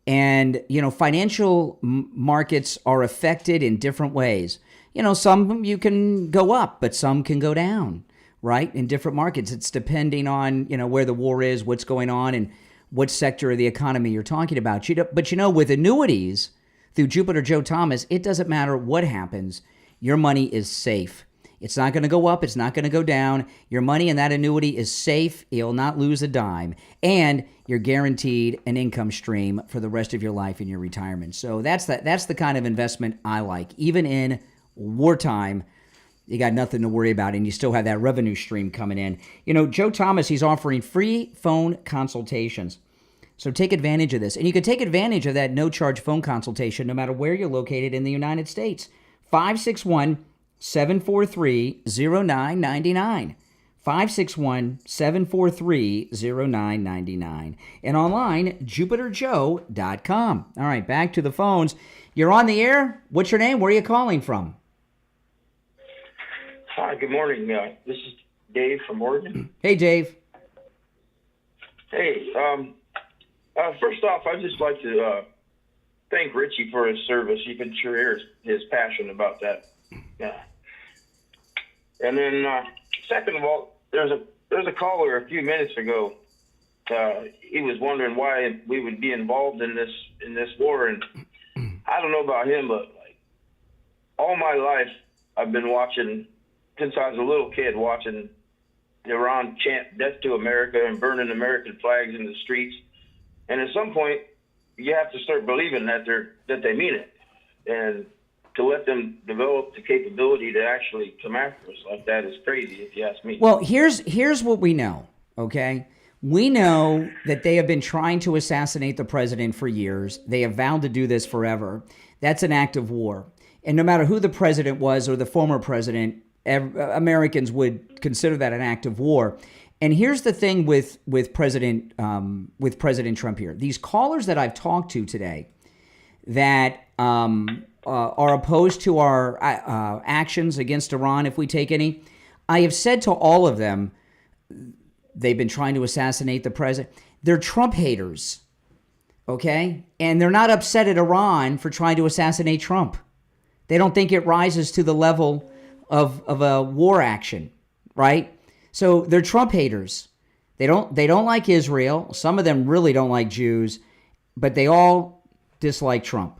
And, you know, financial markets are affected in different ways. You know, some you can go up, but some can go down. right? In different markets. It's depending on, where the war is, what's going on, and what sector of the economy you're talking about. But with annuities through Jupiter Joe Thomas, it doesn't matter what happens. Your money is safe. It's not going to go up. It's not going to go down. Your money in that annuity is safe. You'll not lose a dime. And you're guaranteed an income stream for the rest of your life in your retirement. So that's the kind of investment I like. Even in wartime, you got nothing to worry about, and you still have that revenue stream coming in. Joe Thomas, he's offering free phone consultations. So take advantage of this. And you can take advantage of that no-charge phone consultation no matter where you're located in the United States. 561-743-0999. 561-743-0999. And online, jupiterjoe.com. All right, back to the phones. You're on the air. What's your name? Where are you calling from? Hi, good morning. This is Dave from Oregon. Hey, Dave. Hey, first off, I'd just like to thank Richie for his service. You can sure hear his passion about that. Yeah. And then, second of all, there's a caller a few minutes ago. He was wondering why we would be involved in this war, and I don't know about him, but all my life I've been watching, since I was a little kid, watching Iran chant "Death to America" and burning American flags in the streets. And at some point, you have to start believing that they mean it, and to let them develop the capability to actually come after us like that is crazy, if you ask me. Well, here's what we know, okay? We know that they have been trying to assassinate the president for years. They have vowed to do this forever. That's an act of war. And no matter who the president was or the former president, Americans would consider that an act of war. And here's the thing with President Trump here. These callers that I've talked to today that are opposed to our actions against Iran, if we take any, I have said to all of them, they've been trying to assassinate the president. They're Trump haters, okay? And they're not upset at Iran for trying to assassinate Trump. They don't think it rises to the level of a war action, right? So they're Trump haters. They don't like Israel. Some of them really don't like Jews, but they all dislike Trump.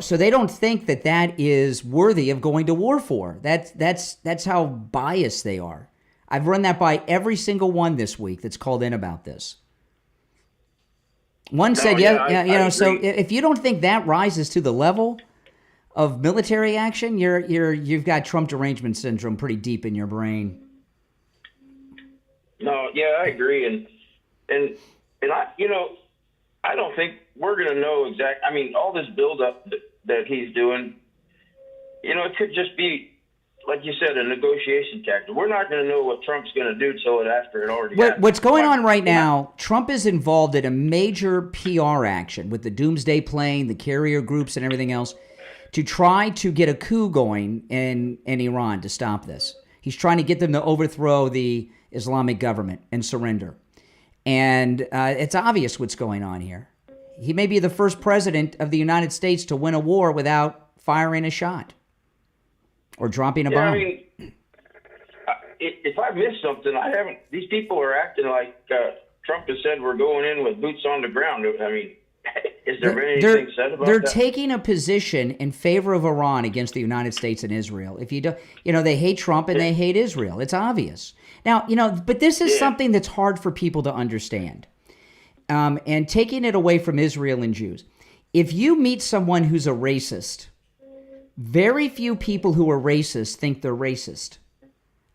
So they don't think that is worthy of going to war for. That's how biased they are. I've run that by every single one this week that's called in about this. One said, so if you don't think that rises to the level of military action, you've got Trump derangement syndrome pretty deep in your brain. No, yeah, I agree, and I don't think we're going to know exactly. I mean, all this buildup that he's doing, it could just be, like you said, a negotiation tactic. We're not going to know what Trump's going to do till after it already happened. What's going on right now, Trump is involved in a major PR action with the Doomsday plane, the carrier groups, and everything else to try to get a coup going in Iran to stop this. He's trying to get them to overthrow the Islamic government and surrender. And it's obvious what's going on here. He may be the first president of the United States to win a war without firing a shot or dropping a bomb. I mean, if I missed something, I haven't. These people are acting like Trump has said we're going in with boots on the ground. I mean, is there anything said about that? They're taking a position in favor of Iran against the United States and Israel. If you don't, they hate Trump and they hate Israel. It's obvious. Now, but this is something that's hard for people to understand. And taking it away from Israel and Jews. If you meet someone who's a racist, very few people who are racist think they're racist.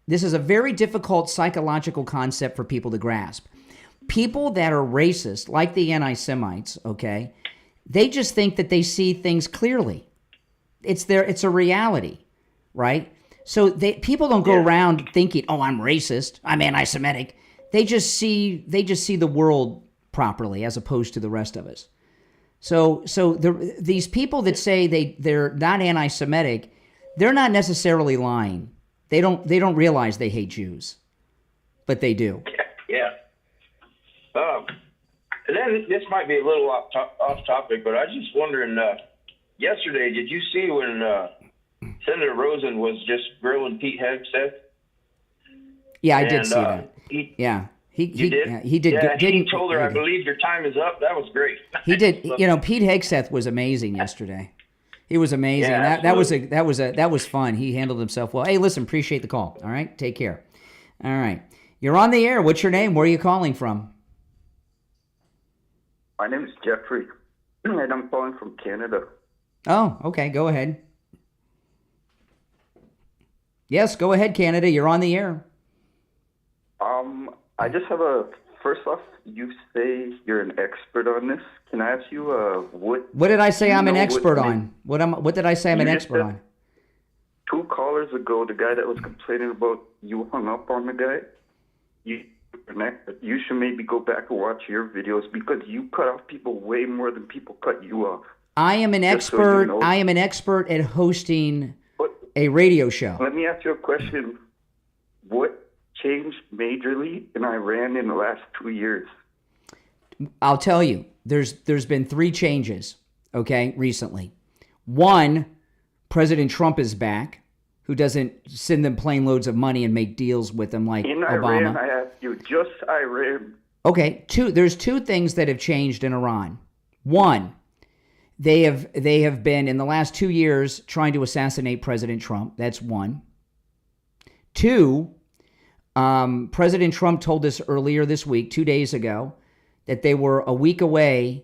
This is a very difficult psychological concept for people to grasp. People that are racist, like the anti-Semites, okay, they just think that they see things clearly. It's a reality, right? So people don't go around thinking, "Oh, I'm racist, I'm anti-Semitic." They just see the world properly as opposed to the rest of us. So these people that say they're not anti-Semitic, they're not necessarily lying. They don't realize they hate Jews, but they do. Yeah. And then this might be a little off topic, but I was just wondering, yesterday, did you see when Senator Rosen was just grilling Pete Hegseth? Yeah, I did And, see that. You He did? Yeah, he did. Yeah, good. he told her, I believe your time is up. That was great. He did. Pete Hegseth was amazing yesterday. He was amazing. Yeah, that was fun. He handled himself well. Hey, listen, appreciate the call. All right, take care. All right, you're on the air. What's your name? Where are you calling from? My name is Jeffrey, and I'm calling from Canada. Oh, okay. Go ahead. Yes, go ahead, Canada. You're on the air. I just have first off, you say you're an expert on this. Can I ask you What did I say I'm an expert on? What did I say I'm an expert on? 2 callers ago, the guy that was complaining about you hung up on the guy. You should maybe go back and watch your videos because you cut off people way more than people cut you off. I am an expert. So you know. I am an expert at hosting a radio show. Let me ask you a question. What changed majorly in Iran in the last 2 years? I'll tell you. There's been 3 changes, okay, recently. 1, President Trump is back, who doesn't send them plane loads of money and make deals with them like in Obama. Iran, I asked you, just Iran. Okay, there's 2 things that have changed in Iran. 1, they have been in the last 2 years trying to assassinate President Trump. That's 1. 2, President Trump told us earlier this week, 2 days ago, that they were a week away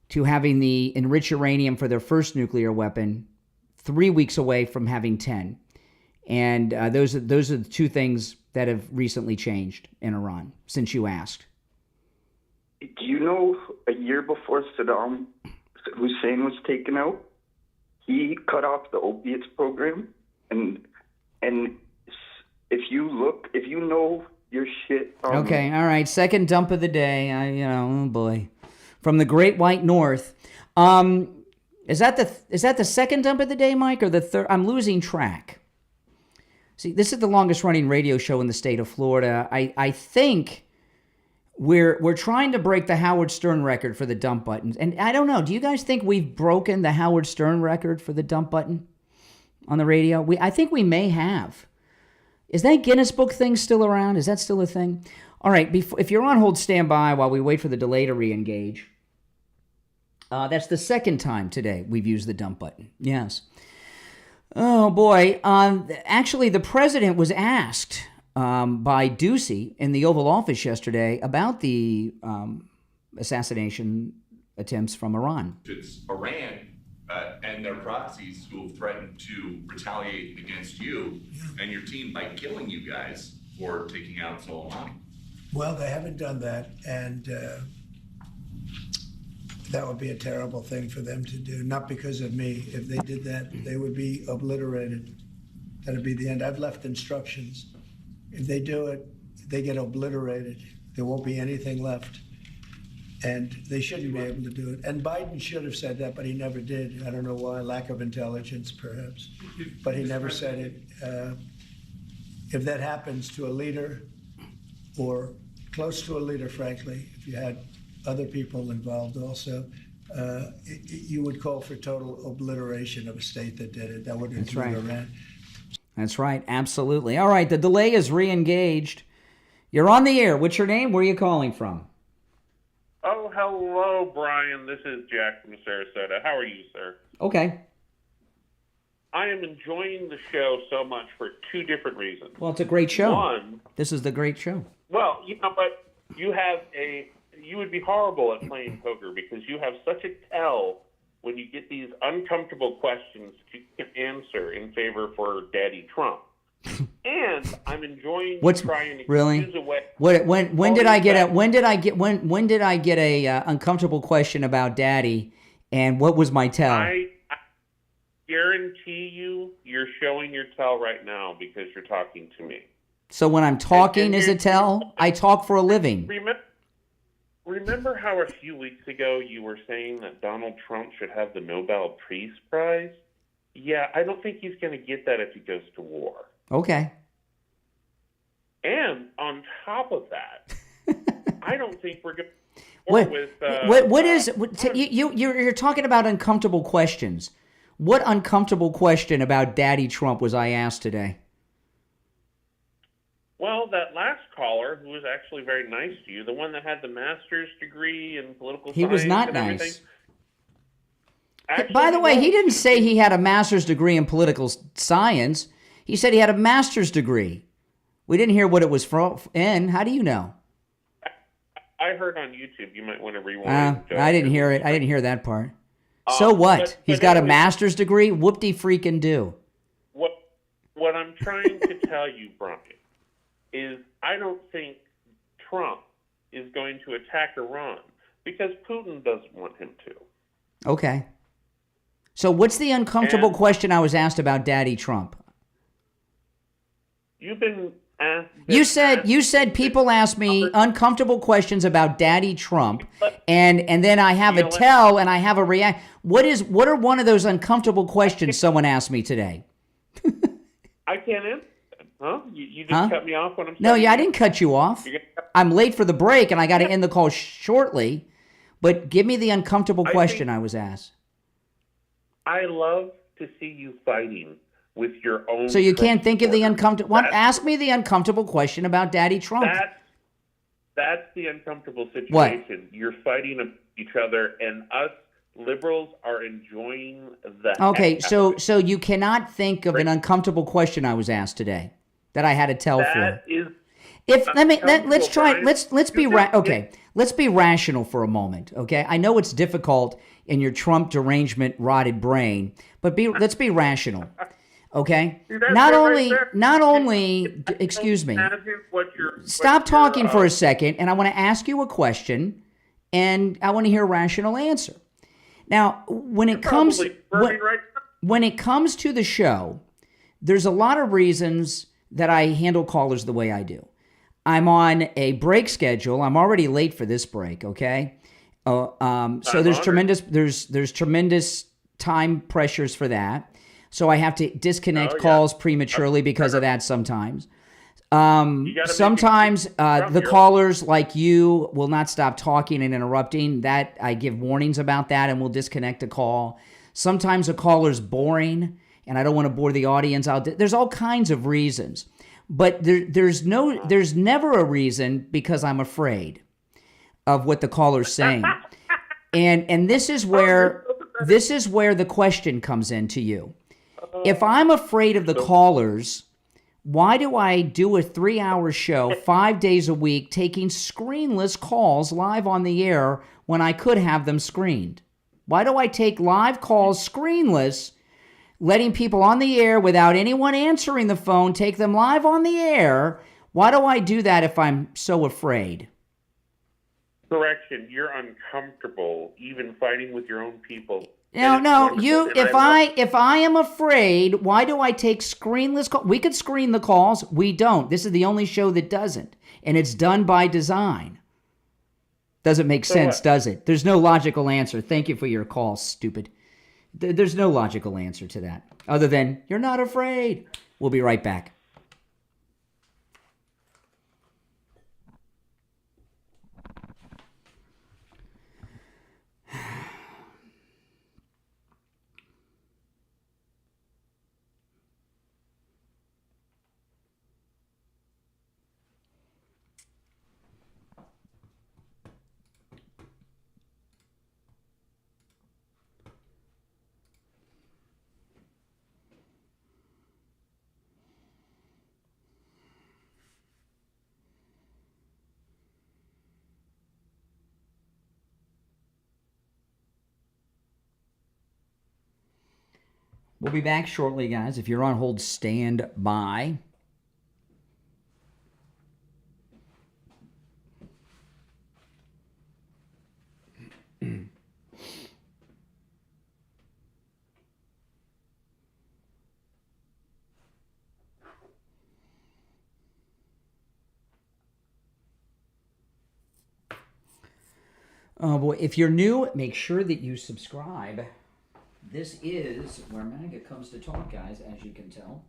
to having the enriched uranium for their first nuclear weapon, 3 weeks away from having 10. And those are the 2 things that have recently changed in Iran since you asked. Do you know a year before Saddam Hussein was taken out, he cut off the opiates program, and if you know your shit. Okay, all right. Second dump of the day. Oh boy, from the Great White North. Is that the second dump of the day, Mike, or the third? I'm losing track. See, this is the longest running radio show in the state of Florida. I think we're trying to break the Howard Stern record for the dump buttons, and I don't know. Do you guys think we've broken the Howard Stern record for the dump button on the radio? I think we may have. Is that Guinness Book thing still around? Is that still a thing? All right, if you're on hold, stand by while we wait for the delay to re-engage. That's the second time today we've used the dump button. Yes. Oh, boy. Actually, the president was asked by Ducey in the Oval Office yesterday about the assassination attempts from Iran. It's Iran and their proxies who have threatened to retaliate against you and your team by killing you guys for taking out Soleimani. Well, they haven't done that, and that would be a terrible thing for them to do, not because of me. If they did that, they would be obliterated. That would be the end. I've left instructions. If they do it, they get obliterated. There won't be anything left. And they shouldn't be able to do it. And Biden should have said that, but he never did. I don't know why, lack of intelligence, perhaps. But he never said it. If that happens to a leader, or close to a leader, frankly, if you had other people involved also, you would call for total obliteration of a state that did it. That would include Iran. That's right, absolutely. All right, the delay is re-engaged. You're on the air. What's your name? Where are you calling from? Oh, hello, Brian. This is Jack from Sarasota. How are you, sir? Okay. I am enjoying the show so much for 2 different reasons. Well, it's a great show. One, this is the great show. Well, but you would be horrible at playing poker because you have such a tell when you get these uncomfortable questions that you can answer in favor for Daddy Trump. And I'm enjoying trying to use a way. When did I get a uncomfortable question about Daddy, and what was my tell? I guarantee you're showing your tell right now because you're talking to me. So when I'm talking is a tell? I talk for a living. Remember how a few weeks ago you were saying that Donald Trump should have the Nobel Peace Prize? Yeah, I don't think he's going to get that if he goes to war. Okay. And on top of that, I don't think we're going to You're talking about uncomfortable questions. What uncomfortable question about Daddy Trump was I asked today? Well, that last caller, who was actually very nice to you, the one that had the master's degree in political He science was not and nice. everything. Actually, By the way, he was. didn't say he had a master's degree in political science. He said he had a master's degree. We didn't hear what it was in. How do you know? I heard on YouTube. You might want to rewind. I didn't hear it. I didn't hear that part. So what? He's got a master's degree? Whoop-de-freaking-do. What I'm trying to tell you, Brian, is I don't think Trump is going to attack Iran because Putin doesn't want him to. Okay. So what's the uncomfortable question I was asked about Daddy Trump? You've been asked. You said people ask me uncomfortable questions about Daddy Trump, and then I have a tell and I have a react. What are one of those uncomfortable questions someone asked me today? I can't answer that. Huh? You just cut me off when I'm saying. No, I didn't cut you off. I'm late for the break, and I got to end the call shortly. But give me the uncomfortable question I was asked. I love to see you fighting with your own. So you can't think of the uncomfortable. Ask me the uncomfortable question about Daddy Trump. That's the uncomfortable situation. What? You're fighting each other, and us liberals are enjoying the. Okay, so you cannot think of an uncomfortable question I was asked today that I had to tell for. Let's be rational for a moment, okay? I know it's difficult in your Trump derangement rotted brain, but let's be rational. Okay? Not only excuse me. Stop talking for a second, and I want to ask you a question, and I want to hear a rational answer. Now, when it comes to the show, there's a lot of reasons that I handle callers the way I do. I'm on a break schedule. I'm already late for this break, okay? So there's tremendous time pressures for that. So I have to disconnect calls prematurely because of that sometimes. Sometimes the callers like you will not stop talking and interrupting. That I give warnings about that, and we'll disconnect a call. Sometimes a caller's boring, and I don't want to bore the audience out. There's all kinds of reasons, but there's never a reason because I'm afraid of what the caller's saying, and this is where the question comes in to you. If I'm afraid of the callers, why do I do a 3-hour show 5 days a week taking screenless calls live on the air when I could have them screened? Why do I take live calls screenless, letting people on the air without anyone answering the phone, take them live on the air? Why do I do that if I'm so afraid? Correction, you're uncomfortable even fighting with your own people. No. If I am afraid, why do I take screenless calls? We could screen the calls. We don't. This is the only show that doesn't, and it's done by design. Doesn't make sense, does it? There's no logical answer. Thank you for your call, stupid. There's no logical answer to that other than you're not afraid. We'll be right back. We'll be back shortly, guys. If you're on hold, stand by. Oh boy, if you're new, make sure that you subscribe. This is where MAGA comes to talk, guys, as you can tell.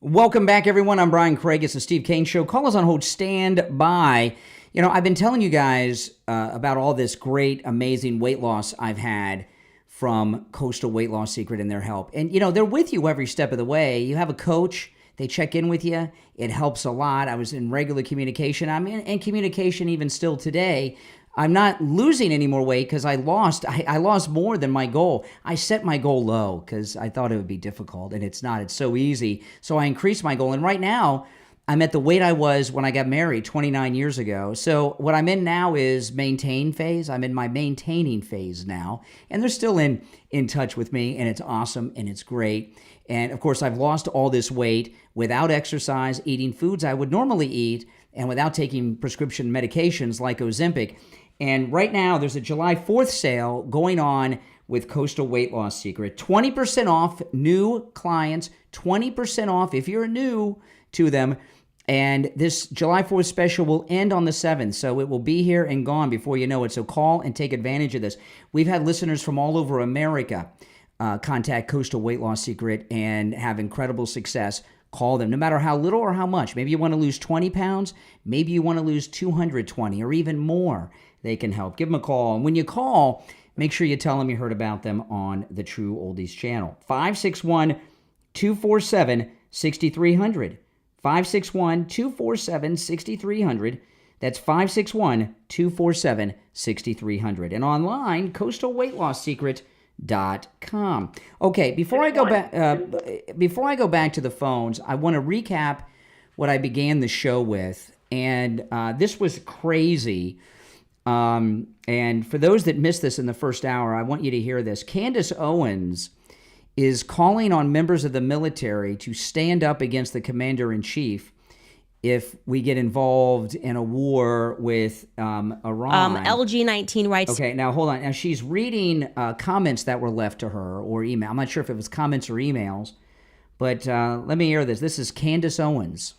Welcome back, everyone. I'm Brian Craig. It's the Steve Kane Show. Call us on hold. Stand by. You know, I've been telling you guys about all this great, amazing weight loss I've had from Coastal Weight Loss Secret and their help. And, you know, they're with you every step of the way. You have a coach. They check in with you. It helps a lot. I was in regular communication. I'm in communication even still today. I'm not losing any more weight because I lost more than my goal. I set my goal low because I thought it would be difficult, and it's not. It's so easy. So I increased my goal, and right now I'm at the weight I was when I got married 29 years ago. So what I'm in now is maintain phase. I'm in my maintaining phase now, and they're still in touch with me, and it's awesome, and it's great. And of course, I've lost all this weight without exercise, eating foods I would normally eat, and without taking prescription medications like Ozempic. And right now, there's a July 4th sale going on with Coastal Weight Loss Secret. 20% off new clients, 20% off if you're new to them. And this July 4th special will end on the 7th, so it will be here and gone before you know it. So call and take advantage of this. We've had listeners from all over America contact Coastal Weight Loss Secret and have incredible success. Call them, no matter how little or how much. Maybe you want to lose 20 pounds. Maybe you want to lose 220 or even more. They can help. Give them a call. And when you call, make sure you tell them you heard about them on the True Oldies channel. 561-247-6300. 561-247-6300. That's 561-247-6300. And online, coastalweightlosssecret.com. Okay, before I go back to the phones, I want to recap what I began the show with. And this was crazy. And for those that missed this in the first hour, I want you to hear this. Candace Owens is calling on members of the military to stand up against the commander-in-chief if we get involved in a war with Iran. LG19 writes... Okay, now hold on. Now she's reading comments that were left to her or email. I'm not sure if it was comments or emails, but let me hear this. This is Candace Owens.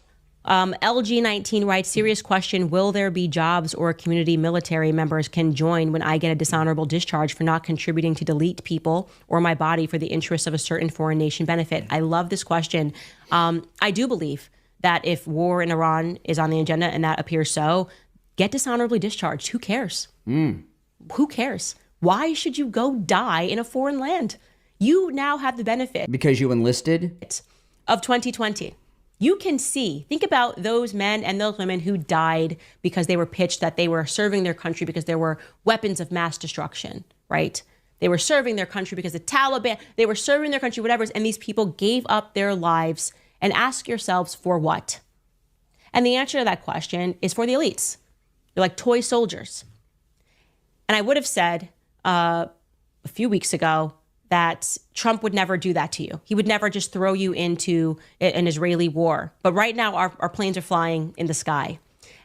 LG19 writes, serious question, will there be jobs or community military members can join when I get a dishonorable discharge for not contributing to delete people or my body for the interests of a certain foreign nation benefit? I love this question. I do believe that if war in Iran is on the agenda, and that appears so, get dishonorably discharged. Who cares? Who cares? Why should you go die in a foreign land? You now have the benefit. Because you enlisted? Of 2020. You can see, think about those men and those women who died because they were pitched that they were serving their country because there were weapons of mass destruction, right? They were serving their country because the Taliban, they were serving their country, whatever, and these people gave up their lives. And ask yourselves, for what? And the answer to that question is for the elites. They're like toy soldiers. And I would have said a few weeks ago that Trump would never do that to you. He would never just throw you into an Israeli war. But right now, our planes are flying in the sky,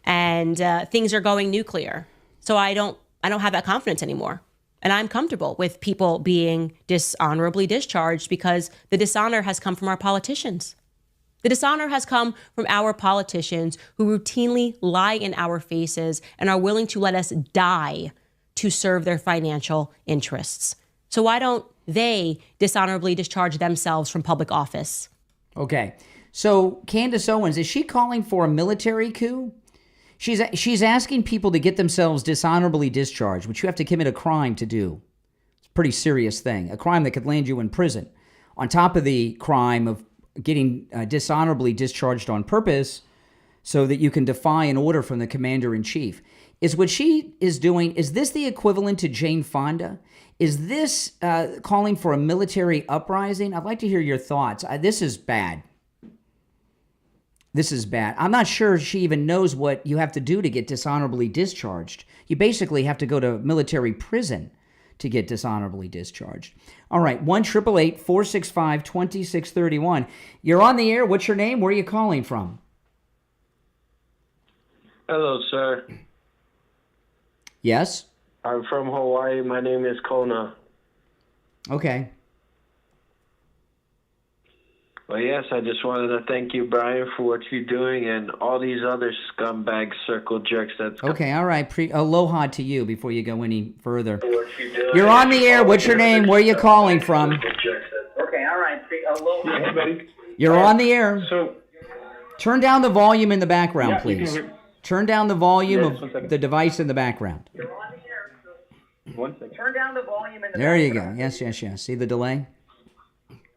and things are going nuclear. So I don't have that confidence anymore. And I'm comfortable with people being dishonorably discharged because the dishonor has come from our politicians. The dishonor has come from our politicians who routinely lie in our faces and are willing to let us die to serve their financial interests. So why don't they dishonorably discharge themselves from public office? Okay. So Candace Owens, is she calling for a military coup? She's asking people to get themselves dishonorably discharged, which you have to commit a crime to do. It's a pretty serious thing, a crime that could land you in prison. On top of the crime of getting dishonorably discharged on purpose so that you can defy an order from the commander-in-chief. Is what she is doing, is this the equivalent to Jane Fonda? Is this calling for a military uprising? I'd like to hear your thoughts. This is bad. This is bad. I'm not sure she even knows what you have to do to get dishonorably discharged. You basically have to go to military prison to get dishonorably discharged. All right, 1-888-465-2631. You're on the air. What's your name? Where are you calling from? Hello, sir. Yes? I'm from Hawaii. My name is Kona. Okay. Well, yes, I just wanted to thank you, Brian, for what you're doing and all these other scumbag circle jerks that's... Okay, all right. Aloha to you before you go any further. You're on the air. What's your name? Where are you calling from? Okay, all right. Aloha. Yeah, buddy. You're on the air. So, turn down the volume in the background, yeah, you can please. hear- Turn down the volume Yes, 1 of second. the device in the background. 1 second. Turn down the volume in the There you go. Yes. See the delay?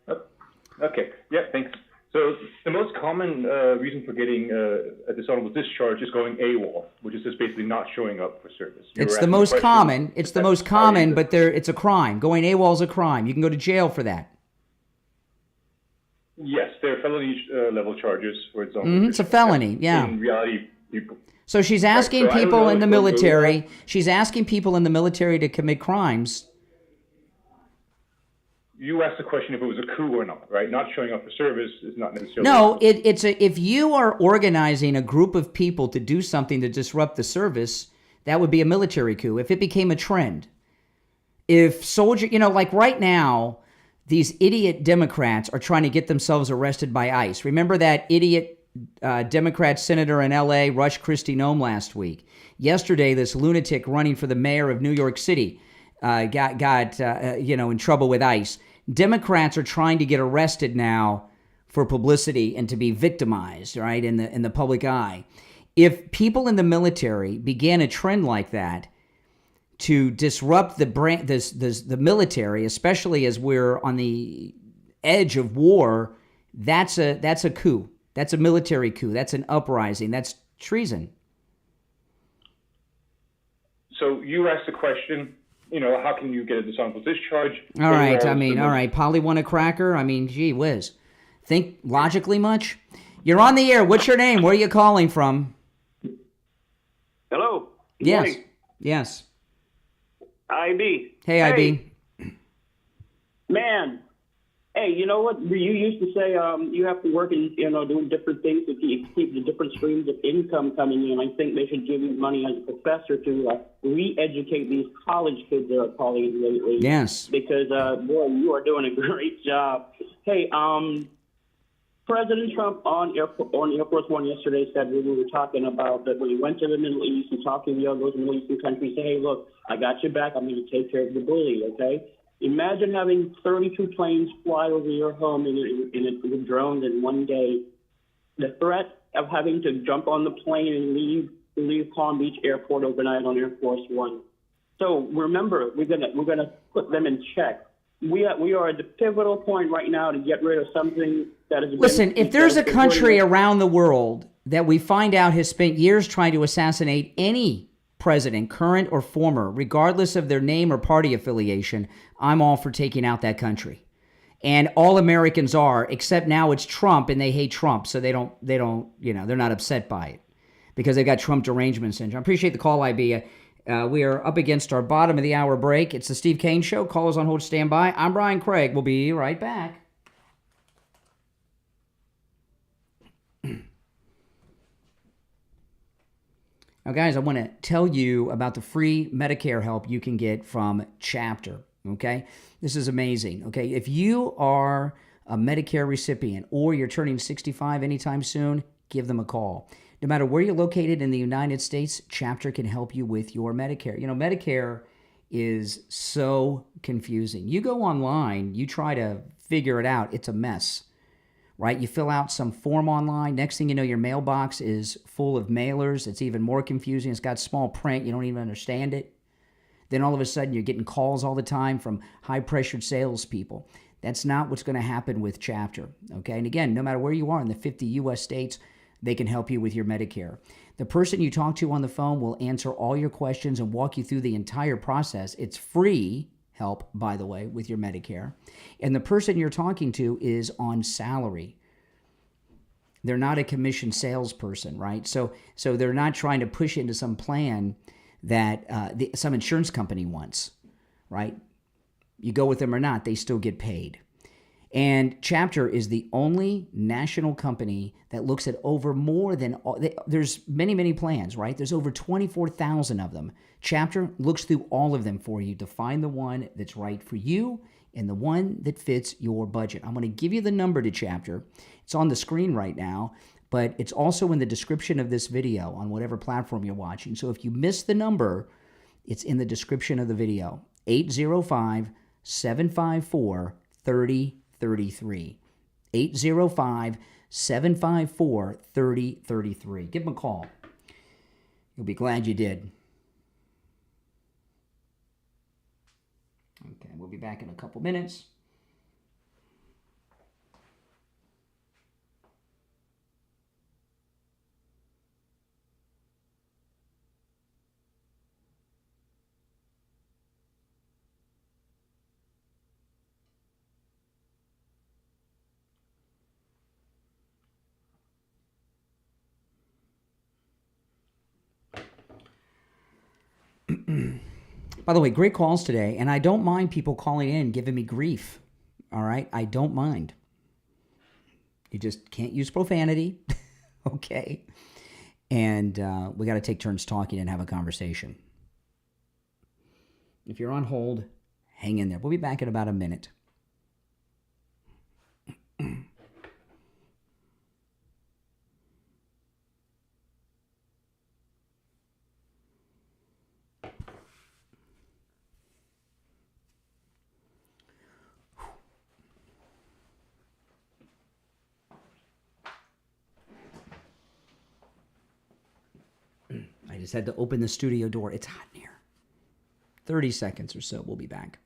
Okay. Yeah, thanks. So the most common reason for getting a dishonorable discharge is going AWOL, which is just basically not showing up for service. You It's were the asking most question- common. It's the most common, but it's a crime. Going AWOL is a crime. You can go to jail for that. Yes, there are felony level charges for its own. It's a felony, yeah. In reality, people. So she's asking so I don't people know in the if they'll go military. that. She's asking people in the military to commit crimes. You asked the question if it was a coup or not, right? Not showing up for service is not necessarily. No, if you are organizing a group of people to do something to disrupt the service, that would be a military coup. If it became a trend, if soldier, like right now, these idiot Democrats are trying to get themselves arrested by ICE. Remember that idiot Democrat senator in L.A., Rush Kristi Noem, last week? Yesterday, this lunatic running for the mayor of New York City got in trouble with ICE. Democrats are trying to get arrested now for publicity and to be victimized, right, in the public eye. If people in the military began a trend like that to disrupt the military, especially as we're on the edge of war, that's a coup. That's a military coup. That's an uprising. That's treason. So you asked the question, how can you get a dishonorable discharge? All right. Polly want a cracker? Gee whiz. Think logically much? You're on the air. What's your name? Where are you calling from? Hello. Good Yes. morning. Yes. IB. Hey, IB. Man. Hey, you know what? You used to say you have to work in, doing different things to keep the different streams of income coming in. I think they should give you money as a professor to re-educate these college kids that are calling in lately. Yes. Because, boy, you are doing a great job. Hey, President Trump on Air Force One yesterday said we were talking about that when he went to the Middle East and talking to the other Middle Eastern countries, say, hey, look, I got your back. I'm going to take care of the bully, okay? Imagine having 32 planes fly over your home with drones in one day. The threat of having to jump on the plane and leave Palm Beach Airport overnight on Air Force One. So remember, we're gonna put them in check. We are at the pivotal point right now to get rid of something that is. Listen, if there's a country around the world that we find out has spent years trying to assassinate any president, current or former, regardless of their name or party affiliation, I'm all for taking out that country. And all Americans are, except now it's Trump and they hate Trump, so they don't, they're not upset by it because they've got Trump derangement syndrome. I appreciate the call, IB. We are up against our bottom of the hour break. It's the Steve Kane Show. Callers on hold, stand by. I'm Brian Craig. We'll be right back. Now, guys, I want to tell you about the free Medicare help you can get from Chapter, okay? This is amazing, okay? If you are a Medicare recipient or you're turning 65 anytime soon, give them a call. No matter where you're located in the United States, Chapter can help you with your Medicare. Medicare is so confusing. You go online, you try to figure it out, it's a mess. Right? You fill out some form online. Next thing you know, your mailbox is full of mailers. It's even more confusing. It's got small print. You don't even understand it. Then all of a sudden, you're getting calls all the time from high-pressured salespeople. That's not what's going to happen with Chapter. Okay? And again, no matter where you are in the 50 U.S. states, they can help you with your Medicare. The person you talk to on the phone will answer all your questions and walk you through the entire process. It's free help, by the way, with your Medicare. And the person you're talking to is on salary. They're not a commissioned salesperson, right? So they're not trying to push into some plan that some insurance company wants, right? You go with them or not, they still get paid. And Chapter is the only national company that looks at over more than there's many, many plans, right? There's over 24,000 of them. Chapter looks through all of them for you to find the one that's right for you and the one that fits your budget. I'm going to give you the number to Chapter. It's on the screen right now, but it's also in the description of this video on whatever platform you're watching. So if you missed the number, it's in the description of the video. 805-754-3033. 805-754-3033. Give them a call. You'll be glad you did. Okay, we'll be back in a couple minutes. By the way, great calls today, and I don't mind people calling in giving me grief. All right? I don't mind. You just can't use profanity. Okay? And we got to take turns talking and have a conversation. If you're on hold, hang in there. We'll be back in about a minute. I just had to open the studio door. It's hot in here. 30 seconds or so. We'll be back.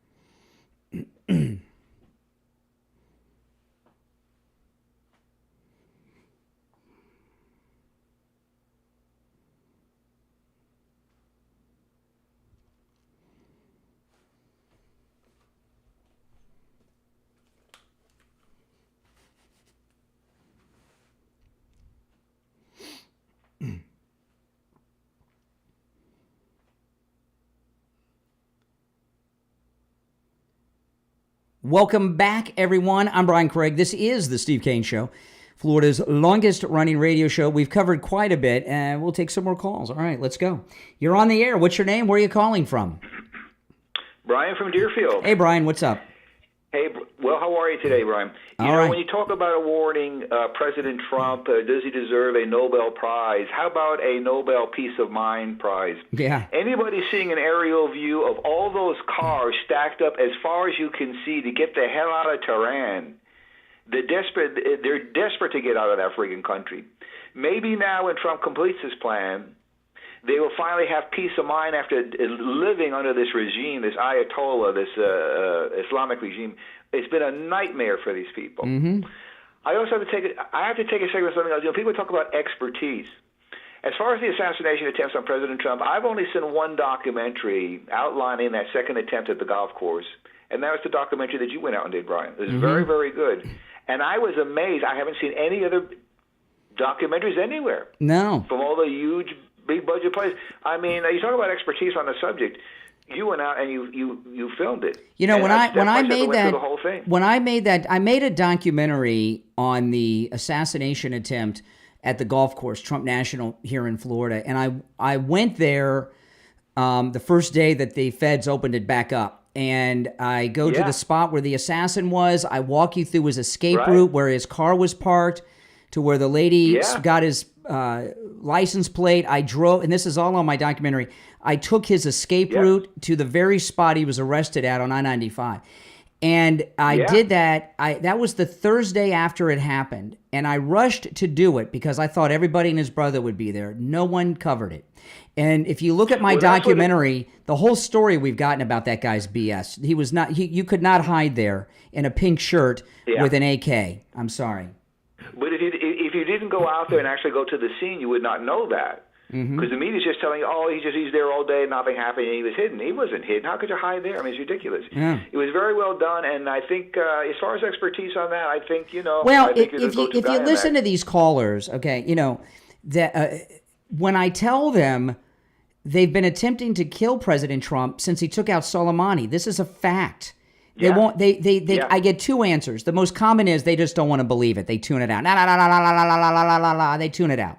Welcome back, everyone. I'm Brian Craig. This is the Steve Kane Show, Florida's longest-running radio show. We've covered quite a bit, and we'll take some more calls. All right, let's go. You're on the air. What's your name? Where are you calling from? Brian from Deerfield. Hey, Brian. What's up? Hey, well, how are you today, Brian? You know, when you talk about awarding President Trump, does he deserve a Nobel Prize? How about a Nobel Peace of Mind Prize? Yeah. Anybody seeing an aerial view of all those cars stacked up as far as you can see to get the hell out of Tehran? They're desperate to get out of that friggin' country. Maybe now when Trump completes his plan, they will finally have peace of mind after living under this regime, this Ayatollah, this Islamic regime. It's been a nightmare for these people. Mm-hmm. I also have to take a second on something else. You know, people talk about expertise. As far as the assassination attempts on President Trump, I've only seen one documentary outlining that second attempt at the golf course, and that was the documentary that you went out and did, Brian. It was very, very good. And I was amazed. I haven't seen any other documentaries anywhere. No. From all the huge big budget plays. I mean, you talk about expertise on the subject. You went out and you filmed it. You know, and when I made that, the whole thing. when I made that, I made a documentary on the assassination attempt at the golf course, Trump National here in Florida, and I went there the first day that the feds opened it back up, and I go to the spot where the assassin was. I walk you through his escape route, where his car was parked, to where the lady got his license plate. I drove, and this is all on my documentary. I took his escape route to the very spot he was arrested at on I-95. And I did that. That was the Thursday after it happened. And I rushed to do it because I thought everybody and his brother would be there. No one covered it. And if you look at my documentary, the whole story we've gotten about that guy's BS. He was not. You could not hide there in a pink shirt with an AK. I'm sorry. But if you didn't go out there and actually go to the scene, you would not know that. Because the media's just telling you, oh, he's there all day, nothing happened, and he was hidden. He wasn't hidden. How could you hide there? I mean, it's ridiculous. Yeah. It was very well done, and I think as far as expertise on that, I think, you know. Well, I think if you listen to these callers, okay, you know, that when I tell them they've been attempting to kill President Trump since he took out Soleimani, this is a fact. They won't. They. I get two answers. The most common is they just don't want to believe it. They tune it out. They tune it out.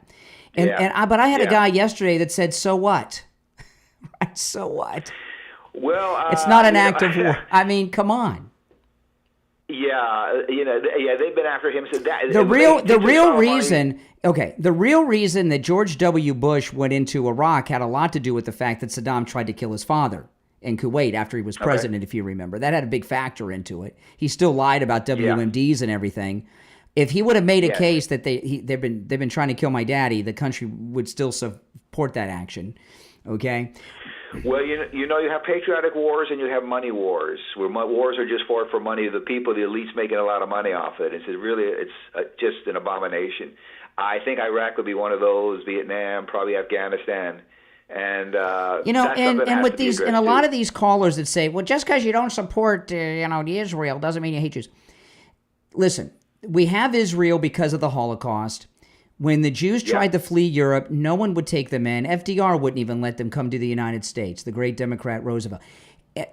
But I had a guy yesterday that said, "So what? So what? Well, it's not an act of war. I mean, come on." Yeah, you know, they've been after him. So the real reason that George W. Bush went into Iraq had a lot to do with the fact that Saddam tried to kill his father in Kuwait after he was president, if you remember. That had a big factor into it. He still lied about WMDs and everything. If he would have made a case that they've been trying to kill my daddy, the country would still support that action. Okay. Well, you have patriotic wars and you have money wars, where wars are just fought for money of the people. The elite's making a lot of money off it. It's just an abomination. I think Iraq would be one of those. Vietnam, probably Afghanistan. And and with these, and a lot of these callers that say, well, just because you don't support the Israel doesn't mean you hate Jews. Listen, we have Israel because of the Holocaust. When the Jews tried to flee Europe, no one would take them in. FDR wouldn't even let them come to the United States, the great Democrat Roosevelt.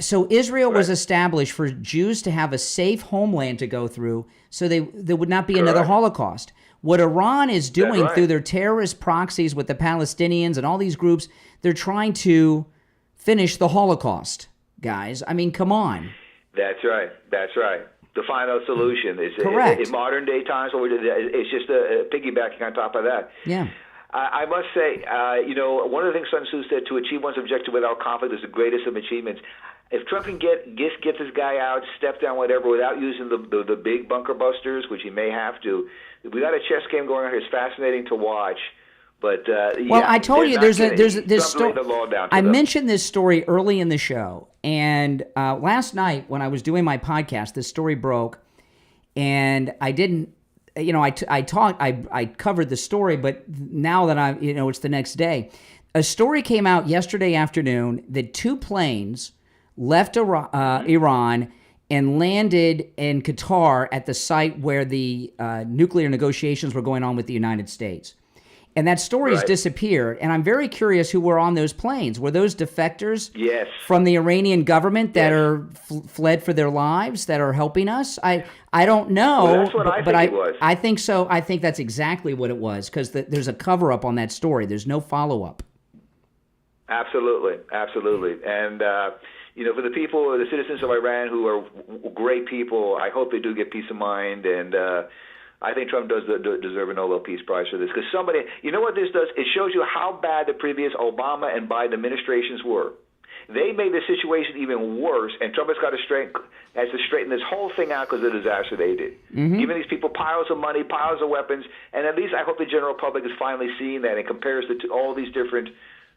So Israel was established for Jews to have a safe homeland to go through, so there would not be another Holocaust. What Iran is doing through their terrorist proxies with the Palestinians and all these groups, they're trying to finish the Holocaust, guys. I mean, come on. That's right. The final solution is correct. In modern day times. It's just a piggybacking on top of that. Yeah. I must say, one of the things Sun Tzu said, to achieve one's objective without conflict is the greatest of achievements. If Trump can get this guy out, step down, whatever, without using the big bunker busters, which he may have to, we got a chess game going on here. It's fascinating to watch. But I told you there's this story. I them. mentioned this story early in the show, and last night when I was doing my podcast, this story broke, and I didn't. I covered the story, but now that it's the next day, a story came out yesterday afternoon that 2 planes left Iran and landed in Qatar at the site where the nuclear negotiations were going on with the United States. And that story has disappeared. And I'm very curious who were on those planes. Were those defectors from the Iranian government that are fled for their lives, that are helping us? I don't know. Well, that's what I think it was. I think so. I think that's exactly what it was, because there's a cover-up on that story. There's no follow-up. Absolutely. And, for the people, the citizens of Iran who are great people, I hope they do get peace of mind. And I think Trump does deserve a Nobel Peace Prize for this. Because somebody, you know what this does? It shows you how bad the previous Obama and Biden administrations were. They made the situation even worse, and Trump has to straighten this whole thing out because of the disaster they did. Mm-hmm. Giving these people piles of money, piles of weapons, and at least I hope the general public is finally seeing that and compares all these different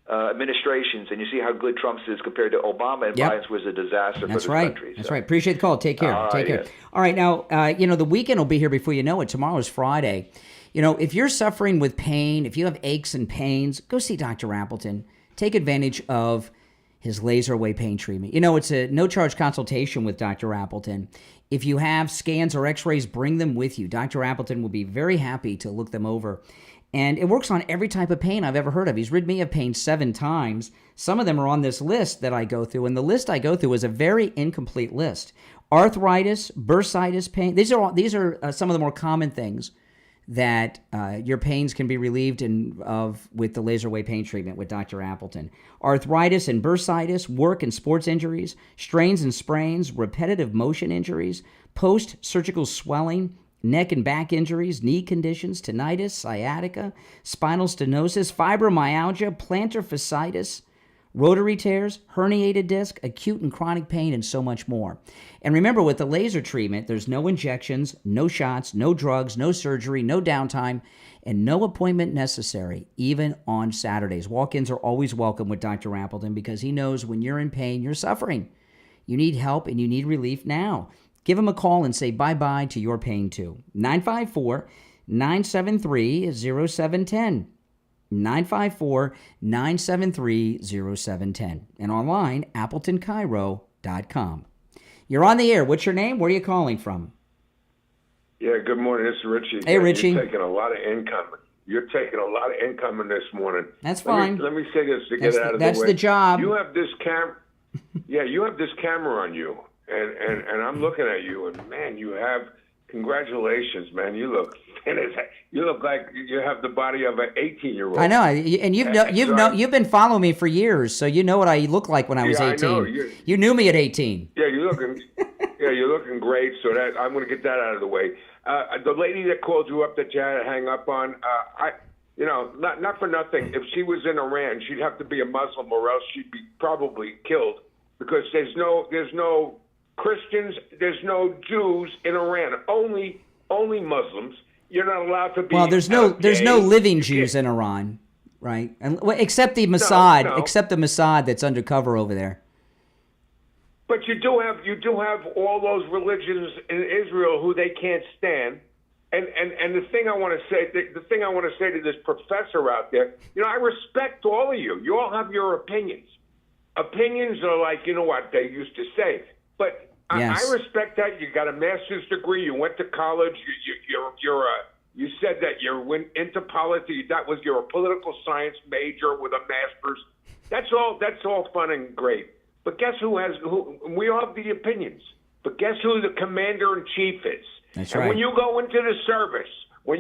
administrations, and you see how good Trump's is compared to Obama, and Biden's was a disaster for this country. That's right. Appreciate the call. Take care. Take care. Yes. All right. Now, the weekend will be here before you know it. Tomorrow is Friday. If you're suffering with pain, if you have aches and pains, go see Dr. Appleton. Take advantage of his laser away pain treatment. It's a no-charge consultation with Dr. Appleton. If you have scans or x-rays, bring them with you. Dr. Appleton will be very happy to look them over. And it works on every type of pain I've ever heard of. He's rid me of pain 7 times. Some of them are on this list that I go through. And the list I go through is a very incomplete list. Arthritis, bursitis pain. These are some of the more common things that your pains can be relieved of with the laser away pain treatment with Dr. Appleton. Arthritis and bursitis, work and sports injuries, strains and sprains, repetitive motion injuries, post-surgical swelling, neck and back injuries, knee conditions, tinnitus, sciatica, spinal stenosis, fibromyalgia, plantar fasciitis, rotary tears, herniated disc, acute and chronic pain, and so much more. And remember, with the laser treatment, there's no injections, no shots, no drugs, no surgery, no downtime, and no appointment necessary, even on Saturdays. Walk-ins are always welcome with Dr. Appleton because he knows when you're in pain, you're suffering. You need help and you need relief now. Give him a call and say bye-bye to your pain, too. 954-973-0710. 954-973-0710. And online, AppletonCairo.com. You're on the air. What's your name? Where are you calling from? Yeah, good morning. This is Richie. Hey, Richie. You're taking a lot of incoming. This morning. That's fine. Let me say this to get it out of the way. That's the job. You have this you have this camera on you. And I'm looking at you, and man, you have congratulations, man. You look like you have the body of an 18-year-old. I know, and you've been following me for years, so you know what I look like when I was 18. I know. You knew me at 18. Yeah, you're looking great. So that I'm going to get that out of the way. The lady that called you up that you had to hang up on, not for nothing. If she was in Iran, she'd have to be a Muslim, or else she'd be probably killed, because there's no Christians, there's no Jews in Iran. Only only Muslims. You're not allowed to be. Well, there's no gay. living Jews in Iran, right? And except the Mossad, no. except the Mossad that's undercover over there. But you do have all those religions in Israel who they can't stand. And the thing I want to say to this professor out there, I respect all of you. You all have your opinions. Opinions are like, what they used to say. But Yes. I respect that. You got a master's degree. You went to college. You said that you went into politics. You're a political science major with a master's. That's all fun and great. But guess who? We all have the opinions. But guess who the commander in chief is? That's and right. when you go into the service,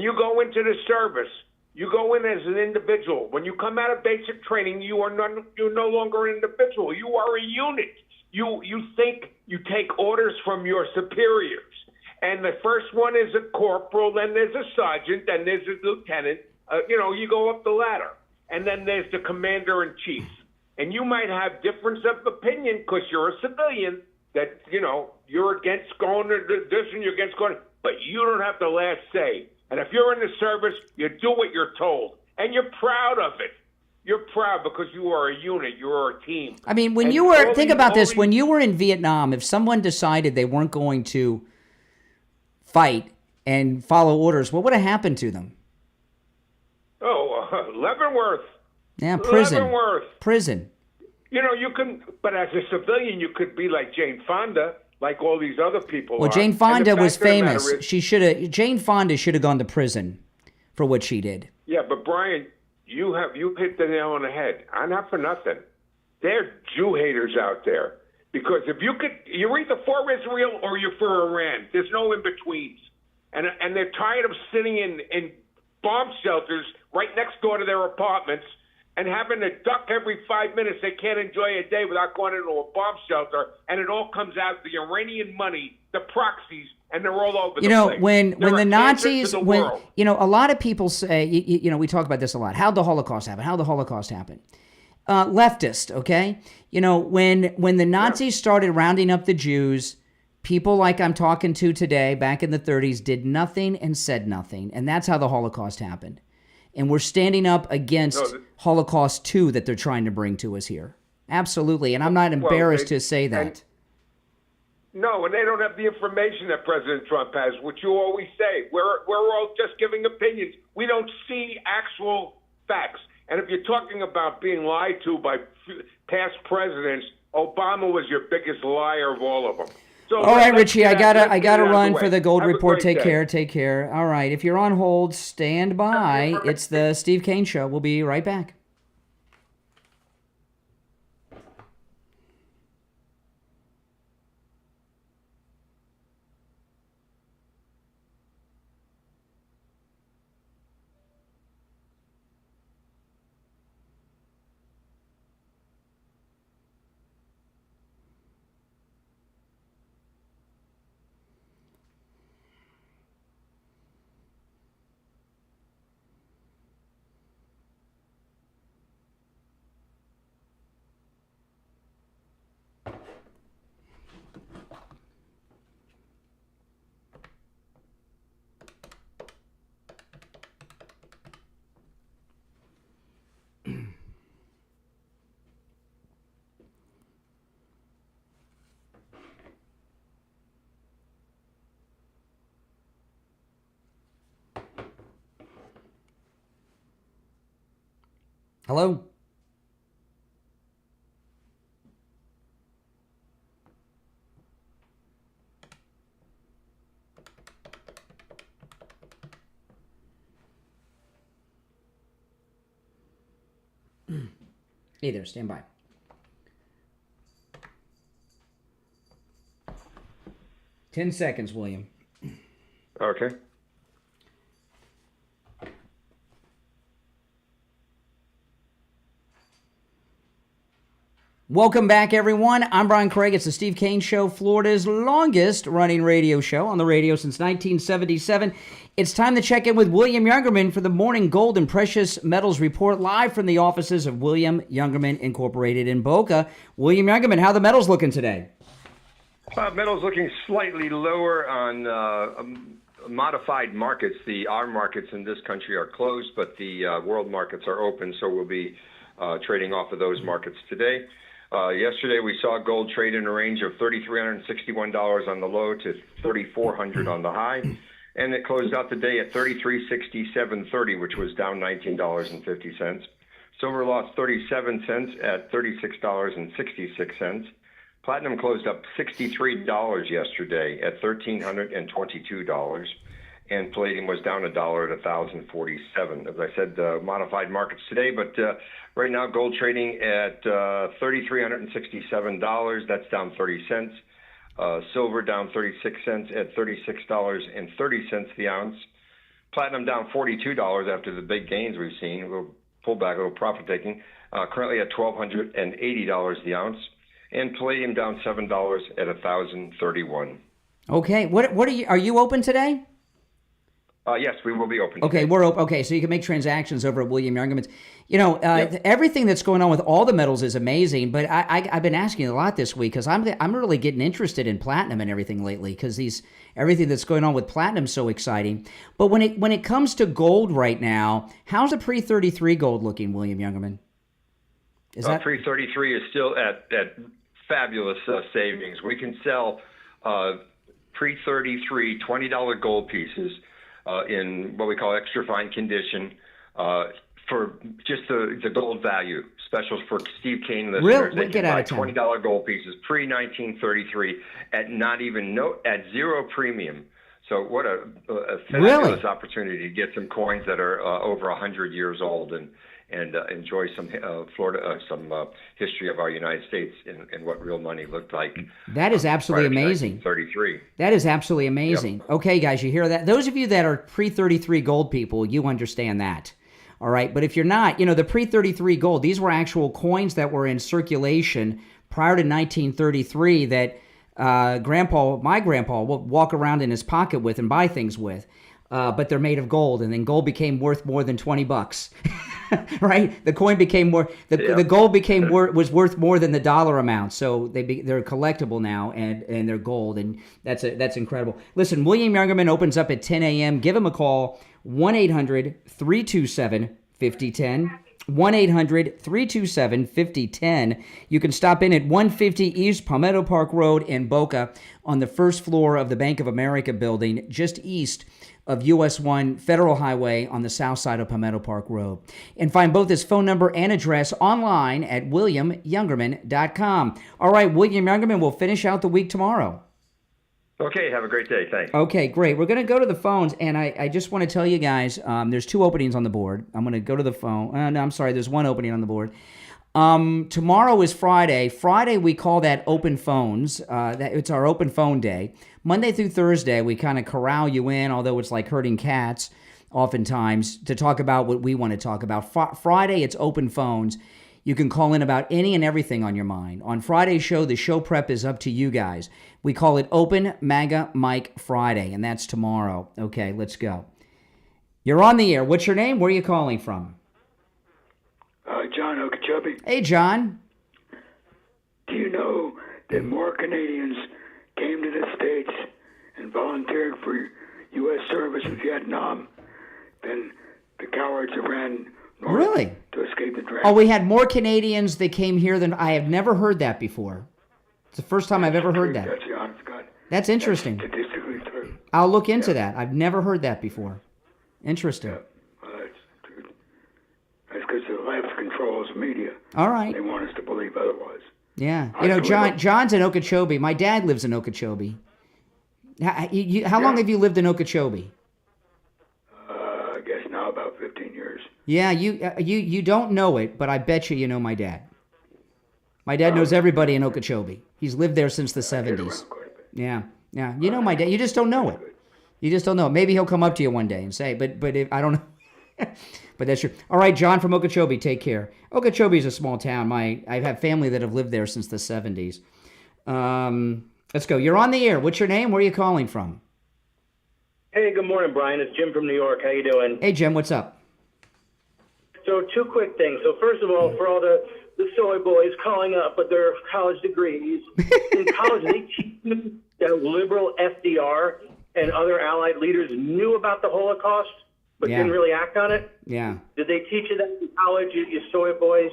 you go in as an individual. When you come out of basic training, you're no longer an individual. You are a unit. You think you take orders from your superiors. And the first one is a corporal, then there's a sergeant, then there's a lieutenant. You go up the ladder. And then there's the commander-in-chief. And you might have difference of opinion because you're a civilian that, you're against going to this and you're against going, but you don't have the last say. And if you're in the service, you do what you're told. And you're proud of it. You're proud because you are a unit. You're a team. I mean, when And you were, all think these- about all this, these- when you were in Vietnam, if someone decided they weren't going to fight and follow orders, what would have happened to them? Leavenworth. Yeah, prison. Leavenworth. Prison. You can, but as a civilian, you could be like Jane Fonda, like all these other people Well, are. Jane And the Fonda was fact of the matter famous. is- Jane Fonda should have gone to prison for what she did. Yeah, but Brian, you hit the nail on the head. Not for nothing. There are Jew haters out there. Because if you're either for Israel or you're for Iran. There's no in-betweens. And they're tired of sitting in bomb shelters right next door to their apartments and having to duck every 5 minutes. They can't enjoy a day without going into a bomb shelter. And it all comes out, the Iranian money, the proxies, and they're all over the place. when They're the a cancer to Nazis, the when world. a lot of people say, we talk about this a lot. How'd the Holocaust happen? Leftist, okay? When the Nazis started rounding up the Jews, people like I'm talking to today, back in the 30s, did nothing and said nothing, and that's how the Holocaust happened. And we're standing up against Holocaust 2 that they're trying to bring to us here. Absolutely, and I'm not embarrassed to say that. No, and they don't have the information that President Trump has, which you always say. We're all just giving opinions. We don't see actual facts. And if you're talking about being lied to by past presidents, Obama was your biggest liar of all of them. So All right, Richie, I gotta out of run the for way. the Gold Have a Report. great day. Take care. All right, if you're on hold, stand by. It's the Steve Kane Show. We'll be right back. Hello? Hey there, stand by. Ten seconds, William. Okay. Welcome back, everyone. I'm Brian Craig. It's the Steve Kane Show, Florida's longest-running radio show on the radio since 1977. It's time to check in with William Youngerman for the Morning Gold and Precious Metals Report, live from the offices of William Youngerman Incorporated in Boca. William Youngerman, how are the metals looking today? Metal's looking slightly lower on modified markets. Our markets in this country are closed, but the world markets are open, so we'll be trading off of those markets today. Yesterday, we saw gold trade in a range of $3,361 on the low to $3,400 on the high, and it closed out the day at $3367.30, which was down $19.50. Silver lost 37 cents at $36.66. Platinum closed up $63 yesterday at $1,322, and palladium was down $1 at $1,047. As I said, modified markets today, but right now gold trading at $3,367. That's down 30 cents. Silver down 36 cents at $36.30 the ounce. Platinum down $42 after the big gains we've seen. A little pullback, a little profit taking. Currently at $1,280 the ounce. And palladium down $7 at $1,031. Okay, what are you open today? Yes, we will be open. Okay, we're open. Okay, so you can make transactions over at William Youngerman's. You know, everything that's going on with all the metals is amazing, but I've been asking a lot this week because I'm really getting interested in platinum and everything lately because everything that's going on with platinum is so exciting. But when it comes to gold right now, how's the pre-33 gold looking, William Youngerman? Is that pre-33 is still at fabulous savings. We can sell pre-33 $20 gold pieces in what we call extra fine condition for just the gold value. Specials for Steve Kane listeners. They can buy $20 gold pieces pre-1933 at at zero premium. So what a fabulous opportunity to get some coins that are over 100 years old and enjoy some history of our United States and what real money looked like. That is absolutely amazing. 33. That is absolutely amazing. Yep. Okay, guys, you hear that? Those of you that are pre-33 gold people, you understand that. All right, but if you're not, the pre-33 gold, these were actual coins that were in circulation prior to 1933 that my grandpa would walk around in his pocket with and buy things with. But they're made of gold, and then gold became worth more than $20, right? The coin became more. The gold was worth more than the dollar amount. So they're collectible now, and they're gold, and that's incredible. Listen, William Youngerman opens up at 10 a.m. Give him a call, 1-800-327-5010. 1-800-327-5010. You can stop in at 150 East Palmetto Park Road in Boca on the first floor of the Bank of America building, just east of US 1 Federal Highway on the south side of Palmetto Park Road. And find both his phone number and address online at williamyoungerman.com. All right, William Youngerman will finish out the week tomorrow. Okay, have a great day. Thanks. Okay, great. We're going to go to the phones, and I just want to tell you guys, there's 2 openings on the board. I'm going to go to the phone. No, I'm sorry, there's 1 opening on the board. Tomorrow is Friday. Friday, we call that open phones. It's our open phone day. Monday through Thursday, we kind of corral you in, although it's like herding cats oftentimes, to talk about what we want to talk about. Friday, it's open phones. You can call in about any and everything on your mind. On Friday's show, the show prep is up to you guys. We call it Open MAGA Mike Friday, and that's tomorrow. Okay, let's go. You're on the air. What's your name? Where are you calling from? John Okeechobee. Hey, John. Do you know that more Canadians came to the States and volunteered for U.S. service in Vietnam than the cowards that ran north to escape the dragon? Oh, we had more Canadians that came here than I have never heard that before. It's the first time I've ever heard that. That's the honest to God. That's interesting. That's statistically true. I'll look into that. I've never heard that before. Interesting. Well, that's because the left controls media. All right. They want us to believe otherwise. Yeah. John's in Okeechobee. My dad lives in Okeechobee. How long have you lived in Okeechobee? I guess now about 15 years. Yeah, you don't know it, but I bet you know my dad. My dad knows everybody in Okeechobee. He's lived there since the 70s. Yeah. You know my dad. You just don't know it. You just don't know it. Maybe he'll come up to you one day and say, but I don't know. But that's true. All right, John from Okeechobee, take care. Okeechobee is a small town. I have family that have lived there since the 70s. Let's go. You're on the air. What's your name? Where are you calling from? Hey, good morning, Brian. It's Jim from New York. How you doing? Hey, Jim. What's up? So 2 quick things. So first of all, for all the soy boys calling up with their college degrees, in college they teach you that liberal FDR and other Allied leaders knew about the Holocaust but Yeah. didn't really act on it? Yeah. Did they teach you that in college, you soy boys?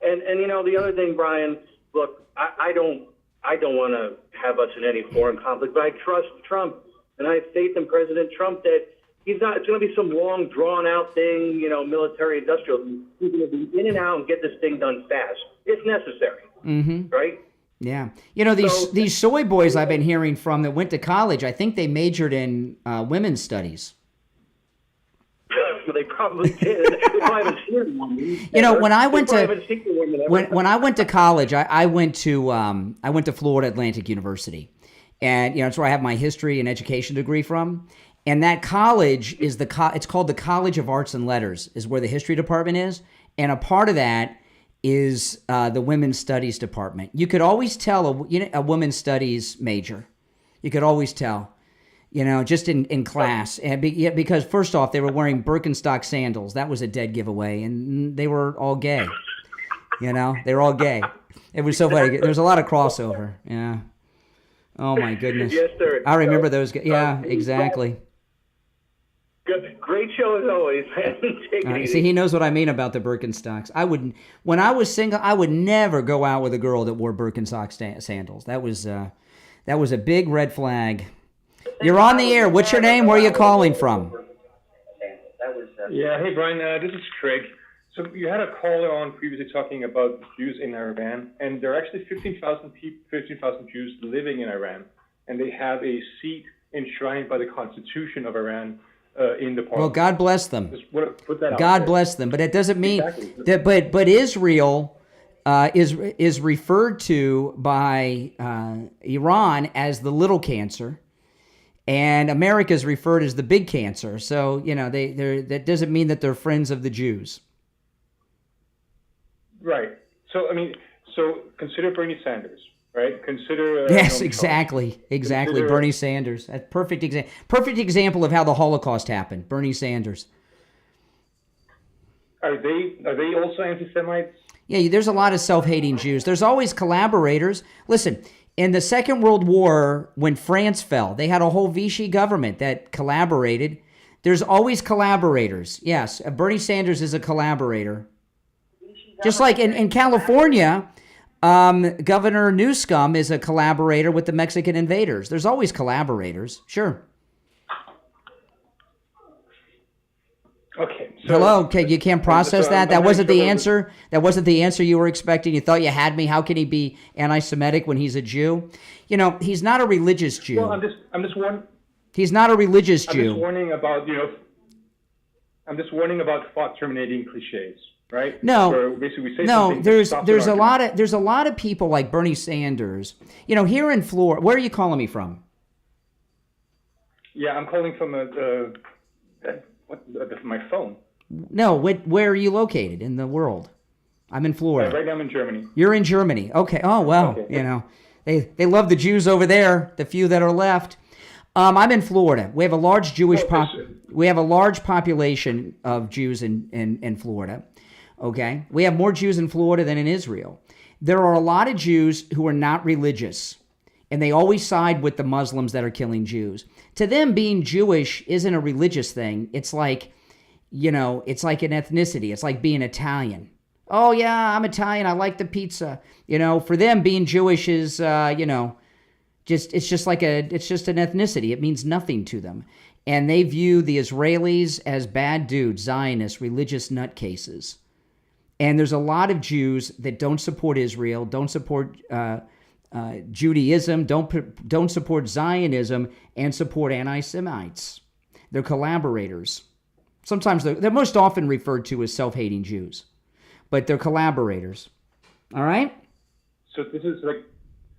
And you know, the other thing, Brian, look, I don't want to have us in any foreign conflict, but I trust Trump, and I have faith in President Trump that he's not, it's going to be some long, drawn-out thing, you know, military-industrial. He's going to be in and out and get this thing done fast, if necessary, right? Yeah. You know, these soy boys I've been hearing from that went to college, I think they majored in women's studies. They probably did. They probably haven't seen one. You know, when I went They to probably haven't seen one ever. when I went to college, I went to Florida Atlantic University, and you know, it's where I have my history and education degree from. And that college is it's called the College of Arts and Letters, is where the history department is, and a part of that is the women's studies department. You could always tell a women's studies major. You could always tell. You know, just in class. And because first off, they were wearing Birkenstock sandals. That was a dead giveaway. And they were all gay. You know, they were all gay. It was so funny. There was a lot of crossover. Yeah. Oh, my goodness. Yes, sir. I remember those guys. Yeah, exactly. Good. Great show as always, man. Take it easy. See, he knows what I mean about the Birkenstocks. When I was single, I would never go out with a girl that wore Birkenstock sandals. That was a big red flag. You're on the air. What's your name? Where are you calling from? Yeah, hey Brian, this is Craig. So you had a caller on previously talking about Jews in Iran, and there are actually 15,000 Jews living in Iran, and they have a seat enshrined by the Constitution of Iran in the parliament. Well, God bless them. Just want to put that out God there. bless them, but it doesn't mean Exactly. that. But Israel is referred to by Iran as the little cancer. And America is referred as the big cancer. So, you know, that doesn't mean that they're friends of the Jews. Right. So, I mean, consider Bernie Sanders, right? Consider... Yes, Noam exactly. Chomsky. Exactly. Consider, Bernie Sanders. A perfect example of how the Holocaust happened. Bernie Sanders. Are they also anti-Semites? Yeah, there's a lot of self-hating Jews. There's always collaborators. Listen, in the Second World War, when France fell, they had a whole Vichy government that collaborated. There's always collaborators. Yes, Bernie Sanders is a collaborator. Just like in California, Governor Newsom is a collaborator with the Mexican invaders. There's always collaborators. Sure. Okay. Hello. Okay, you can't process that. That wasn't the answer. That wasn't the answer you were expecting. You thought you had me. How can he be anti-Semitic when he's a Jew? You know, he's not a religious Jew. Well, I'm just warning. He's not a religious I'm Jew. just warning about I'm just warning about thought terminating cliches, right? No, Where basically we say no. something that stops There's an a lot of people like Bernie Sanders. You know, here in Florida. Where are you calling me from? Yeah, I'm calling from my phone. No, where are you located in the world? I'm in Florida. Right now I'm in Germany. You're in Germany. Okay. Oh, well, Okay. you know, they love the Jews over there, the few that are left. I'm in Florida. We have a large we have a large population of Jews in Florida. Okay? We have more Jews in Florida than in Israel. There are a lot of Jews who are not religious, and they always side with the Muslims that are killing Jews. To them, being Jewish isn't a religious thing. It's like, you know, it's like an ethnicity. It's like being Italian. Oh, yeah, I'm Italian. I like the pizza. You know, for them, being Jewish is, you know, it's just an ethnicity. It means nothing to them. And they view the Israelis as bad dudes, Zionists, religious nutcases. And there's a lot of Jews that don't support Israel, don't support Judaism, don't support Zionism, and support anti-Semites. They're collaborators. Sometimes they're most often referred to as self-hating Jews, but they're collaborators. All right? So this is like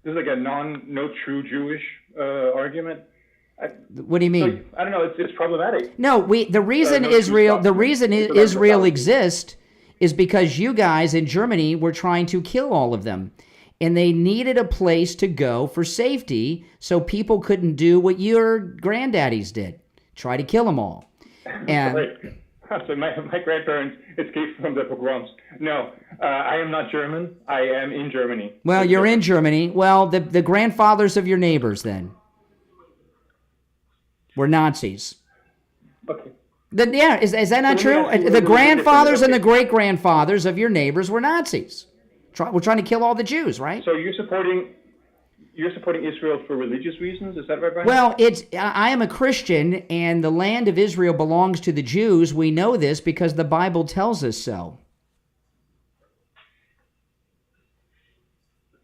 a no true Jewish argument. What do you mean? So, I don't know. It's problematic. No, the reason Israel exists is because you guys in Germany were trying to kill all of them. And they needed a place to go for safety so people couldn't do what your granddaddies did. Try to kill them all. And So my grandparents escaped from the pogroms. No, I am not German. I am in Germany. Well, you're in Germany. Well, the grandfathers of your neighbors then. were Nazis. Okay. Is that not true? The grandfathers and the great-grandfathers of your neighbors were Nazis. We're trying to kill all the Jews, right? So you're supporting Israel for religious reasons? Is that right, Brian? Well, I am a Christian, and the land of Israel belongs to the Jews. We know this because the Bible tells us so.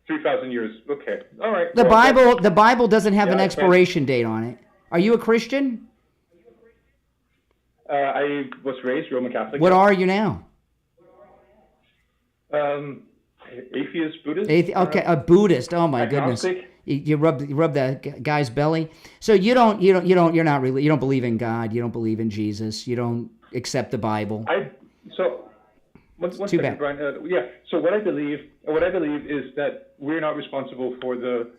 3,000 years. Okay. All right. The Bible doesn't have an expiration date on it. Are you a Christian? I was raised Roman Catholic. What are you now? Atheist, Buddhist. Okay, a Buddhist. Oh my agnostic. Goodness! You rub that guy's belly. So you're not really. You don't believe in God. You don't believe in Jesus. You don't accept the Bible. One second, Brian. So what I believe is that we're not responsible for the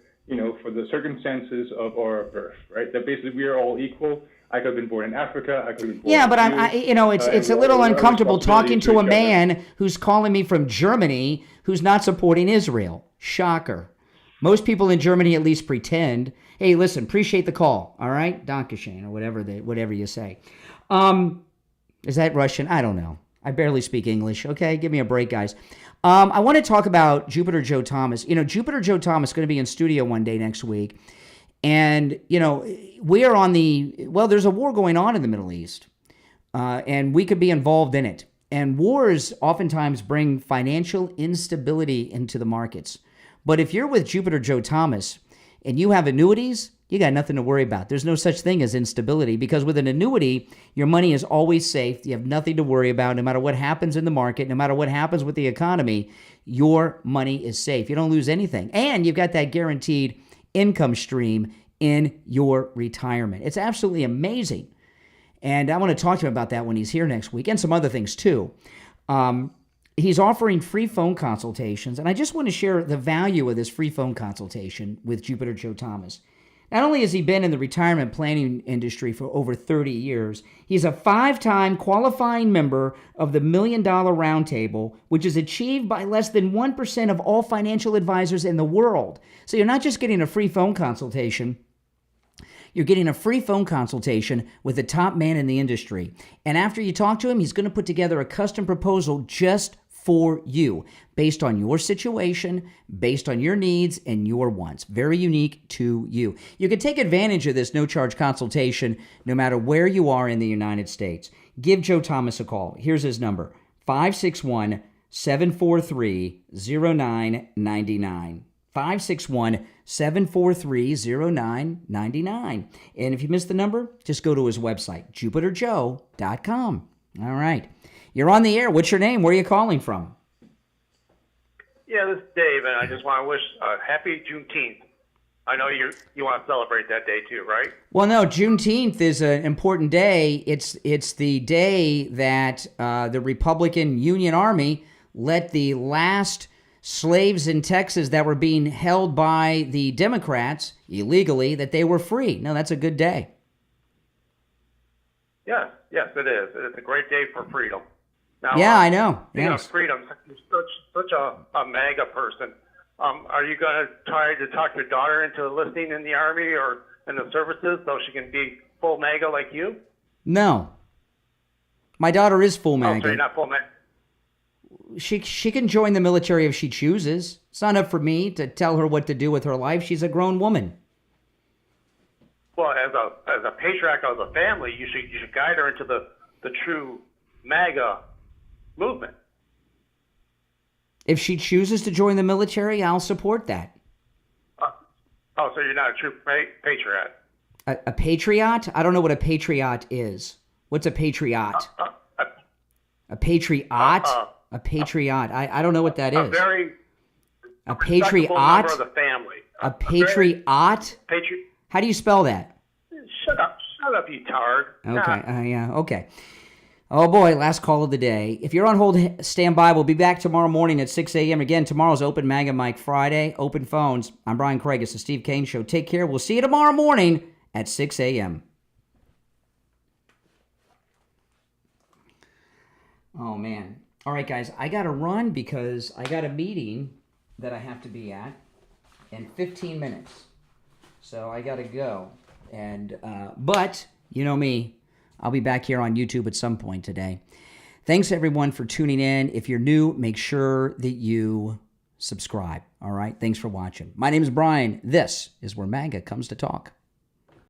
circumstances of our birth, right? That basically we are all equal. I could have been born in Africa. I could have been born. Yeah, but it's a little uncomfortable talking to a man who's calling me from Germany who's not supporting Israel. Shocker. Most people in Germany at least pretend. Hey, listen, appreciate the call. All right, Dankeschön, or whatever you say. Is that Russian? I don't know. I barely speak English. Okay, give me a break, guys. I want to talk about Jupiter Joe Thomas. Jupiter Joe Thomas is going to be in studio one day next week. And, we are on there's a war going on in the Middle East, and we could be involved in it. And wars oftentimes bring financial instability into the markets. But if you're with Jupiter Joe Thomas and you have annuities, you got nothing to worry about. There's no such thing as instability, because with an annuity, your money is always safe. You have nothing to worry about. No matter what happens in the market, no matter what happens with the economy, your money is safe. You don't lose anything. And you've got that guaranteed income stream in your retirement. It's absolutely amazing. And I want to talk to him about that when he's here next week, and some other things too. He's offering free phone consultations, and I just want to share the value of this free phone consultation with Jupiter Joe Thomas. Not only has he been in the retirement planning industry for over 30 years, he's a 5-time qualifying member of the $1 Million Roundtable, which is achieved by less than 1% of all financial advisors in the world. So you're not just getting a free phone consultation, you're getting a free phone consultation with the top man in the industry. And after you talk to him, he's going to put together a custom proposal just for you, based on your situation, based on your needs and your wants. Very unique to you. You can take advantage of this no-charge consultation no matter where you are in the United States. Give Joe Thomas a call. Here's his number, 561-743-0999. 561-743-0999. And if you missed the number, just go to his website, jupiterjoe.com. All right. You're on the air. What's your name? Where are you calling from? Yeah, this is Dave, and I just want to wish a happy Juneteenth. I know you want to celebrate that day too, right? Well, no, Juneteenth is an important day. It's the day that the Republican Union Army let the last slaves in Texas that were being held by the Democrats illegally, that they were free. No, that's a good day. Yes, it is. It's a great day for freedom. Now, yeah, I know. Speaking of freedom, you're such a MAGA person. Are you going to try to talk your daughter into enlisting in the Army or in the services so she can be full MAGA like you? No. My daughter is full MAGA. Oh, so you're not full MAGA? She can join the military if she chooses. It's not up for me to tell her what to do with her life. She's a grown woman. Well, as a patriarch of the family, you should guide her into the true MAGA movement. If she chooses to join the military, I'll support that. So you're not a true patriot? A patriot? I don't know what a patriot is. What's a patriot? A patriot? A patriot. I don't know what that is. A patriot? Member of the family. A patriot? How do you spell that? Shut up, you tard. Okay, yeah, okay. Oh boy, last call of the day. If you're on hold, stand by. We'll be back tomorrow morning at 6 a.m. Again, tomorrow's Open MAGA Mike Friday. Open phones. I'm Brian Craig. It's the Steve Kane Show. Take care. We'll see you tomorrow morning at 6 a.m. Oh, man. All right, guys. I got to run because I got a meeting that I have to be at in 15 minutes. So I got to go. And but you know me, I'll be back here on YouTube at some point today. Thanks everyone for tuning in. If you're new, make sure that you subscribe. All right. Thanks for watching. My name is Brian. This is where MAGA comes to talk.